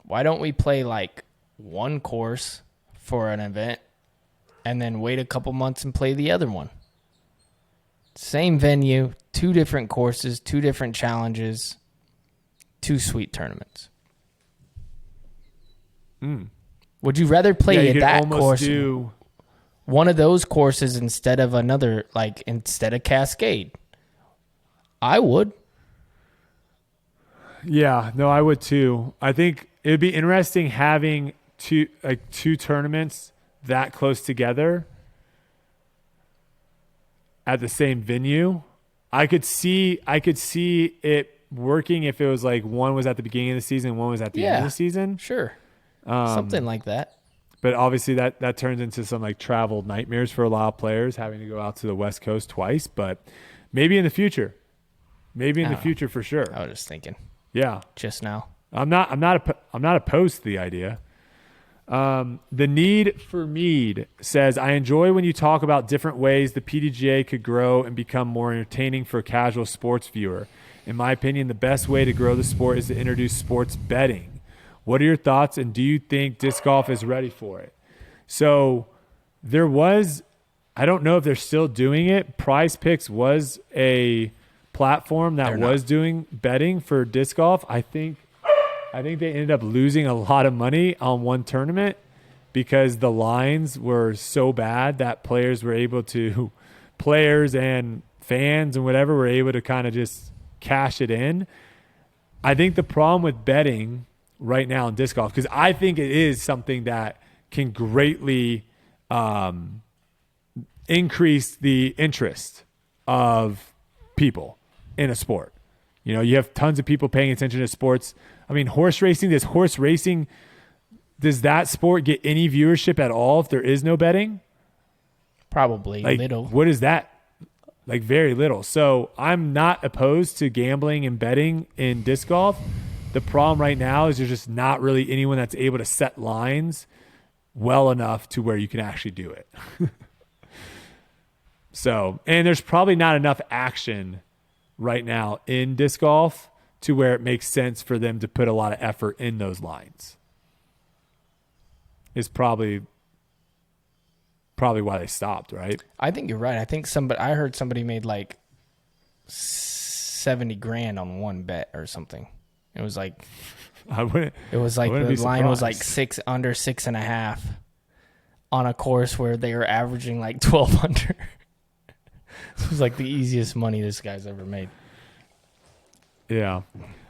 why don't we play like one course for an event and then wait a couple months and play the other one? Same venue, 2 different courses, 2 different challenges, 2 sweet tournaments. Would you rather play at that course, one of those courses instead of another, like instead of Cascade? I would. Yeah, no, I would too. I think it would be interesting having two tournaments that close together at the same venue. I could see it working if it was like one was at the beginning of the season and one was at the end of the season. Sure. Something like that. But obviously that turns into some like travel nightmares for a lot of players, having to go out to the West Coast twice. But maybe in the future. Maybe in the future for sure. I was just thinking. Yeah. Just now. I'm not opposed to the idea. The Need for Mead says, I enjoy when you talk about different ways the PDGA could grow and become more entertaining for a casual sports viewer. In my opinion, the best way to grow the sport is to introduce sports betting. What are your thoughts, and do you think disc golf is ready for it? So there was, I don't know if they're still doing it. Prize Picks was a platform that was doing betting for disc golf. I think they ended up losing a lot of money on one tournament because the lines were so bad that players and fans and whatever were able to kind of just cash it in. I think the problem with betting right now in disc golf, because I think it is something that can greatly increase the interest of people in a sport. You have tons of people paying attention to sports. I mean, horse racing, does that sport get any viewership at all if there is no betting? Probably little. What is that? Like very little. So I'm not opposed to gambling and betting in disc golf. The problem right now is there's just not really anyone that's able to set lines well enough to where you can actually do it. So, and there's probably not enough action right now in disc golf to where it makes sense for them to put a lot of effort in those lines. Is probably why they stopped, right? I think you're right. I heard somebody made like $70,000 on one bet or something. It was like the line was like under 6.5 on a course where they were averaging like 12 under. It was like the easiest money this guy's ever made. Yeah.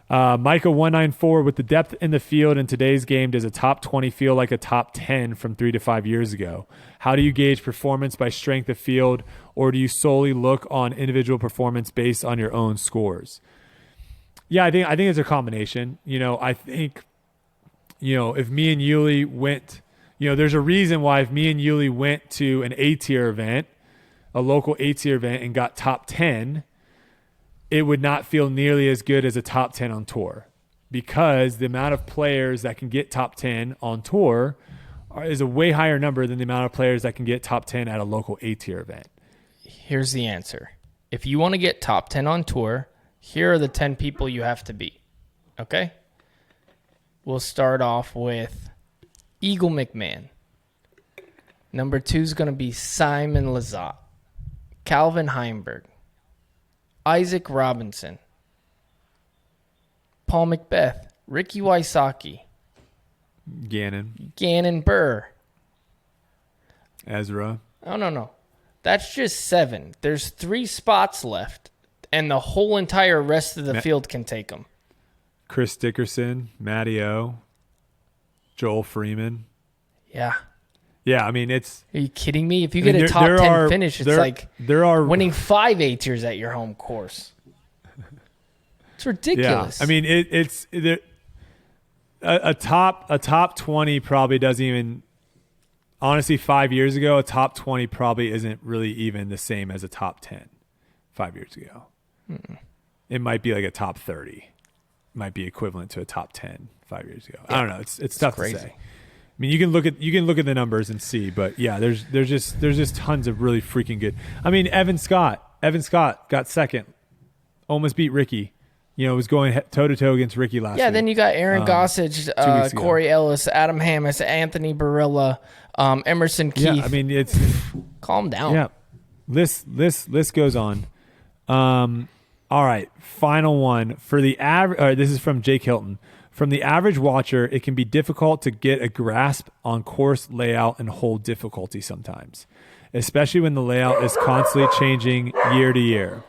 Micah 194, with the depth in the field in today's game, does a top 20 feel like a top 10 from 3 to 5 years ago? How do you gauge performance by strength of field, or do you solely look on individual performance based on your own scores? Yeah, I think it's a combination. I think, if me and Yuli went, There's a reason why if me and Yuli went to an A-tier event, a local A-tier event, and got top 10, it would not feel nearly as good as a top 10 on tour, because the amount of players that can get top 10 on tour is a way higher number than the amount of players that can get top 10 at a local A-tier event. Here's the answer. If you want to get top 10 on tour, here are the 10 people you have to beat. Okay? We'll start off with Eagle McMahon. Number 2 is going to be Simon Lizotte. Calvin Heimberg. Isaac Robinson. Paul McBeth. Ricky Wysocki. Gannon Burr. Ezra. Oh, no. That's just 7. There's 3 spots left, and the whole entire rest of the field can take them. Chris Dickerson, Matty O, Joel Freeman. Yeah. Yeah, I mean, it's... Are you kidding me? If you get a top 10 finish, it's like winning 5 A-tiers at your home course. It's ridiculous. Yeah, I mean, it's a top 20 probably doesn't even... Honestly, 5 years ago, a top 20 probably isn't really even the same as a top 10 5 years ago. Mm-mm. It might be like a top 30. Might be equivalent to a top 10 5 years ago. Yeah. I don't know. It's tough crazy to say. I mean, you can look at the numbers and see, but yeah, there's just tons of really freaking good. I mean, Evan Scott got second, almost beat Ricky. Was going toe to toe against Ricky last week. Yeah, then you got Aaron Gossage, Corey Ellis, Adam Hammis, Anthony Barilla, Emerson Keith. Yeah, I mean, it's calm down. Yeah, list goes on. All right, final one for the average. This is from Jake Hilton. From the average watcher, it can be difficult to get a grasp on course layout and hole difficulty sometimes, especially when the layout is constantly changing year to year.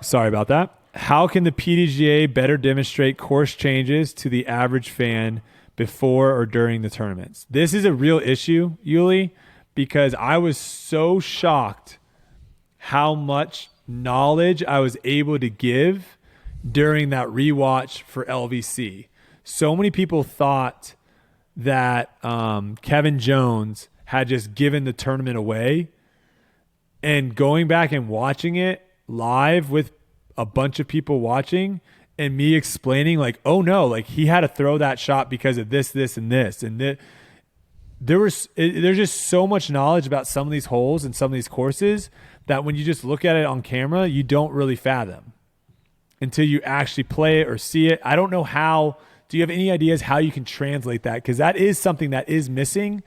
Sorry about that. How can the PDGA better demonstrate course changes to the average fan before or during the tournaments? This is a real issue, Yuli, because I was so shocked how much knowledge I was able to give during that rewatch for LVC. So many people thought that Kevin Jones had just given the tournament away, and going back and watching it live with a bunch of people watching and me explaining like, oh no, like he had to throw that shot because of this, and this, and there's just so much knowledge about some of these holes and some of these courses that when you just look at it on camera, you don't really fathom until you actually play it or see it. I don't know how. Do you have any ideas how you can translate that? Because that is something that is missing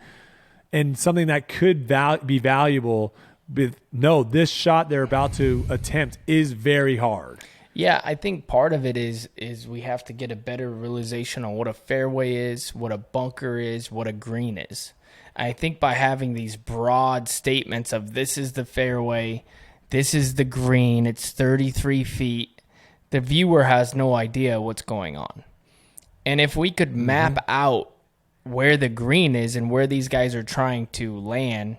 and something that could be valuable. No, this shot they're about to attempt is very hard. Yeah, I think part of it is we have to get a better realization on what a fairway is, what a bunker is, what a green is. I think by having these broad statements of this is the fairway, this is the green, it's 33 feet, the viewer has no idea what's going on. And if we could map out where the green is and where these guys are trying to land,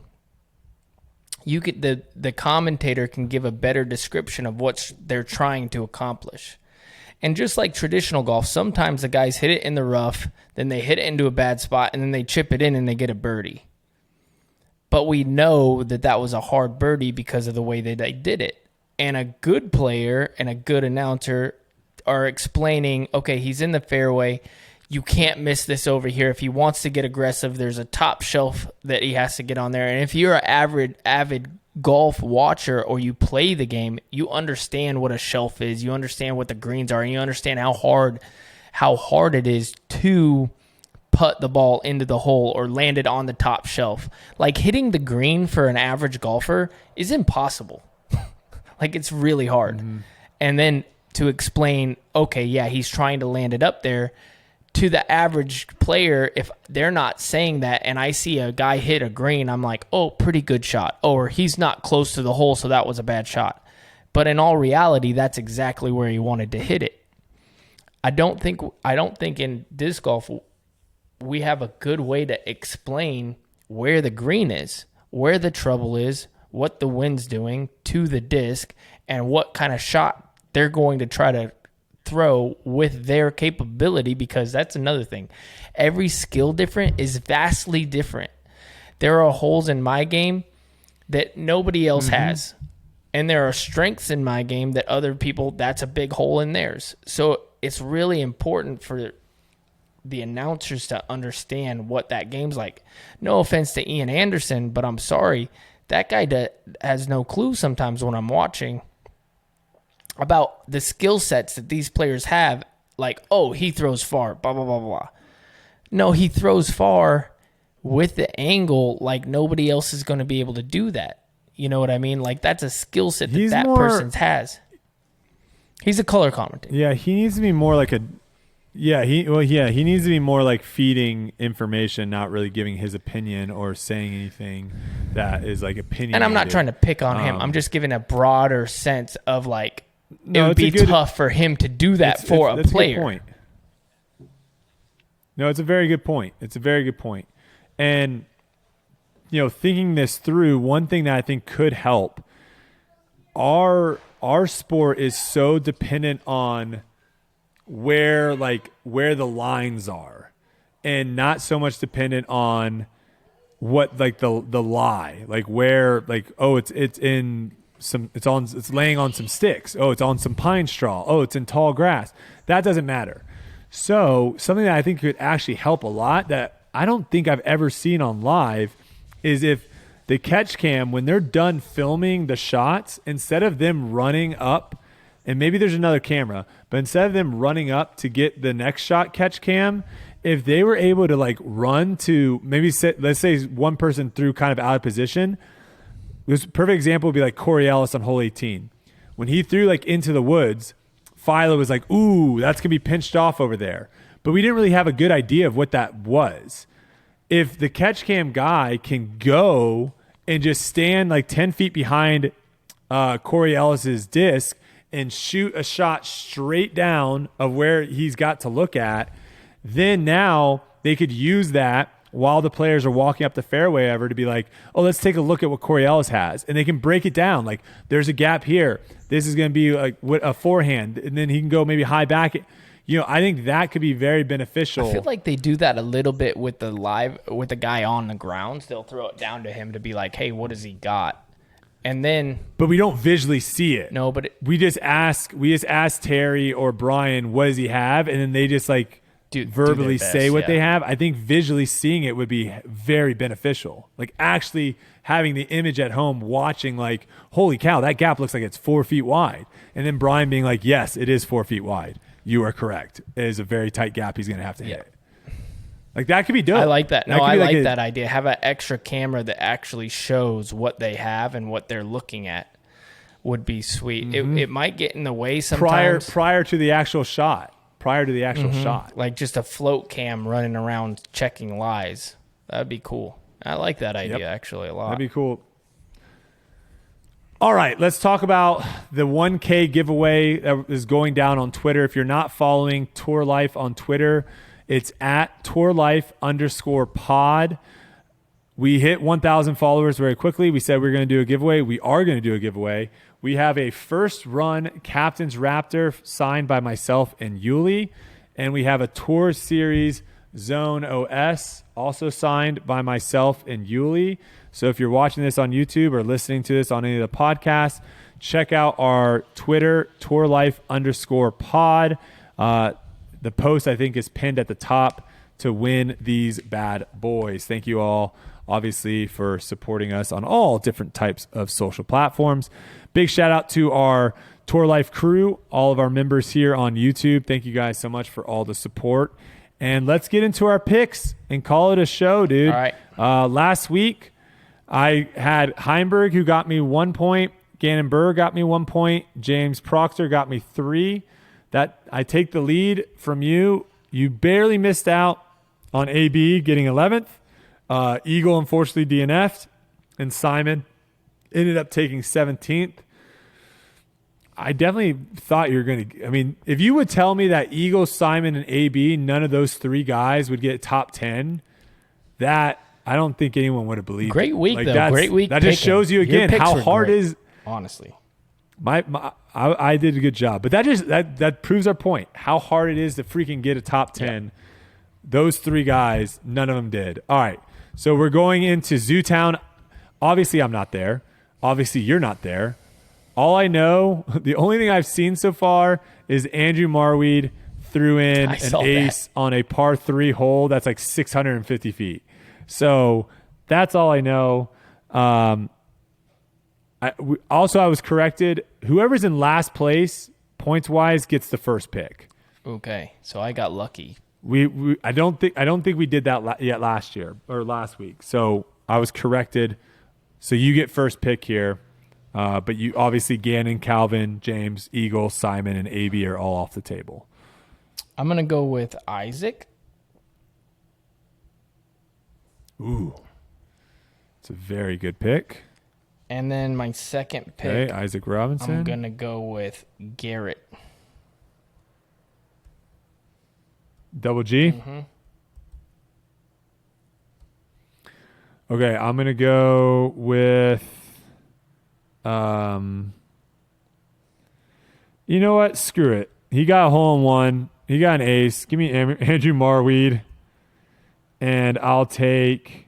you could the commentator can give a better description of what they're trying to accomplish. And just like traditional golf, sometimes the guys hit it in the rough, then they hit it into a bad spot, and then they chip it in and they get a birdie. But we know that was a hard birdie because of the way that they did it. And a good player and a good announcer are explaining, okay, he's in the fairway. You can't miss this over here. If he wants to get aggressive, there's a top shelf that he has to get on there. And if you're an avid golf watcher or you play the game, you understand what a shelf is. You understand what the greens are, and you understand how hard it is to putt the ball into the hole or land it on the top shelf. Like hitting the green for an average golfer is impossible. Like it's really hard. Mm-hmm. And then to explain, okay, yeah, he's trying to land it up there. To the average player, if they're not saying that and I see a guy hit a green, I'm like, oh, pretty good shot. Or he's not close to the hole, so that was a bad shot. But in all reality, that's exactly where he wanted to hit it. I don't think in disc golf we have a good way to explain where the green is, where the trouble is, what the wind's doing to the disc, and what kind of shot they're going to try to throw with their capability, because that's another thing. Every skill different is vastly different. There are holes in my game that nobody else has. And there are strengths in my game that other people, that's a big hole in theirs. So it's really important for the announcers to understand what that game's like. No offense to Ian Anderson, but I'm sorry. That guy has no clue sometimes when I'm watching about the skill sets that these players have. Like, oh, he throws far, blah, blah, blah, blah. No, he throws far with the angle like nobody else is going to be able to do that. You know what I mean? Like, that's a skill set that person has. He's a color commentator. Yeah, he needs to be more like he needs to be more like feeding information, not really giving his opinion or saying anything that is like opinion. And I'm not trying to pick on him. I'm just giving a broader sense of like, it would be tough for him to do that for a player. A good point. No, it's a very good point. It's a very good point. And, thinking this through, one thing that I think could help, our sport is so dependent on where the lines are, and not so much dependent on what like the lie, like where, like, oh, it's laying on some sticks. Oh, it's on some pine straw. Oh, it's in tall grass. That doesn't matter. So something that I think could actually help a lot that I don't think I've ever seen on live is if the catch cam, when they're done filming the shots, instead of them running up, and maybe there's another camera, but instead of them running up to get the next shot catch cam, if they were able to like run to let's say one person threw kind of out of position. This perfect example would be like Corey Ellis on hole 18. When he threw like into the woods, Philo was like, ooh, that's going to be pinched off over there. But we didn't really have a good idea of what that was. If the catch cam guy can go and just stand like 10 feet behind Corey Ellis's disc and shoot a shot straight down of where he's got to look at, then now they could use that while the players are walking up the fairway ever to be like, oh, let's take a look at what Corey Ellis has. And they can break it down. Like, there's a gap here. This is going to be like a forehand. And then he can go maybe high back. I think that could be very beneficial. I feel like they do that a little bit with the guy on the grounds. They'll throw it down to him to be like, hey, what has he got? And then, but we don't visually see it. No, but we just ask Terry or Brian, what does he have? And then they just like verbally say what they have. I think visually seeing it would be very beneficial. Like actually having the image at home, watching like, holy cow, that gap looks like it's 4 feet wide. And then Brian being like, yes, it is 4 feet wide. You are correct. It is a very tight gap he's going to have to hit. Like that could be dope. I like that. No, I like that idea. Have an extra camera that actually shows what they have and what they're looking at would be sweet. Mm-hmm. It might get in the way sometimes. Prior to the actual shot. Like just a float cam running around checking lies. That'd be cool. I like that idea actually a lot. That'd be cool. All right, let's talk about the 1K giveaway that is going down on Twitter. If you're not following Tour Life on Twitter, it's at tourlife_pod. We hit 1,000 followers very quickly. We said we were going to do a giveaway. We are going to do a giveaway. We have a first run Captain's Raptor signed by myself and Yuli. And we have a Tour Series Zone OS also signed by myself and Yuli. So if you're watching this on YouTube or listening to this on any of the podcasts, check out our Twitter, tourlife_pod. The post, I think, is pinned at the top to win these bad boys. Thank you all, obviously, for supporting us on all different types of social platforms. Big shout out to our Tour Life crew, all of our members here on YouTube. Thank you guys so much for all the support. And let's get into our picks and call it a show, dude. All right. Last week, I had Heimberg, who got me 1 point. Gannon Burr got me 1 point. James Proctor got me 3. That I take the lead from you. You barely missed out on AB getting 11th. Eagle, unfortunately, DNF'd. And Simon ended up taking 17th. I definitely thought you were going to – I mean, if you would tell me that Eagle, Simon, and AB, none of those three guys would get top 10, that – I don't think anyone would have believed. Great week, like though. Great week. That just shows you again how hard it is. Honestly, I did a good job. But that proves our point. How hard it is to freaking get a top 10. Yeah. Those 3 guys, none of them did. All right. So we're going into Zootown. Obviously, I'm not there. Obviously, you're not there. All I know, the only thing I've seen so far is Andrew Marweed threw in an ace on a par 3 hole that's like 650 feet. So that's all I know. I was corrected. Whoever's in last place, points-wise, gets the first pick. Okay, so I got lucky. I don't think we did that yet last year or last week. So I was corrected. So you get first pick here. But you obviously Gannon, Calvin, James, Eagle, Simon, and AB are all off the table. I'm gonna go with Isaac. Ooh, it's a very good pick. And then my second pick, okay, Isaac Robinson. I'm gonna go with Garrett. Double G. Mm-hmm. Okay, I'm gonna go with. You know what? Screw it. He got a hole in one. He got an ace. Give me Andrew Marweed, and I'll take.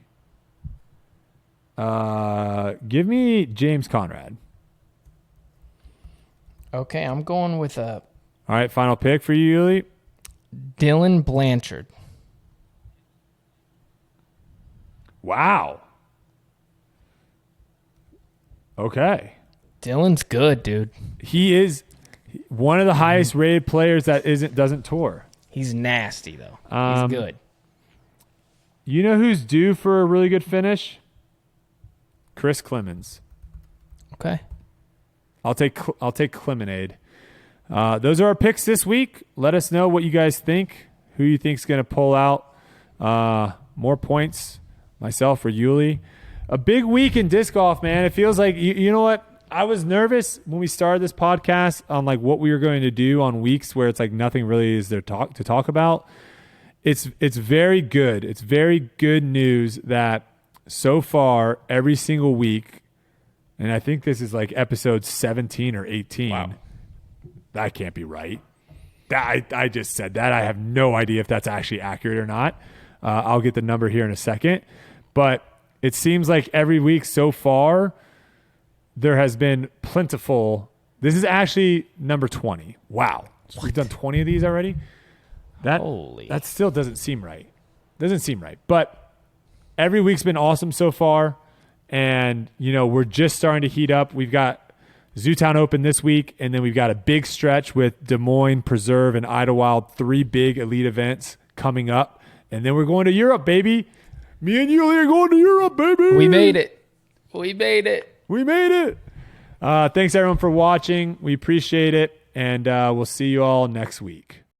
Give me James Conrad. Okay, I'm going with All right, final pick for you, Yuli. Dylan Blanchard. Wow. Okay. Dylan's good, dude. He is one of the highest rated players that doesn't tour. He's nasty though. He's good. You know who's due for a really good finish? Chris Clemens. Okay. I'll take Clemonade. Those are our picks this week. Let us know what you guys think. Who you think's going to pull out more points, myself or Yuli. A big week in disc golf, man. It feels like you know what? I was nervous when we started this podcast on like what we were going to do on weeks where it's like nothing really is there to talk about. It's very good. It's very good news that so far every single week, and I think this is like episode 17 or 18. Wow. That can't be right. I just said that. I have no idea if that's actually accurate or not. I'll get the number here in a second. But it seems like every week so far, there has been plentiful. This is actually number 20. Wow. So we've done 20 of these already? That still doesn't seem right. Doesn't seem right. But every week's been awesome so far. And, we're just starting to heat up. We've got Zootown Open this week, and then we've got a big stretch with Des Moines, Preserve, and Idlewild, 3 big elite events coming up. And then we're going to Europe, baby. Me and Yuli are going to Europe, baby. We made it. Thanks, everyone, for watching. We appreciate it, and we'll see you all next week.